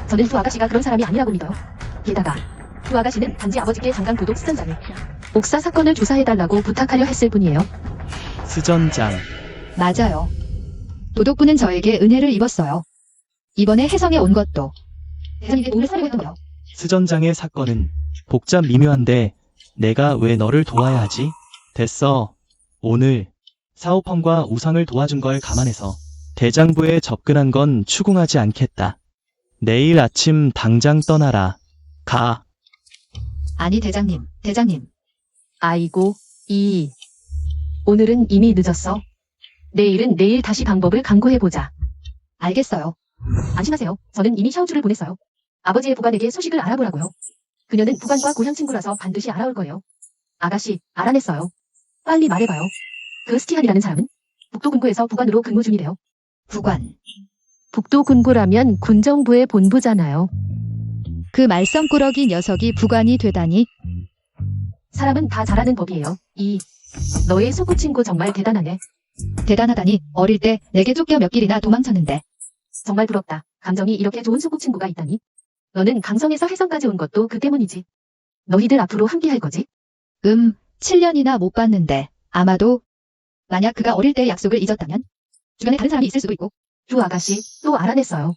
저는 두 아가씨가 그런 사람이 아니라고 믿어요. 게다가 두 아가씨는 단지 아버지께 잠깐 도둑 쓰던 옥사 사건을 조사해달라고 부탁하려 했을 뿐이에요. 스전장. 맞아요. 도덕부는 저에게 은혜를 입었어요. 이번에 해성에 온 것도 대장님께 도움을 사려고 했던 거요. 스전장의 사건은 복잡 미묘한데 내가 왜 너를 도와야 하지? 됐어. 오늘 사오펑과 우상을 도와준 걸 감안해서 대장부에 접근한 건 추궁하지 않겠다. 내일 아침 당장 떠나라. 가. 아니 대장님. 아이고, 오늘은 이미 늦었어. 내일은 내일 다시 방법을 강구해보자. 알겠어요. 안심하세요. 저는 이미 샤오주를 보냈어요. 아버지의 부관에게 소식을 알아보라고요. 그녀는 부관과 고향 친구라서 반드시 알아올 거예요. 아가씨, 알아냈어요. 빨리 말해봐요. 그 스티안이라는 사람은 북도군구에서 부관으로 근무 중이래요. 부관. 북도군구라면 군정부의 본부잖아요. 그 말썽꾸러기 녀석이 부관이 되다니. 사람은 다 잘하는 법이에요. 너의 소꿉친구 정말 대단하네. 대단하다니. 어릴 때 내게 쫓겨 몇 길이나 도망쳤는데. 정말 부럽다. 감정이 이렇게 좋은 소꿉친구가 있다니. 너는 강성에서 해성까지 온 것도 그 때문이지. 너희들 앞으로 함께 할 거지? 7년이나 못 봤는데 아마도 만약 그가 어릴 때 약속을 잊었다면 주변에 다른 사람이 있을 수도 있고. 두 아가씨 또 알아냈어요.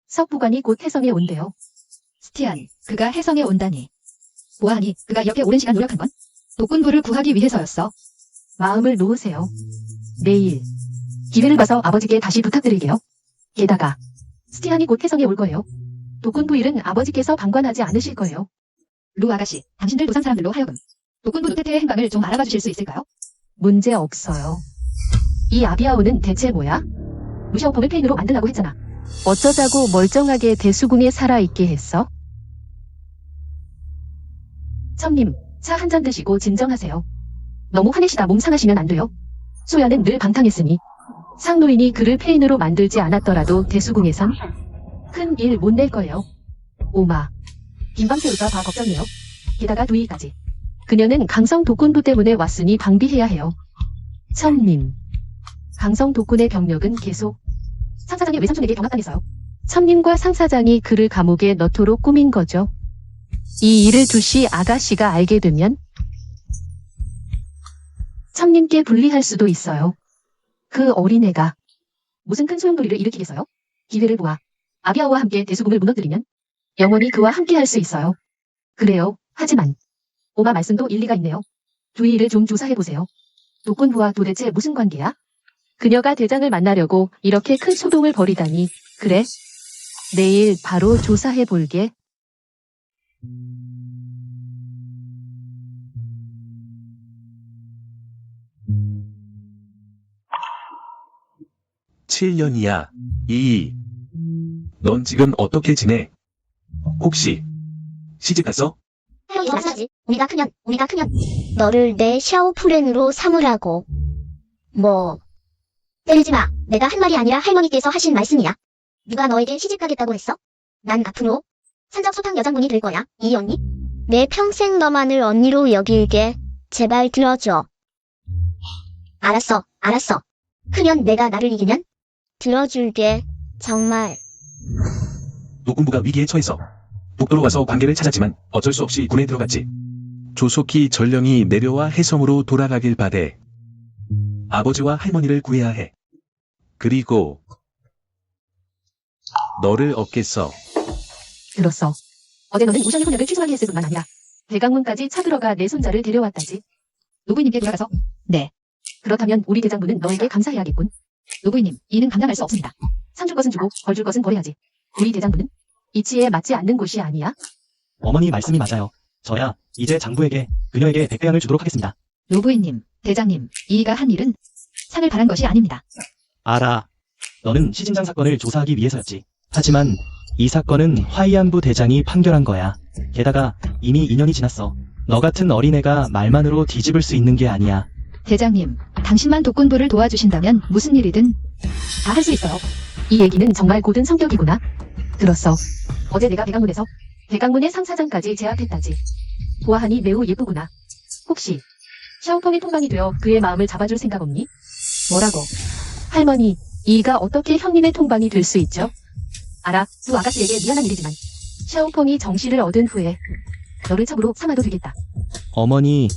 석부관이 곧 해성에 온대요. 스티안, 그가 해성에 온다니. 보아하니 그가 이렇게 오랜 시간 노력한 건 독군부를 구하기 위해서였어. 마음을 놓으세요. 내일 기회를 봐서 아버지께 다시 부탁드릴게요. 게다가 스티안이 곧 해성에 올 거예요. 독군부 일은 아버지께서 방관하지 않으실 거예요. 루 아가씨, 당신들 도상 사람들로 하여금 독군부 루테테의 행방을 좀 알아봐 주실 수 있을까요? 문제 없어요. 이 아비아오는 대체 뭐야? 루샤오pom을 페인으로 만들라고 했잖아. 어쩌자고 멀쩡하게 대수궁에 살아있게 했어? 첨님, 차 한 잔 드시고 진정하세요. 너무 화내시다 몸 상하시면 안 돼요. 소야는 늘 방탕했으니 상노인이 그를 페인으로 만들지 않았더라도 대수궁에선 큰 일 못 낼 거예요. 오마, 김방 세울까 봐 걱정이에요. 게다가 두이까지. 그녀는 강성 독군부 때문에 왔으니 방비해야 해요. 첨님, 강성 독군의 병력은 계속 상사장의 외삼촌에게 경합당했어요. 첨님과 상사장이 그를 감옥에 넣도록 꾸민 거죠. 이 일을 두시 아가씨가 알게 되면 첨님께 불리할 수도 있어요. 그 어린애가 무슨 큰 소용돌이를 일으키겠어요? 기회를 보아 아비아오와 함께 대수궁을 무너뜨리면 영원히 그와 함께 할 수 있어요. 그래요. 하지만 오마 말씀도 일리가 있네요. 두이 일을 좀 조사해보세요. 독군부와 도대체 무슨 관계야? 그녀가 대장을 만나려고 이렇게 큰 소동을 벌이다니. 그래? 내일 바로 조사해볼게. (7년이야) 넌 지금 어떻게 지내? 혹시 시집갔어? 해야지. 우리가 크면. 너를 내 샤오프렌으로 삼으라고. 뭐. 때리지 마. 내가 한 말이 아니라 할머니께서 하신 말씀이야. 누가 너에게 시집 가겠다고 했어? 난 앞으로 산적소탕 여장군이 될 거야. 이 언니? 내 평생 너만을 언니로 여길게. 제발 들어줘. 알았어. 크면 내가 나를 이기면? 들어줄게. 정말. 독군부가 위기에 처해서 북도로 와서 관계를 찾았지만 어쩔 수 없이 군에 들어갔지. 조속히 전령이 내려와 해성으로 돌아가길 바래. 아버지와 할머니를 구해야 해. 그리고 너를 얻겠어. 들었어. 어제 너는 우상의 혼역을 취소하게 했을 뿐만 아니라 대강문까지 차들어가 내 손자를 데려왔다지. 노부인님께 돌아가서. 네. 그렇다면 우리 대장부는 너에게 감사해야겠군. 노부인님, 이는 감당할 수 없습니다. 상 줄 것은 주고 벌 줄 것은 벌어야지. 우리 대장부는 이치에 맞지 않는 곳이 아니야. 어머니 말씀이 맞아요. 저야 이제 장부에게 그녀에게 100배양을 주도록 하겠습니다. 노부인님, 대장님, 이가 한 일은 상을 바란 것이 아닙니다. 알아. 너는 시진장 사건을 조사하기 위해서였지. 하지만 이 사건은 화이안부 대장이 판결한 거야. 게다가 이미 2년이 지났어. 너 같은 어린애가 말만으로 뒤집을 수 있는 게 아니야. 대장님, 당신만 독군부를 도와주신다면 무슨 일이든 다 할 수 있어요. 이 얘기는 정말 고든 성격이구나. 들었어. 어제 내가 백악문에서 백악문의 상사장까지 제압했다지. 보아하니 매우 예쁘구나. 혹시 샤오펑의 통방이 되어 그의 마음을 잡아줄 생각 없니? 뭐라고? 할머니, 이가 어떻게 형님의 통방이 될 수 있죠? 알아, 두 아가씨에게 미안한 일이지만 샤오펑이 정신을 얻은 후에 너를 첩으로 삼아도 되겠다. 어머니,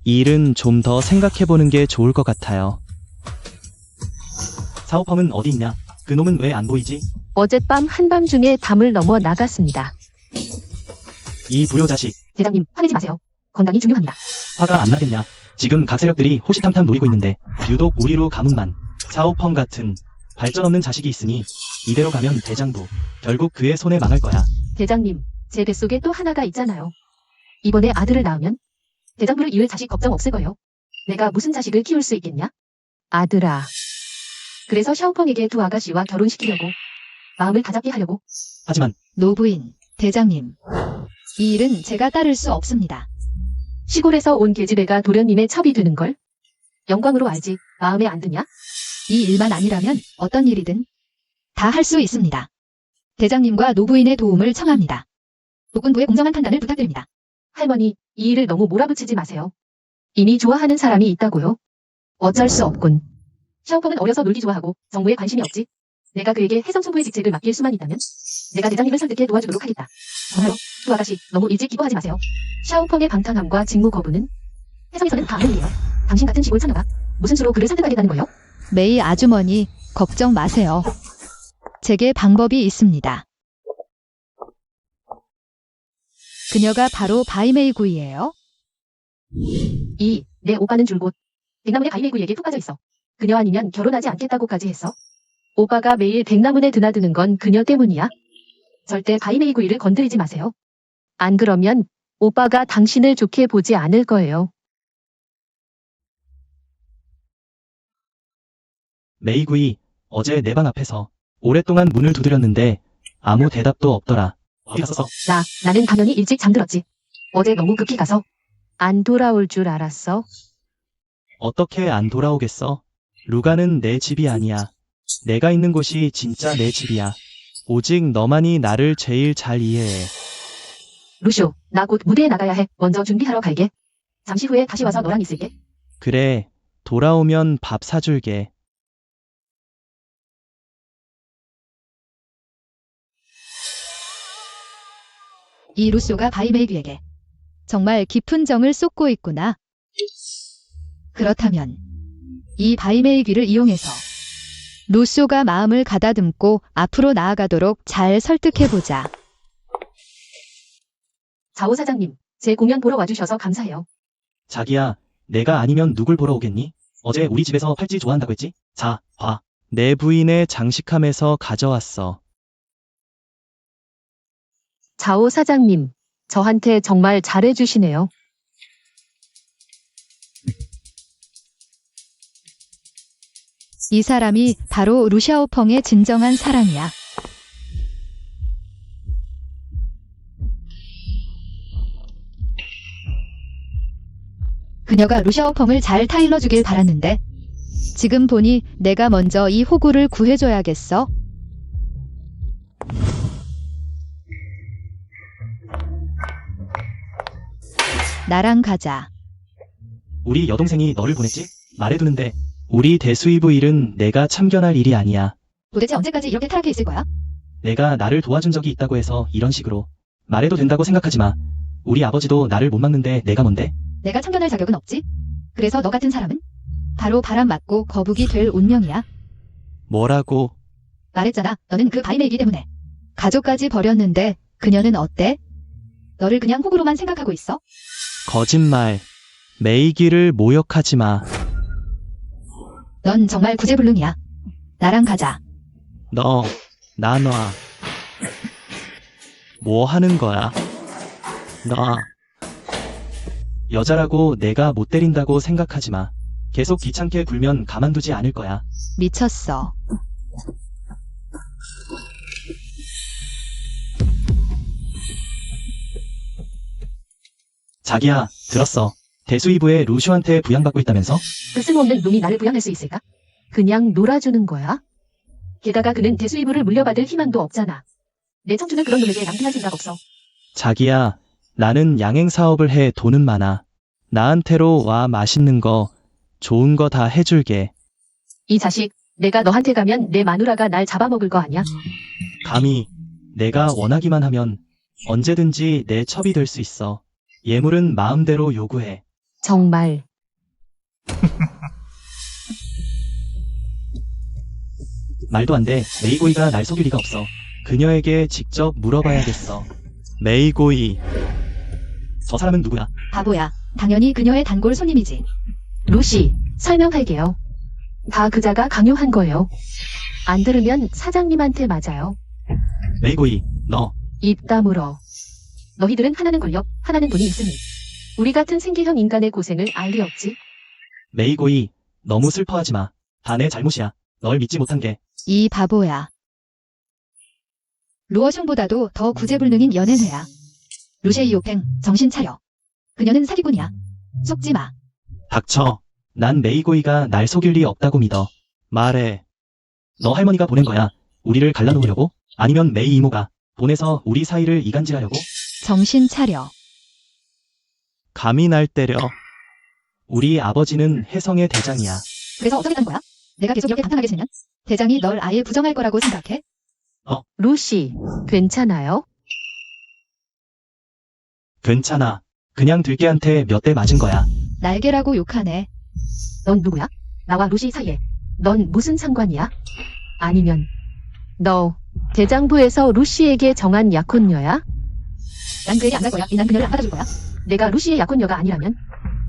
이 일은 좀 더 생각해보는 게 좋을 것 같아요. 사오펑은 어디 있냐? 그놈은 왜 안 보이지? 어젯밤 한밤중에 담을 넘어 나갔습니다. 이 부효자식, 대장님, 화내지 마세요. 건강이 중요합니다. 화가 안 나겠냐? 지금 각 세력들이 호시탐탐 노리고 있는데 유독 우리로 가문만 사오펑 같은 발전 없는 자식이 있으니 이대로 가면 대장부 결국 그의 손에 망할 거야. 대장님, 제 뱃속에 또 하나가 있잖아요. 이번에 아들을 낳으면 대장부를 이을 자식 걱정 없을 거예요. 내가 무슨 자식을 키울 수 있겠냐? 아들아. 그래서 샤오펑에게 두 아가씨와 결혼시키려고 마음을 다잡게 하려고. 하지만 노부인, 대장님. 이 일은 제가 따를 수 없습니다. 시골에서 온 계집애가 도련님의 첩이 되는 걸 영광으로 알지. 마음에 안 드냐? 이 일만 아니라면 어떤 일이든 다 할 수 있습니다. 대장님과 노부인의 도움을 청합니다. 독군부의 공정한 판단을 부탁드립니다. 할머니, 이 일을 너무 몰아붙이지 마세요. 이미 좋아하는 사람이 있다고요? 어쩔 수 없군. 샤오펑은 어려서 놀기 좋아하고 정무에 관심이 없지. 내가 그에게 해성총부의 직책을 맡길 수만 있다면 내가 대장님을 설득해 도와주도록 하겠다. 정말로, 두 아가씨 너무 일찍 기뻐하지 마세요. 샤오펑의 방탕함과 직무 거부는 해성에서는 다 아는 일이에요. 당신 같은 시골 처녀가 무슨 수로 그를 설득하겠다는 거예요? 메이 아주머니, 걱정 마세요. 제게 방법이 있습니다. 그녀가 바로 바이메이구이예요. 내 오빠는 줄곧 백나문의 바이메이구이에게 푹 빠져 있어. 그녀 아니면 결혼하지 않겠다고까지 했어. 오빠가 매일 백나문에 드나드는 건 그녀 때문이야. 절대 바이메이구이를 건드리지 마세요. 안 그러면 오빠가 당신을 좋게 보지 않을 거예요. 메이구이, 어제 내 방 앞에서 오랫동안 문을 두드렸는데 아무 대답도 없더라. 어디 갔었어? 나는 당연히 일찍 잠들었지. 어제 너무 급히 가서 안 돌아올 줄 알았어. 어떻게 안 돌아오겠어? 루가는 내 집이 아니야. 내가 있는 곳이 진짜 내 집이야. 오직 너만이 나를 제일 잘 이해해. 루쇼, 나 곧 무대에 나가야 해. 먼저 준비하러 갈게. 잠시 후에 다시 와서 너랑 있을게. 그래, 돌아오면 밥 사줄게. 이 루소가 바이메이귀에게 정말 깊은 정을 쏟고 있구나. 그렇다면 이 바이메이귀를 이용해서 루소가 마음을 가다듬고 앞으로 나아가도록 잘 설득해보자. 자오 사장님, 제 공연 보러 와주셔서 감사해요. 자기야, 내가 아니면 누굴 보러 오겠니? 어제 우리 집에서 팔찌 좋아한다고 했지? 자, 봐. 내 부인의 장식함에서 가져왔어. 자오 사장님, 저한테 정말 잘해주시네요. 이 사람이 바로 루샤오펑의 진정한 사랑이야. 그녀가 루샤오펑을 잘 타일러주길 바랐는데 지금 보니 내가 먼저 이 호구를 구해줘야겠어. 나랑 가자. 우리 여동생이 너를 보냈지? 말해두는데 우리 대수의부 일은 내가 참견할 일이 아니야. 도대체 언제까지 이렇게 타락해 있을 거야? 내가 나를 도와준 적이 있다고 해서 이런 식으로 말해도 된다고 생각하지 마. 우리 아버지도 나를 못 막는데 내가 뭔데? 내가 참견할 자격은 없지. 그래서 너 같은 사람은 바로 바람 맞고 거북이 될 운명이야. 뭐라고? 말했잖아. 너는 그 바이메이기 때문에 가족까지 버렸는데 그녀는 어때? 너를 그냥 호구로만 생각하고 있어? 거짓말. 메이기를 모욕하지 마. 넌 정말 구제불능이야. 나랑 가자. 너, 나 놔. 뭐 하는 거야? 나. 여자라고 내가 못 때린다고 생각하지 마. 계속 귀찮게 굴면 가만두지 않을 거야. 미쳤어. 자기야, 들었어. 대수이부에 루슈한테 부양받고 있다면서? 그 쓸모없는 놈이 나를 부양할 수 있을까? 그냥 놀아주는 거야? 게다가 그는 대수이부를 물려받을 희망도 없잖아. 내 청춘은 그런 놈에게 낭비할 생각 없어. 자기야, 나는 양행 사업을 해 돈은 많아. 나한테로 와 맛있는 거, 좋은 거 다 해줄게. 이 자식, 내가 너한테 가면 내 마누라가 날 잡아먹을 거 아니야? 감히 내가 원하기만 하면 언제든지 내 첩이 될 수 있어. 예물은 마음대로 요구해. 정말. 말도 안 돼. 메이고이가 날 속일 리가 없어. 그녀에게 직접 물어봐야겠어. 메이고이. 저 사람은 누구야? 바보야. 당연히 그녀의 단골 손님이지. 루시, 설명할게요. 다 그자가 강요한 거예요. 안 들으면 사장님한테 맞아요. 메이고이, 너. 입 다물어. 너희들은 하나는 권력, 하나는 돈이 있으니. 우리 같은 생계형 인간의 고생을 알 리 없지. 메이고이, 너무 슬퍼하지 마. 다 내 잘못이야. 널 믿지 못한 게. 이 바보야. 루어숑보다도 더 구제불능인 연애녀야. 루시의 이오팽, 정신 차려. 그녀는 사기꾼이야. 속지 마. 닥쳐. 난 메이고이가 날 속일 리 없다고 믿어. 말해. 너 할머니가 보낸 거야. 우리를 갈라놓으려고? 아니면 메이 이모가 보내서 우리 사이를 이간질하려고? 정신 차려. 감히 날 때려. 우리 아버지는 혜성의 대장이야. 그래서 어쩌겠다는 거야? 내가 계속 이렇게 당당하게 지내면? 대장이 널 아예 부정할 거라고 생각해? 루시, 괜찮아요? 괜찮아. 그냥 들깨한테 몇 대 맞은 거야. 날개라고 욕하네. 넌 누구야? 나와 루시 사이에. 넌 무슨 상관이야? 아니면 너 대장부에서 루시에게 정한 약혼녀야? 난 그 얘기 안 할 거야. 난 그녀를 안 받아줄 거야. 내가 루시의 약혼녀가 아니라면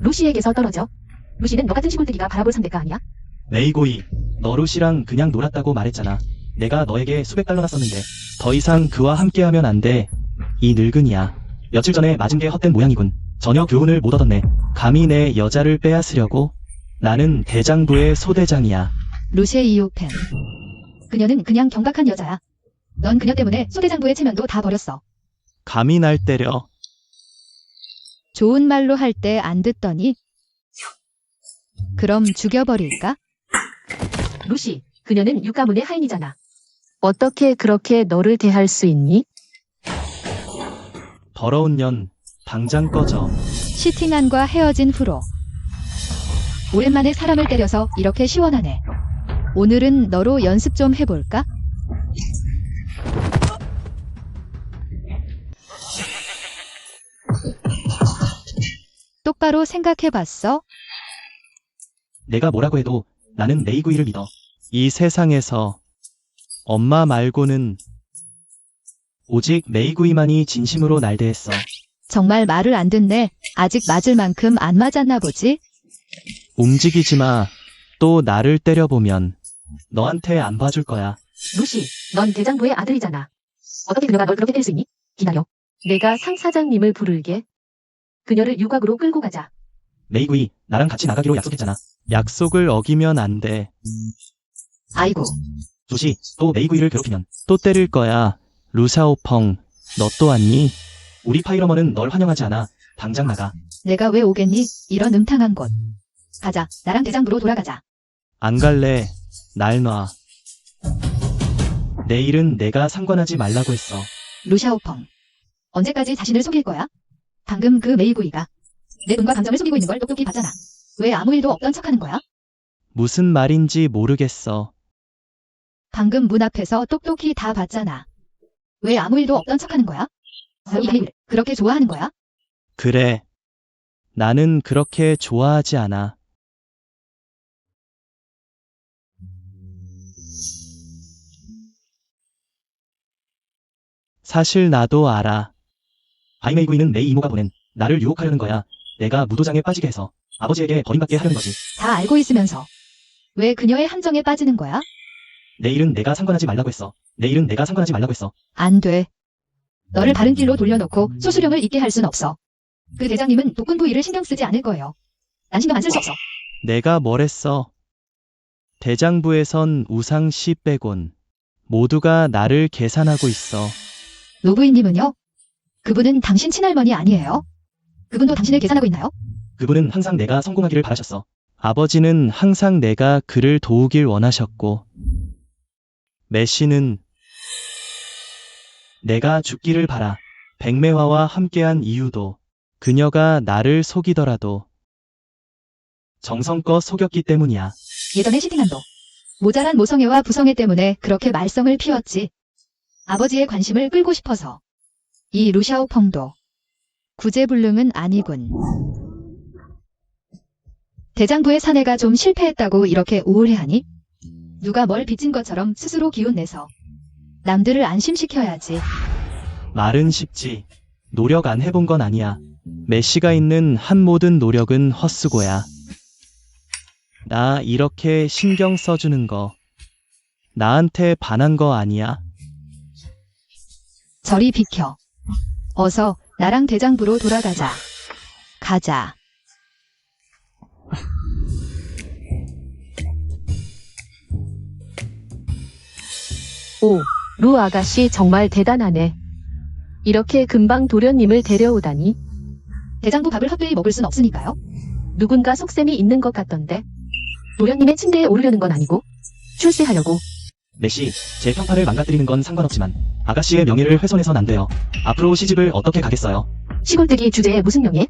루시에게서 떨어져. 루시는 너 같은 시골뜨기가 바라볼 상대가 아니야? 메이고이, 너 루시랑 그냥 놀았다고 말했잖아. 내가 너에게 수백 달러나 썼는데 더 이상 그와 함께하면 안 돼. 이 늙은이야. 며칠 전에 맞은 게 헛된 모양이군. 전혀 교훈을 못 얻었네. 감히 내 여자를 빼앗으려고? 나는 대장부의 소대장이야. 루시의 이오펜. 그녀는 그냥 경박한 여자야. 넌 그녀 때문에 소대장부의 체면도 다 버렸어. 감히 날 때려. 좋은 말로 할 때 안 듣더니? 그럼 죽여버릴까? 루시, 그녀는 육가문의 하인이잖아. 어떻게 그렇게 너를 대할 수 있니? 더러운 년, 당장 꺼져. 시팅한과 헤어진 후로. 오랜만에 사람을 때려서 이렇게 시원하네. 오늘은 너로 연습 좀 해볼까? 똑바로 생각해봤어? 내가 뭐라고 해도 나는 메이구이를 믿어. 이 세상에서 엄마 말고는 오직 메이구이만이 진심으로 날 대했어. 정말 말을 안 듣네. 아직 맞을 만큼 안 맞았나 보지? 움직이지 마. 또 나를 때려보면 너한테 안 봐줄 거야. 루시, 넌 대장부의 아들이잖아. 어떻게 그녀가 널 그렇게 때릴 수 있니? 기다려. 내가 상 사장님을 부를게. 그녀를 유곽으로 끌고 가자. 메이구이, 나랑 같이 나가기로 약속했잖아. 약속을 어기면 안 돼. 아이고, 조시, 또 메이구이를 괴롭히면 또 때릴 거야. 루샤오펑, 너 또 왔니? 우리 파이러먼은 널 환영하지 않아. 당장 나가. 내가 왜 오겠니? 이런 음탕한 곳. 가자, 나랑 대장부로 돌아가자. 안 갈래. 날 놔. 내일은 내가 상관하지 말라고 했어. 루샤오펑. 언제까지 자신을 속일 거야? 방금 그 메이구이가 내 눈과 감정을 속이고 있는 걸 똑똑히 봤잖아. 왜 아무 일도 없던 척하는 거야? 무슨 말인지 모르겠어. 방금 문 앞에서 똑똑히 다 봤잖아. 왜 아무 일도 없던 척하는 거야? 이 메이를 그렇게 좋아하는 거야? 그래. 나는 그렇게 좋아하지 않아. 사실 나도 알아. 바이메이구이는 메이 이모가 보낸 나를 유혹하려는 거야. 내가 무도장에 빠지게 해서 아버지에게 버림받게 하려는 거지. 다 알고 있으면서 왜 그녀의 함정에 빠지는 거야? 내일은 내가 상관하지 말라고 했어. 내일은 내가 상관하지 말라고 했어. 안 돼. 너를 바른 길로 돌려놓고 소수령을 잊게 할 순 없어. 그 대장님은 독군부 일을 신경 쓰지 않을 거예요. 난 신경 안 쓸 수 없어. 내가 뭘 했어? 대장부에선 우상 씨 빼곤 모두가 나를 계산하고 있어. 노부인님은요? 그분은 당신 친할머니 아니에요? 그분도 당신을 계산하고 있나요? 그분은 항상 내가 성공하기를 바라셨어. 아버지는 항상 내가 그를 도우길 원하셨고, 메시는 내가 죽기를 바라. 백매화와 함께한 이유도 그녀가 나를 속이더라도 정성껏 속였기 때문이야. 예전에 시팅한도 모자란 모성애와 부성애 때문에 그렇게 말썽을 피웠지. 아버지의 관심을 끌고 싶어서. 이 루샤오펑도 구제불능은 아니군. 대장부의 사내가 좀 실패했다고 이렇게 우울해하니? 누가 뭘 빚진 것처럼 스스로 기운내서 남들을 안심시켜야지. 말은 쉽지. 노력 안 해본 건 아니야. 메시가 있는 한 모든 노력은 헛수고야. 나 이렇게 신경 써주는 거 나한테 반한 거 아니야? 저리 비켜. 어서 나랑 대장부로 돌아가자. 가자. 오, 루 아가씨 정말 대단하네. 이렇게 금방 도련님을 데려오다니. 대장부 밥을 헛되이 먹을 순 없으니까요. 누군가 속셈이 있는 것 같던데. 도련님의 침대에 오르려는 건 아니고 출세하려고. 메시, 제 평판을 망가뜨리는 건 상관없지만 아가씨의 명예를 훼손해선 안 돼요. 앞으로 시집을 어떻게 가겠어요? 시골뜨기 주제에 무슨 명예?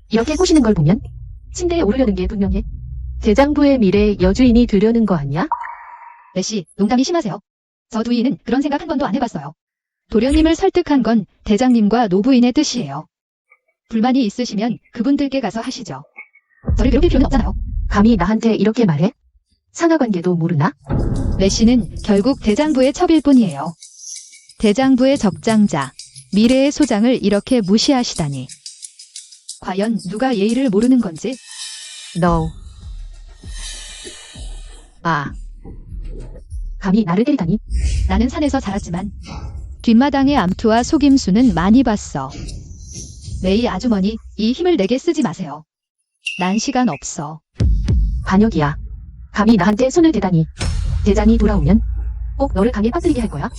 이렇게 꼬시는 걸 보면 침대에 오르려는 게 분명해. 대장부의 미래 여주인이 되려는 거 아니야? 메시, 농담이 심하세요. 저 두이는 그런 생각 한 번도 안 해봤어요. 도련님을 설득한 건 대장님과 노부인의 뜻이에요. 불만이 있으시면 그분들께 가서 하시죠. 저를 괴롭힐 필요는 없잖아요. 감히 나한테 이렇게 말해? 상하관계도 모르나? 메시는 결국 대장부의 첩일 뿐이에요. 대장부의 적장자, 미래의 소장을 이렇게 무시하시다니. 과연 누가 예의를 모르는 건지? 너. 아. 감히 나를 때리다니? 나는 산에서 자랐지만 뒷마당의 암투와 속임수는 많이 봤어. 메이 아주머니, 이 힘을 내게 쓰지 마세요. 난 시간 없어. 반역이야. 감히 나한테 손을 대다니. 대장이 돌아오면 꼭 너를 강에 빠뜨리게 할 거야.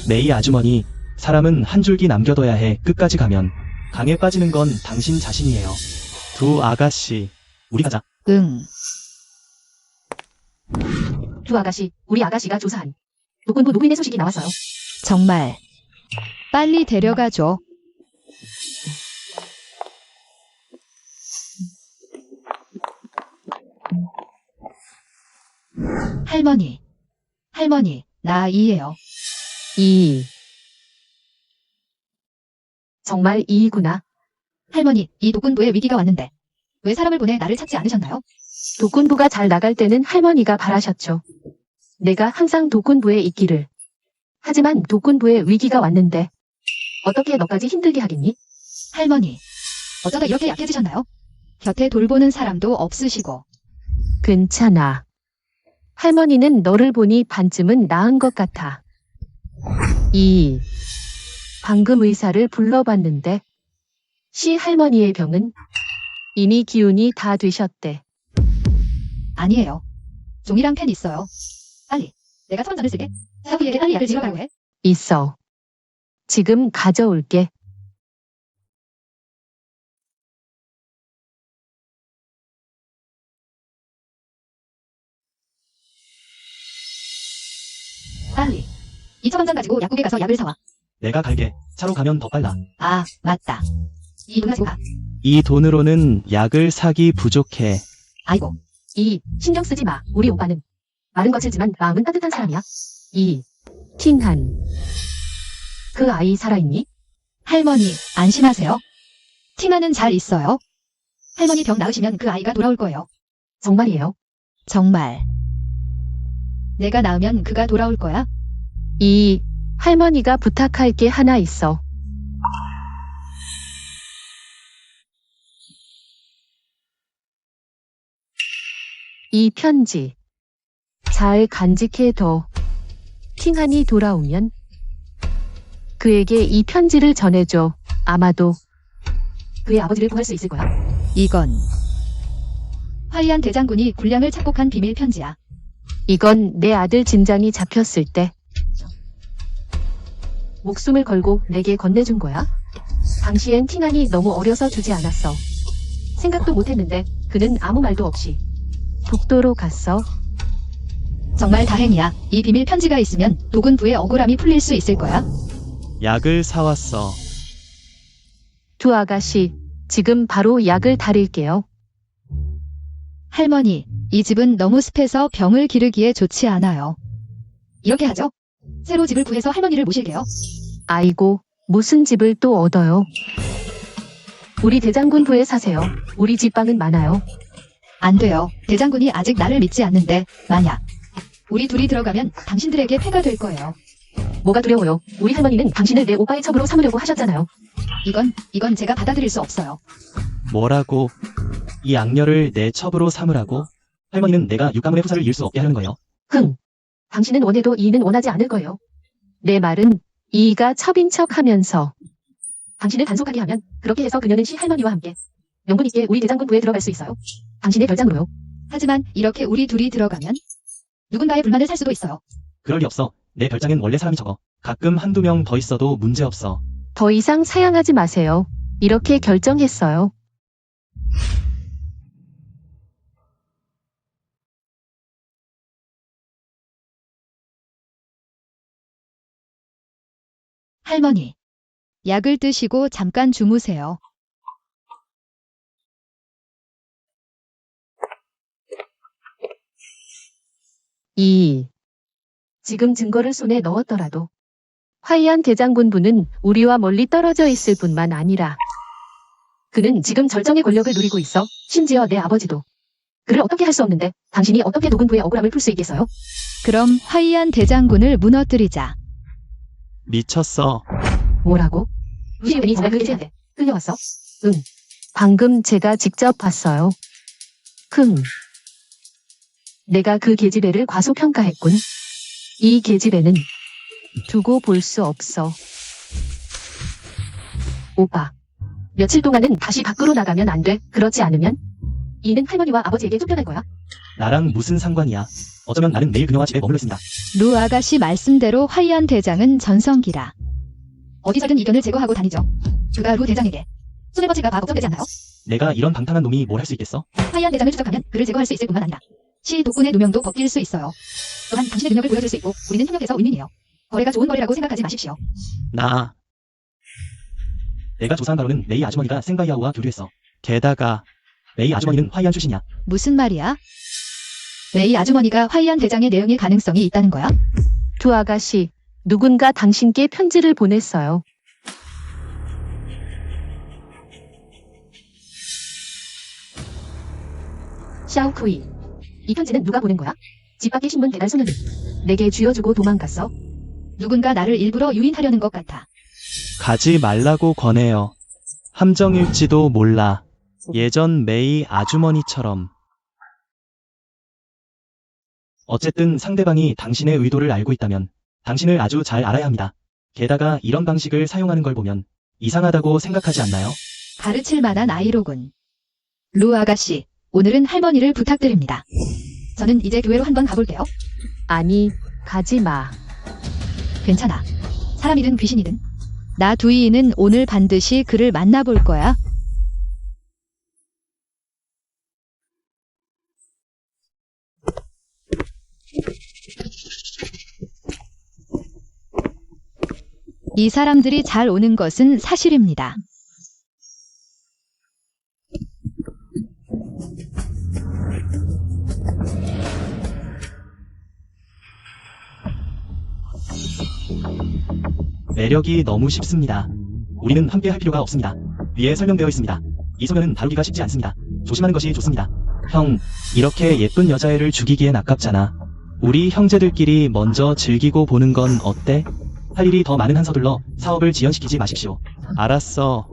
메이 아주머니, 사람은 한 줄기 남겨둬야 해. 끝까지 가면 강에 빠지는 건 당신 자신이에요. 두 아가씨, 우리 가자. 응. 두 아가씨, 우리 아가씨가 조사한 노군부 노부인의 소식이 나왔어요. 정말. 빨리 데려가줘. 할머니, 나 이해요. 이. 정말 이이구나. 할머니, 이 독군부에 위기가 왔는데 왜 사람을 보내 나를 찾지 않으셨나요? 독군부가 잘 나갈 때는 할머니가 바라셨죠. 내가 항상 독군부에 있기를. 하지만 독군부에 위기가 왔는데 어떻게 너까지 힘들게 하겠니? 할머니, 어쩌다 이렇게 약해지셨나요? 곁에 돌보는 사람도 없으시고. 괜찮아. 할머니는 너를 보니 반쯤은 나은 것 같아. 이. 방금 의사를 불러봤는데 시할머니의 병은 이미 기운이 다 되셨대. 아니에요. 종이랑 펜 있어요. 빨리. 내가 선전을 쓸게. 샤프이에게 빨리 약을 지어가라고 해. 있어. 지금 가져올게. 빨리. 이 처방전 가지고 약국에 가서 약을 사와. 내가 갈게. 차로 가면 더 빨라. 아, 맞다. 이 돈 가지고 가. 이 돈으로는 약을 사기 부족해. 아이고. 이. 신경 쓰지 마. 우리 오빠는 말은 거칠지만 마음은 따뜻한 사람이야. 이. 팅한. 그 아이 살아있니? 할머니, 안심하세요. 팅아는 잘 있어요. 할머니 병 나으시면 그 아이가 돌아올 거예요. 정말이에요. 정말. 내가 나으면 그가 돌아올 거야? 이. 할머니가 부탁할 게 하나 있어. 이 편지. 잘 간직해둬. 팅한이 돌아오면 그에게 이 편지를 전해줘. 아마도 그의 아버지를 구할 수 있을 거야. 이건 화이한 대장군이 군량을 착복한 비밀 편지야. 이건 내 아들 진장이 잡혔을 때 목숨을 걸고 내게 건네준 거야. 당시엔 팅안이 너무 어려서 주지 않았어. 생각도 못했는데 그는 아무 말도 없이 독도로 갔어. 정말 다행이야. 이 비밀 편지가 있으면 도군부의 억울함이 풀릴 수 있을 거야. 약을 사왔어. 두 아가씨, 지금 바로 약을 다릴게요. 할머니, 이 집은 너무 습해서 병을 기르기에 좋지 않아요. 이렇게 하죠. 새로 집을 구해서 할머니를 모실게요. 아이고, 무슨 집을 또 얻어요. 우리 대장군부에 사세요. 우리 집방은 많아요. 안 돼요. 대장군이 아직 나를 믿지 않는데 만약 우리 둘이 들어가면 당신들에게 폐가 될 거예요. 뭐가 두려워요. 우리 할머니는 당신을 내 오빠의 첩으로 삼으려고 하셨잖아요. 이건 제가 받아들일 수 없어요. 뭐라고? 이 악녀를 내 첩으로 삼으라고? 할머니는 내가 육가문의 후사를 이을 수 없게 하는 거예요. 당신은 원해도 이는 원하지 않을 거예요. 내 말은 이가 첩인 척 하면서 당신을 단속하게 하면 그렇게 해서 그녀는 시할머니와 함께 명분 있게 우리 대장군부에 들어갈 수 있어요. 당신의 별장으로요. 하지만 이렇게 우리 둘이 들어가면 누군가의 불만을 살 수도 있어요. 그럴 리 없어. 내 별장엔 원래 사람이 적어. 가끔 한두 명 더 있어도 문제없어. 더 이상 사양하지 마세요. 이렇게 결정했어요. 할머니, 약을 드시고 잠깐 주무세요. 지금 증거를 손에 넣었더라도 화이한 대장군부는 우리와 멀리 떨어져 있을 뿐만 아니라 그는 지금 절정의 권력을 누리고 있어. 심지어 내 아버지도. 그를 어떻게 할 수 없는데 당신이 어떻게 도군부의 억울함을 풀 수 있겠어요? 그럼 화이한 대장군을 무너뜨리자. 미쳤어. 뭐라고? 시은이 정말 그 계제한테 끌려왔어? 응. 방금 제가 직접 봤어요. 내가 그 계집애를 과소평가했군. 이 계집애는 두고 볼 수 없어. 오빠. 며칠 동안은 다시 밖으로 나가면 안 돼. 그렇지 않으면 이는 할머니와 아버지에게 쫓겨날 거야. 나랑 무슨 상관이야. 어쩌면 나는 내일 그녀와 집에 머물러 있습니다. 루 아가씨 말씀대로 화이한 대장은 전성기라. 어디서든 이견을 제거하고 다니죠. 그가 루 대장에게 손해버치가 걱정되지 않나요? 내가 이런 방탕한 놈이 뭘 할 수 있겠어? 화이한 대장을 추적하면 그를 제거할 수 있을 뿐만 아니라 시 독군의 누명도 벗길 수 있어요. 또한 당신의 능력을 보여줄 수 있고 우리는 협력해서 윈윈이에요. 거래가 좋은 거래라고 생각하지 마십시오. 내가 조사한 바로는 메이 아주머니가 생바이아우와 교류했어. 게다가 메이 아주머니는 화이안 출신이야. 무슨 말이야? 메이 아주머니가 화이한 대장의 내응일 가능성이 있다는 거야? 두 아가씨, 누군가 당신께 편지를 보냈어요. 샤오쿠이. 이 편지는 누가 보낸 거야? 집 밖에 신문 배달 소년이 내게 쥐어주고 도망갔어. 누군가 나를 일부러 유인하려는 것 같아. 가지 말라고 권해요. 함정일지도 몰라. 예전 메이 아주머니처럼. 어쨌든 상대방이 당신의 의도를 알고 있다면 당신을 아주 잘 알아야 합니다. 게다가 이런 방식을 사용하는 걸 보면 이상하다고 생각하지 않나요? 가르칠 만한 아이로군. 루 아가씨, 오늘은 할머니를 부탁드립니다. 저는 이제 교회로 한번 가볼게요. 아니, 가지 마. 괜찮아. 사람이든 귀신이든. 나 두이는 오늘 반드시 그를 만나볼 거야. 이 사람들이 잘 오는 것은 사실입니다. 매력이 너무 쉽습니다. 우리는 함께 할 필요가 없습니다. 위에 설명되어 있습니다. 이 소녀는 다루기가 쉽지 않습니다. 조심하는 것이 좋습니다. 형, 이렇게 예쁜 여자애를 죽이기엔 아깝잖아. 우리 형제들끼리 먼저 즐기고 보는 건 어때? 할 일이 더 많은 한 서둘러 사업을 지연시키지 마십시오. 알았어.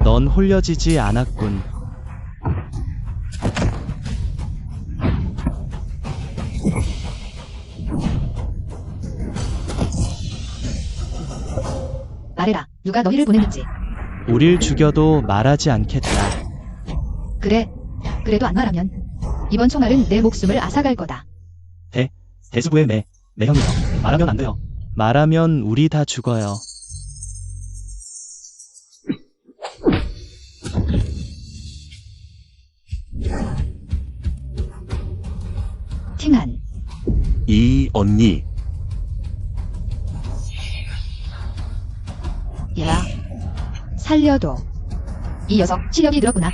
넌 홀려지지 않았군. 말해라. 누가 너희를 보냈는지. 우릴 죽여도 말하지 않겠다. 그래. 그래도 안 말하면 이번 총알은 내 목숨을 앗아갈 거다. 대수부의 매형이요. 말하면 안 돼요. 말하면 우리 다 죽어요. 팅한. 이 언니. 야. 살려도. 이 녀석 실력이 늘었구나.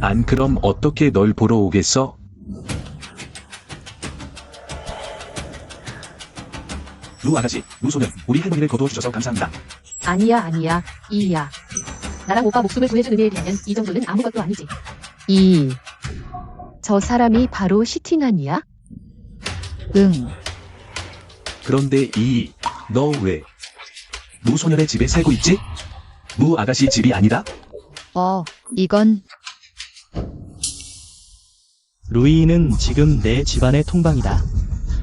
안 그럼 어떻게 널 보러 오겠어? 루 아가씨, 루 소년, 우리 할머니를 거두어 주셔서 감사합니다. 아니야. 이야. 나랑 오빠 목숨을 구해준 은혜에 비하면 이 정도는 아무것도 아니지. 저 사람이 바로 시팅한이야? 응. 그런데 너 왜? 루 소년의 집에 살고 있지? 루 아가씨 집이 아니다? 이건 루이는 지금 내 집안의 통방이다.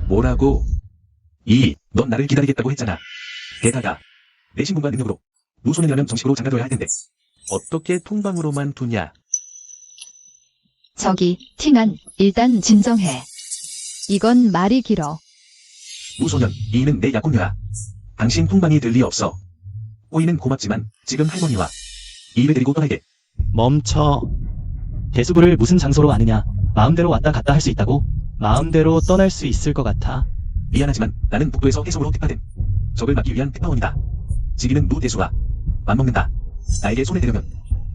뭐라고? 넌 나를 기다리겠다고 했잖아. 게다가 내 신분과 능력으로 루 소년이라면 정식으로 장가둬야 할 텐데 어떻게 통방으로만 두냐? 저기 팅한. 일단 진정해. 이건 말이 길어. 루 소년, 이는 내 약혼녀야. 당신 통방이 될 리 없어. 호이는 고맙지만 지금 할머니와 이를 데리고 떠나게. 멈춰. 대수부를 무슨 장소로 아느냐? 마음대로 왔다 갔다 할 수 있다고? 마음대로 떠날 수 있을 것 같아. 미안하지만 나는 북도에서 해성으로 특파된 적을 막기 위한 특파원이다. 지리는 루 대수와 맞먹는다. 나에게 손에 대려면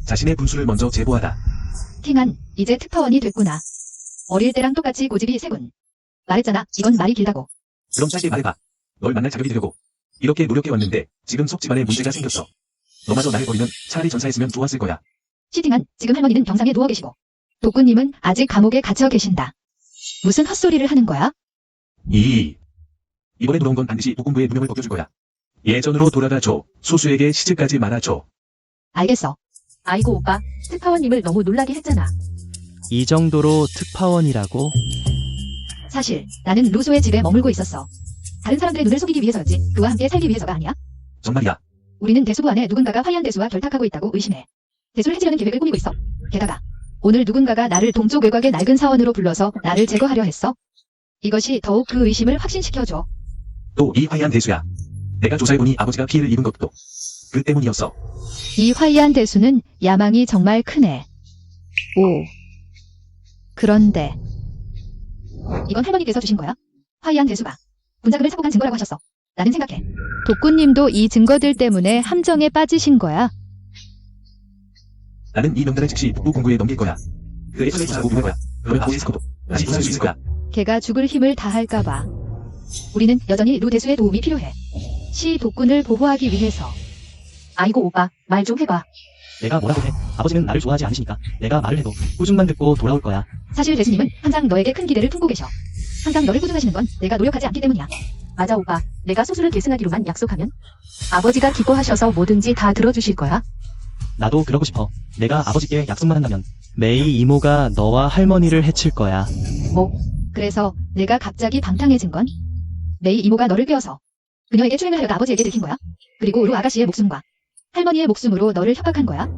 자신의 분수를 먼저 제보하다. 팅한. 이제 특파원이 됐구나. 어릴 때랑 똑같이 고집이 세군. 말했잖아. 이건 말이 길다고. 그럼 짧게 말해봐. 널 만날 자격이 되려고 이렇게 노력해왔는데 지금 속 집안에 문제가 생겼어. 너마저 나를 버리면 차라리 전사했으면 좋았을 거야. 시팅한. 지금 할머니는 병상에 누워 계시고 독구님은 아직 감옥에 갇혀 계신다. 무슨 헛소리를 하는 거야? 이번에 돌아온 건 반드시 독군부의 누명을 벗겨줄 거야. 예전으로 돌아가줘. 소수에게 시집까지 말아줘. 알겠어. 아이고 오빠, 특파원님을 너무 놀라게 했잖아. 이 정도로 특파원이라고? 사실 나는 루소의 집에 머물고 있었어. 다른 사람들의 눈을 속이기 위해서였지. 그와 함께 살기 위해서가 아니야. 정말이야. 우리는 대수부 안에 누군가가 화이한 대수와 결탁하고 있다고 의심해. 대수를 해치려는 계획을 꾸미고 있어. 게다가 오늘 누군가가 나를 동쪽 외곽의 낡은 사원으로 불러서 나를 제거하려 했어. 이것이 더욱 그 의심을 확신시켜줘. 또 이 화이한 대수야. 내가 조사해보니 아버지가 피해를 입은 것도 그 때문이었어. 이 화이한 대수는 야망이 정말 크네. 그런데 이건 할머니께서 주신 거야? 화이한 대수가 분자금을 사고 간 증거라고 하셨어. 나는 생각해. 독구님도 이 증거들 때문에 함정에 빠지신 거야? 나는 이 명단을 즉시 북부 공구에 넘길 거야. 그의 처리 조사하고 유할 거야. 그러면 아버지 사고도 다시 조사할 수 있을 거야. 걔가 죽을 힘을 다할까봐. 우리는 여전히 루 대수의 도움이 필요해. 시 독군을 보호하기 위해서. 아이고 오빠, 말 좀 해봐. 내가 뭐라고 해? 아버지는 나를 좋아하지 않으시니까 내가 말을 해도 꾸중만 듣고 돌아올 거야. 사실 대수님은 항상 너에게 큰 기대를 품고 계셔. 항상 너를 꾸중하시는 건 내가 노력하지 않기 때문이야. 맞아 오빠, 내가 수술을 계승하기로만 약속하면 아버지가 기뻐하셔서 뭐든지 다 들어주실 거야. 나도 그러고 싶어. 내가 아버지께 약속만 한다면 메이 이모가 너와 할머니를 해칠 거야. 그래서 내가 갑자기 방탕해진 건 메이 이모가 너를 꿰어서 그녀에게 추행을 하려다 아버지에게 들킨 거야. 그리고 루 아가씨의 목숨과 할머니의 목숨으로 너를 협박한 거야.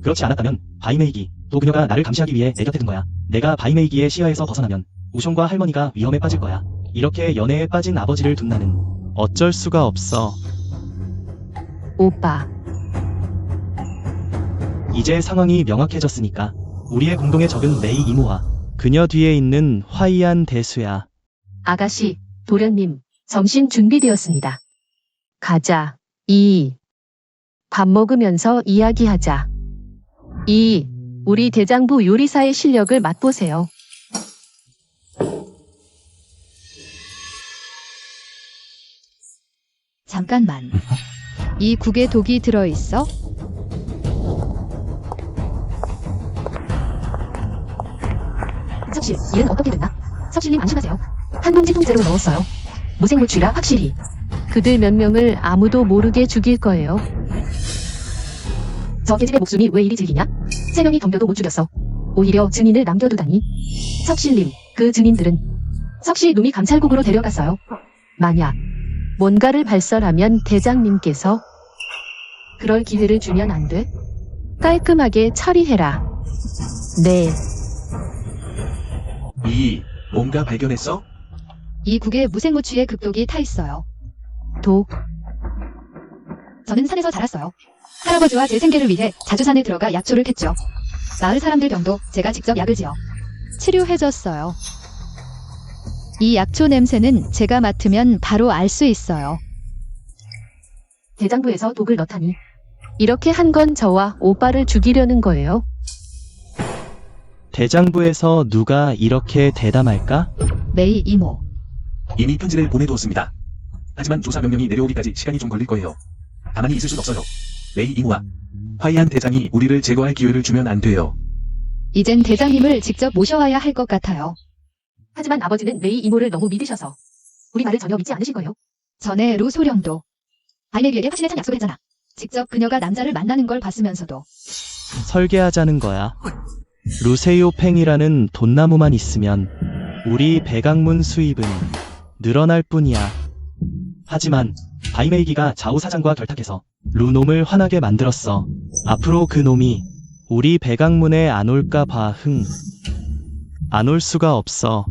그렇지 않았다면 바이메이기 또 그녀가 나를 감시하기 위해 내 곁에 든 거야. 내가 바이메이기의 시야에서 벗어나면 우숑과 할머니가 위험에 빠질 거야. 이렇게 연애에 빠진 아버지를 둔 나는 어쩔 수가 없어. 오빠, 이제 상황이 명확해졌으니까 우리의 공동의 적은 메이 이모와 그녀 뒤에 있는 화이한 대수야. 아가씨, 도련님, 점심 준비되었습니다. 가자. 밥 먹으면서 이야기하자. 우리 대장부 요리사의 실력을 맛보세요. 잠깐만. 이 국에 독이 들어있어? 석실, 일은 어떻게 됐나? 석실님 안심하세요. 한 봉지 통째로 넣었어요. 무생물취라 확실히. 그들 몇 명을 아무도 모르게 죽일 거예요. 저 계집의 목숨이 왜 이리 질기냐? 3명이 덤벼도 못 죽였어. 오히려 증인을 남겨두다니. 석실님, 그 증인들은 석실 놈이 감찰국으로 데려갔어요. 만약 뭔가를 발설하면 대장님께서 그럴 기회를 주면 안 돼? 깔끔하게 처리해라. 네. 이, 뭔가 발견했어? 이 국에 무생무취의 극독이 타 있어요. 독. 저는 산에서 자랐어요. 할아버지와 제 생계를 위해 자주 산에 들어가 약초를 캤죠. 마을 사람들 병도 제가 직접 약을 지어 치료해줬어요. 이 약초 냄새는 제가 맡으면 바로 알 수 있어요. 대장부에서 독을 넣다니. 이렇게 한 건 저와 오빠를 죽이려는 거예요. 대장부에서 누가 이렇게 대담할까? 메이 이모. 이미 편지를 보내두었습니다. 하지만 조사 명령이 내려오기까지 시간이 좀 걸릴 거예요. 가만히 있을 순 없어요. 메이 이모와 화이한 대장이 우리를 제거할 기회를 주면 안 돼요. 이젠 대장님을 직접 모셔와야 할 것 같아요. 하지만 아버지는 메이 이모를 너무 믿으셔서 우리 말을 전혀 믿지 않으실 거예요. 전에 루소령도 아이네비에게 화신의 찬 약속했잖아. 직접 그녀가 남자를 만나는 걸 봤으면서도. 설계하자는 거야. 루세요 팽이라는 돈나무만 있으면 우리 백악문 수입은 늘어날 뿐이야. 하지만 바이메이기가 자오 사장과 결탁해서 루놈을 화나게 만들었어. 앞으로 그 놈이 우리 백악문에 안 올까 봐. 안 올 수가 없어.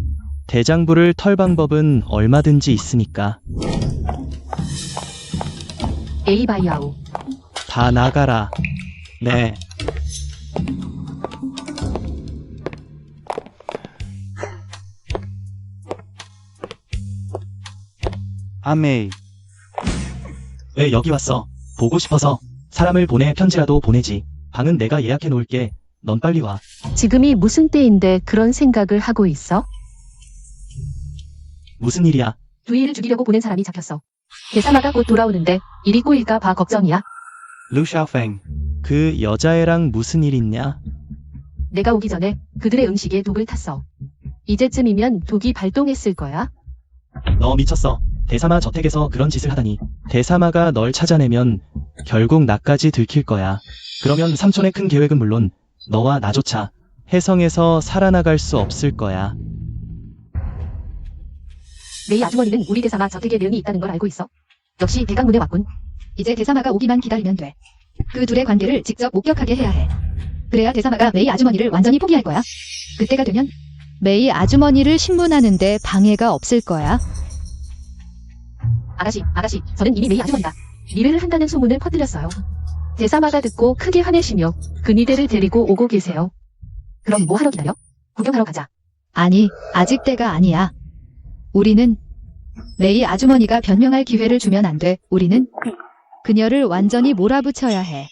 대장부를 털 방법은 얼마든지 있으니까. 에이바이아우. 다 나가라. 네. 아메이. 왜 여기 왔어? 보고 싶어서. 사람을 보내 편지라도 보내지. 방은 내가 예약해 놓을게. 넌 빨리 와. 지금이 무슨 때인데 그런 생각을 하고 있어? 무슨 일이야? 두이를 죽이려고 보낸 사람이 잡혔어. 대사마가 곧 돌아오는데 일이 꼬일까 봐 걱정이야. 루샤오팽. 그 여자애랑 무슨 일 있냐? 내가 오기 전에 그들의 음식에 독을 탔어. 이제쯤이면 독이 발동했을 거야. 너 미쳤어. 대사마 저택에서 그런 짓을 하다니. 대사마가 널 찾아내면 결국 나까지 들킬 거야. 그러면 삼촌의 큰 계획은 물론 너와 나조차 해성에서 살아나갈 수 없을 거야. 메이 아주머니는 우리 대사마 저택에 내응이 있다는 걸 알고 있어. 역시 백악문에 왔군. 이제 대사마가 오기만 기다리면 돼. 그 둘의 관계를 직접 목격하게 해야 해. 그래야 대사마가 메이 아주머니를 완전히 포기할 거야. 그때가 되면 메이 아주머니를 신문하는데 방해가 없을 거야. 아가씨, 저는 이미 메이 아주머니가 미래를 한다는 소문을 퍼뜨렸어요. 대사마가 듣고 크게 화내시며 그니들을 데리고 오고 계세요. 그럼 뭐 하러 기다려? 구경하러 가자. 아니, 아직 때가 아니야. 우리는 메이 아주머니가 변명할 기회를 주면 안 돼. 우리는 그녀를 완전히 몰아붙여야 해.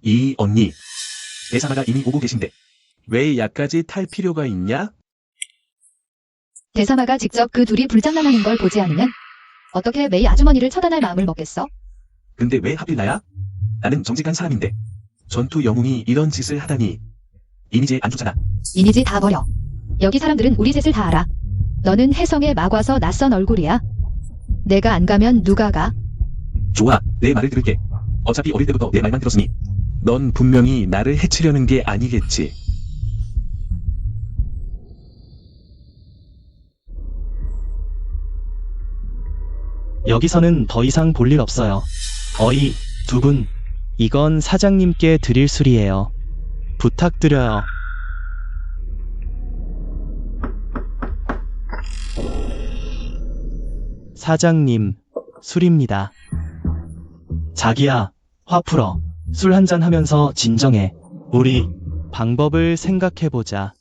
이 언니. 대사마가 이미 오고 계신데 왜 약까지 탈 필요가 있냐? 대사마가 직접 그 둘이 불장난하는 걸 보지 않으면 어떻게 메이 아주머니를 처단할 마음을 먹겠어? 근데 왜 하필 나야? 나는 정직한 사람인데 전투 영웅이 이런 짓을 하다니. 이미지에 안 좋잖아. 이미지 다 버려. 여기 사람들은 우리 셋을 다 알아. 너는 해성에 막 와서 낯선 얼굴이야. 내가 안 가면 누가 가? 좋아, 내 말을 들을게. 어차피 어릴 때부터 내 말만 들었으니 넌 분명히 나를 해치려는 게 아니겠지. 여기서는 더 이상 볼 일 없어요. 어이, 두 분. 이건 사장님께 드릴 술이에요. 부탁드려요. 사장님, 술입니다. 자기야, 화 풀어. 술 한잔 하면서 진정해. 우리 방법을 생각해보자.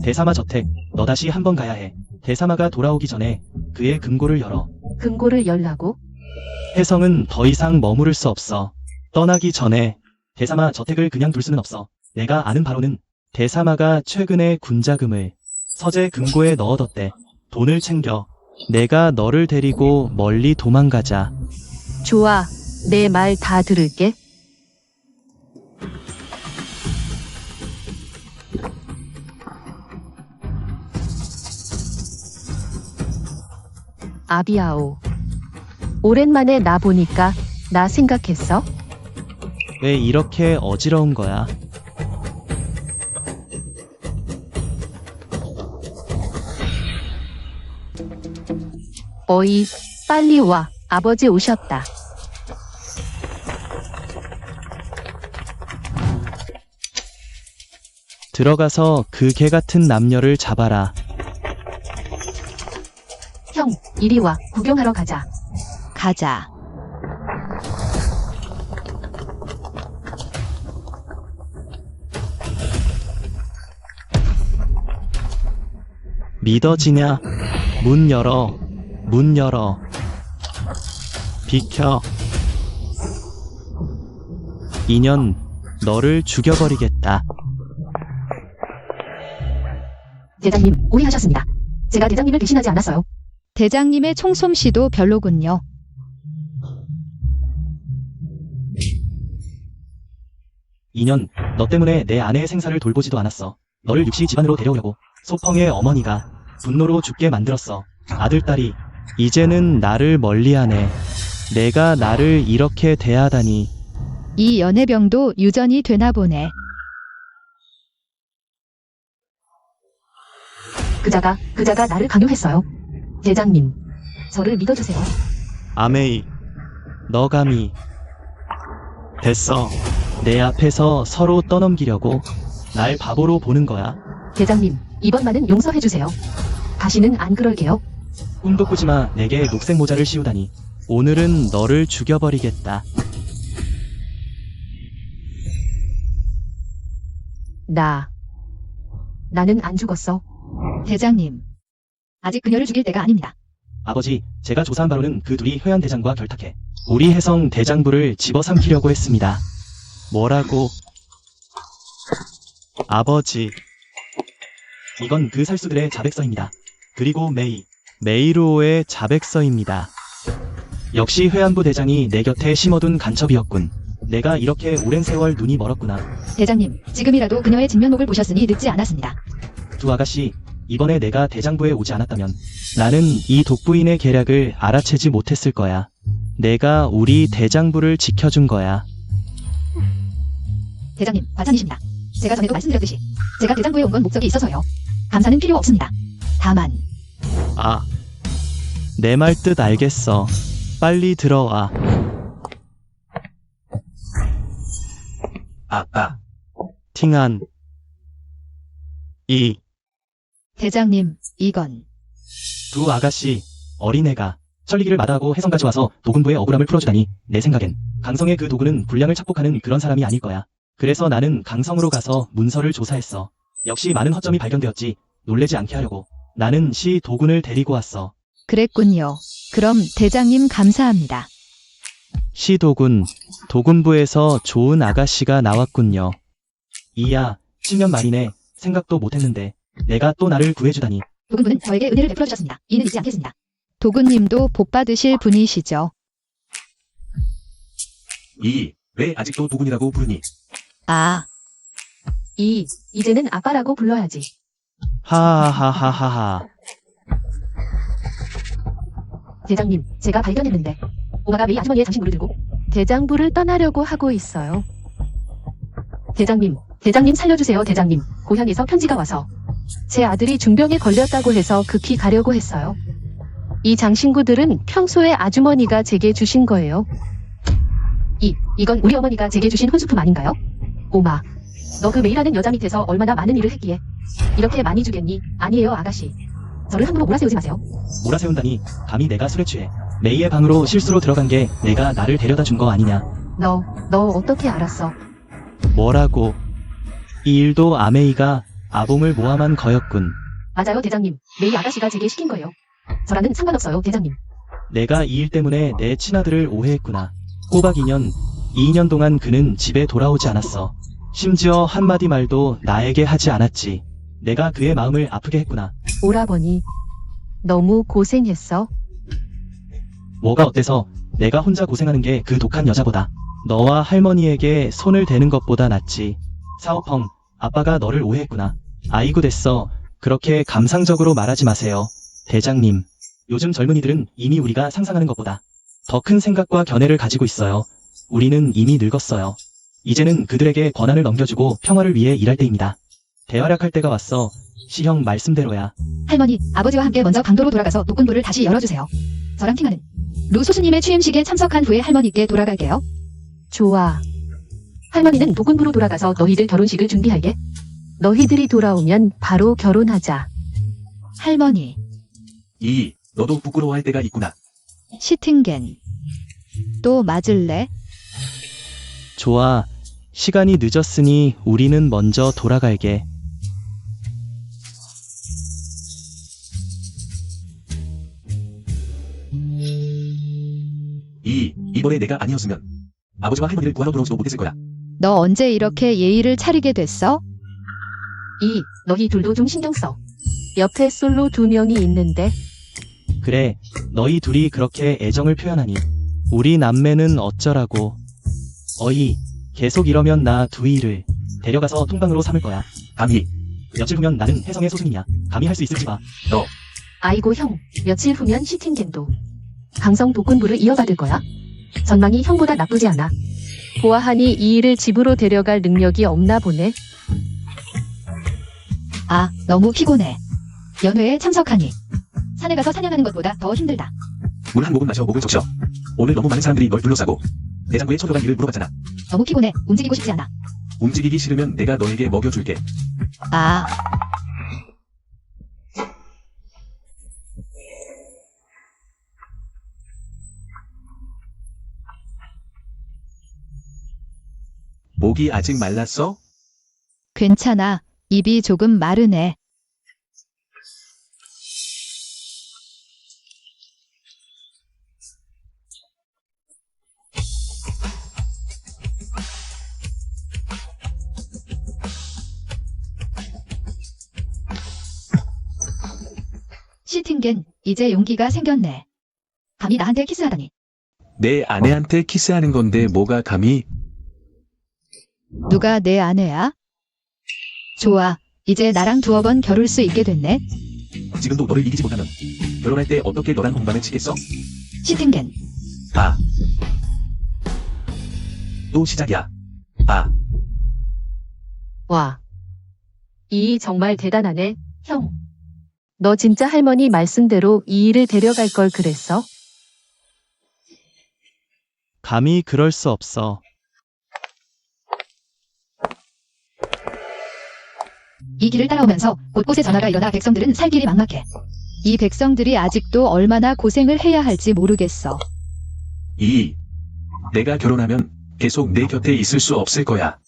대사마 저택, 너 다시 한번 가야 해. 대사마가 돌아오기 전에 그의 금고를 열어. 금고를 열라고? 혜성은 더 이상 머무를 수 없어. 떠나기 전에 대사마 저택을 그냥 둘 수는 없어. 내가 아는 바로는 대사마가 최근에 군자금을 서재 금고에 넣어뒀대. 돈을 챙겨. 내가 너를 데리고 멀리 도망가자. 좋아. 내 말 다 들을게. 아비아오. 오랜만에 나 보니까 나 생각했어? 왜 이렇게 어지러운 거야? 어이, 빨리 와. 아버지 오셨다. 들어가서 그 개 같은 남녀를 잡아라. 형, 이리 와. 구경하러 가자. 가자. 믿어지냐? 문 열어. 문 열어. 비켜. 인연, 너를 죽여버리겠다. 대장님, 오해하셨습니다. 제가 대장님을 배신하지 않았어요. 대장님의 총솜씨도 별로군요. 인연, 너 때문에 내 아내의 생사를 돌보지도 않았어. 너를 육시 집안으로 데려오려고 소펑의 어머니가 분노로 죽게 만들었어. 아들딸이 이제는 나를 멀리하네. 내가 나를 이렇게 대하다니. 이 연애병도 유전이 되나 보네. 그자가 나를 강요했어요. 대장님, 저를 믿어주세요. 아메이, 너 감히. 됐어. 내 앞에서 서로 떠넘기려고 날 바보로 보는 거야. 대장님, 이번만은 용서해주세요. 다시는 안 그럴게요. 꿈도 꾸지 마. 내게 녹색 모자를 씌우다니. 오늘은 너를 죽여버리겠다. 나는 안 죽었어. 대장님. 아직 그녀를 죽일 때가 아닙니다. 아버지, 제가 조사한 바로는 그 둘이 회한 대장과 결탁해 우리 해성 대장부를 집어삼키려고 했습니다. 뭐라고? 아버지. 이건 그 살수들의 자백서입니다. 그리고 메이루오의 자백서입니다. 역시 회안부 대장이 내 곁에 심어둔 간첩이었군. 내가 이렇게 오랜 세월 눈이 멀었구나. 대장님, 지금이라도 그녀의 진면목을 보셨으니 늦지 않았습니다. 두 아가씨, 이번에 내가 대장부에 오지 않았다면 나는 이 독부인의 계략을 알아채지 못했을 거야. 내가 우리 대장부를 지켜준 거야. 대장님, 과찬이십니다. 제가 전에도 말씀드렸듯이 제가 대장부에 온 건 목적이 있어서요. 감사는 필요 없습니다. 다만 아, 내 말 뜻 알겠어. 빨리 들어와. 아빠. 팅한. 이 대장님, 이건 두 아가씨, 어린애가 천리기를 마다하고 해성까지 와서 도군부의 억울함을 풀어주다니. 내 생각엔 강성의 그 도군은 분량을 착복하는 그런 사람이 아닐 거야. 그래서 나는 강성으로 가서 문서를 조사했어. 역시 많은 허점이 발견되었지. 놀래지 않게 하려고 나는 시 도군을 데리고 왔어. 그랬군요. 그럼 대장님 감사합니다. 시 도군, 도군부에서 좋은 아가씨가 나왔군요. 이야, 10년 만이네. 생각도 못했는데 내가 또 나를 구해주다니. 도군부는 저에게 은혜를 베풀어 주셨습니다. 이는 잊지 않겠습니다. 도군님도 복 받으실 분이시죠. 왜 아직도 도군이라고 부르니? 아, 이제는 아빠라고 불러야지. 하하하하하하. 대장님, 제가 발견했는데 오마가 메이 아주머니의 장신구를 들고 대장부를 떠나려고 하고 있어요. 대장님 살려주세요. 대장님, 고향에서 편지가 와서 제 아들이 중병에 걸렸다고 해서 급히 가려고 했어요. 이 장신구들은 평소에 아주머니가 제게 주신 거예요. 이건 우리 어머니가 제게 주신 혼수품 아닌가요? 오마, 너 그 메이라는 여자 밑에서 얼마나 많은 일을 했기에 이렇게 많이 주겠니? 아니에요, 아가씨. 저를 함부로 몰아세우지 마세요. 몰아세운다니. 감히 내가 술에 취해 메이의 방으로 실수로 들어간 게 내가 나를 데려다 준 거 아니냐. 너 어떻게 알았어? 뭐라고? 이 일도 아메이가 아봉을 모함한 거였군. 맞아요, 대장님. 메이 아가씨가 제게 시킨 거예요. 저랑은 상관없어요, 대장님. 내가 이 일 때문에 내 친아들을 오해했구나. 꼬박 2년, 이 2년 동안 그는 집에 돌아오지 않았어. 심지어 한마디 말도 나에게 하지 않았지. 내가 그의 마음을 아프게 했구나. 오라버니, 너무 고생했어. 뭐가 어때서? 내가 혼자 고생하는 게 그 독한 여자보다 너와 할머니에게 손을 대는 것보다 낫지. 사오펑, 아빠가 너를 오해했구나. 아이고 됐어. 그렇게 감상적으로 말하지 마세요. 대장님, 요즘 젊은이들은 이미 우리가 상상하는 것보다 더 큰 생각과 견해를 가지고 있어요. 우리는 이미 늙었어요. 이제는 그들에게 권한을 넘겨주고 평화를 위해 일할 때입니다. 대활약할 때가 왔어. 시형 말씀대로야. 할머니, 아버지와 함께 먼저 강도로 돌아가서 독군부를 다시 열어주세요. 저랑 팅하는 루 소수님의 취임식에 참석한 후에 할머니께 돌아갈게요. 좋아. 할머니는 독군부로 돌아가서 너희들 결혼식을 준비할게. 너희들이 돌아오면 바로 결혼하자. 할머니, 이, 너도 부끄러워할 때가 있구나. 시팅겐. 또 맞을래? 좋아. 시간이 늦었으니 우리는 먼저 돌아갈게. 이번에 내가 아니었으면 아버지와 할머니를 구하러 돌아오지도 못했을 거야. 너 언제 이렇게 예의를 차리게 됐어? 너희 둘도 좀 신경 써. 옆에 솔로 2명이 있는데. 그래, 너희 둘이 그렇게 애정을 표현하니 우리 남매는 어쩌라고. 어이, 계속 이러면 나 두이를 데려가서 통방으로 삼을 거야. 감히, 며칠 후면 나는 혜성의 소순이냐. 감히 할 수 있을지 봐. 아이고 형, 며칠 후면 시팅겐도 강성 독군부를 이어받을 거야. 전망이 형보다 나쁘지 않아. 보아하니 이 일을 집으로 데려갈 능력이 없나 보네. 아, 너무 피곤해. 연회에 참석하니 산에 가서 사냥하는 것보다 더 힘들다. 물 한 모금 마셔 목을 적셔. 오늘 너무 많은 사람들이 널 둘러싸고 내장부에 쳐들어간 일을 물어봤잖아. 너무 피곤해. 움직이고 싶지 않아. 움직이기 싫으면 내가 너에게 먹여줄게. 아, 목이 아직 말랐어? 괜찮아. 입이 조금 마르네. 시팅겐, 이제 용기가 생겼네. 감히 나한테 키스하다니. 내 아내한테 키스하는 건데 뭐가 감히. 누가 내 아내야? 좋아. 이제 나랑 두어 번 겨룰 수 있게 됐네. 지금도 너를 이기지 못하면 결혼할 때 어떻게 너랑 공감을 치겠어? 시팅겐. 아. 또 시작이야. 아. 와. 이 정말 대단하네, 형. 너 진짜 할머니 말씀대로 이 일을 데려갈 걸 그랬어? 감히 그럴 수 없어. 이 길을 따라오면서 곳곳에 전화가 일어나 백성들은 살 길이 막막해. 이 백성들이 아직도 얼마나 고생을 해야 할지 모르겠어. 내가 결혼하면 계속 내 곁에 있을 수 없을 거야.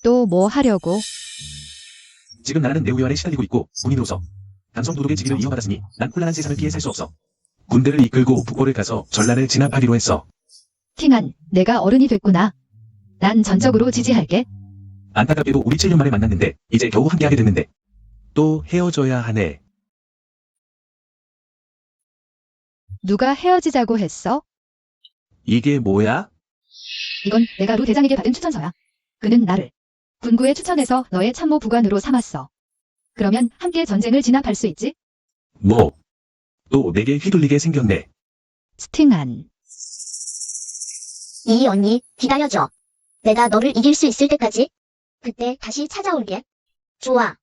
또 뭐 하려고? 지금 나라는 내후유 아래 시달리고 있고 군인으로서 강성 도독의 직위를 이어받았으니 난 혼란한 세상을 피해 살 수 없어. 군대를 이끌고 북고를 가서 전란을 진압하기로 했어. 팅한, 내가 어른이 됐구나. 난 전적으로 지지할게. 안타깝게도 우리 7년 만에 만났는데 이제 겨우 함께하게 됐는데 또 헤어져야 하네. 누가 헤어지자고 했어? 이게 뭐야? 이건 내가 루 대장에게 받은 추천서야. 그는 나를 군구에 추천해서 너의 참모 부관으로 삼았어. 그러면 함께 전쟁을 진압할 수 있지? 뭐? 또 내게 휘둘리게 생겼네. 스팅한. 이 언니, 기다려줘. 내가 너를 이길 수 있을 때까지. 그때 다시 찾아올게. 좋아.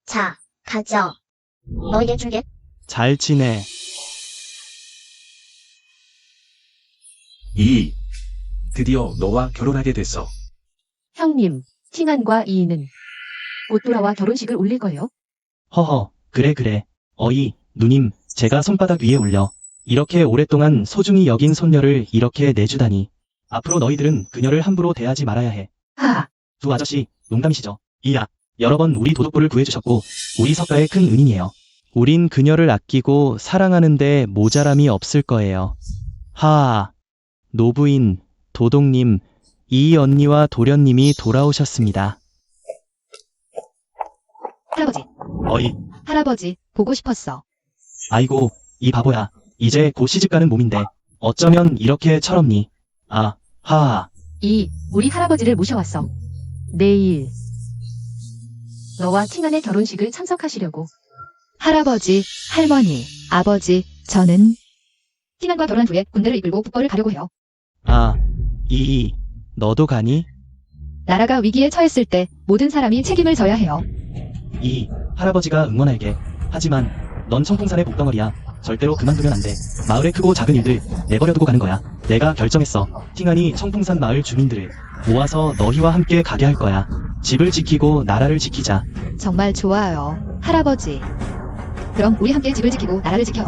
자, 가져. 너에게 줄게. 잘 지내. 드디어 너와 결혼하게 됐어. 형님, 팅한과 이인은 곧 돌아와 결혼식을 올릴 거예요. 허허, 그래. 어이, 누님, 제가 손바닥 위에 올려. 이렇게 오랫동안 소중히 여긴 손녀를 이렇게 내주다니. 앞으로 너희들은 그녀를 함부로 대하지 말아야 해. 하하. 두 아저씨, 농담이시죠? 이야, 여러 번 우리 도독부를 구해주셨고 우리 석가의 큰 은인이에요. 우린 그녀를 아끼고 사랑하는데 모자람이 없을 거예요. 하하, 노부인, 도독님, 이 언니와 도련님이 돌아오셨습니다. 할아버지, 어이, 할아버지, 보고 싶었어. 아이고, 이 바보야. 이제 곧 시집가는 몸인데 어쩌면 이렇게 철없니? 아, 하하. 우리 할아버지를 모셔왔어. 내일 너와 팅한의 결혼식을 참석하시려고. 할아버지, 할머니, 아버지, 저는 팅한과 결혼 후에 군대를 이끌고 북벌을 가려고 해요. 아, 너도 가니? 나라가 위기에 처했을 때 모든 사람이 책임을 져야 해요. 이 할아버지가 응원할게. 하지만 넌 청풍산의 목덩어리야. 절대로 그만두면 안 돼. 마을의 크고 작은 일들 내버려두고 가는 거야. 내가 결정했어. 팅한이 청풍산 마을 주민들을 모아서 너희와 함께 가게 할 거야. 집을 지키고 나라를 지키자. 정말 좋아요. 할아버지. 그럼 우리 함께 집을 지키고 나라를 지켜요.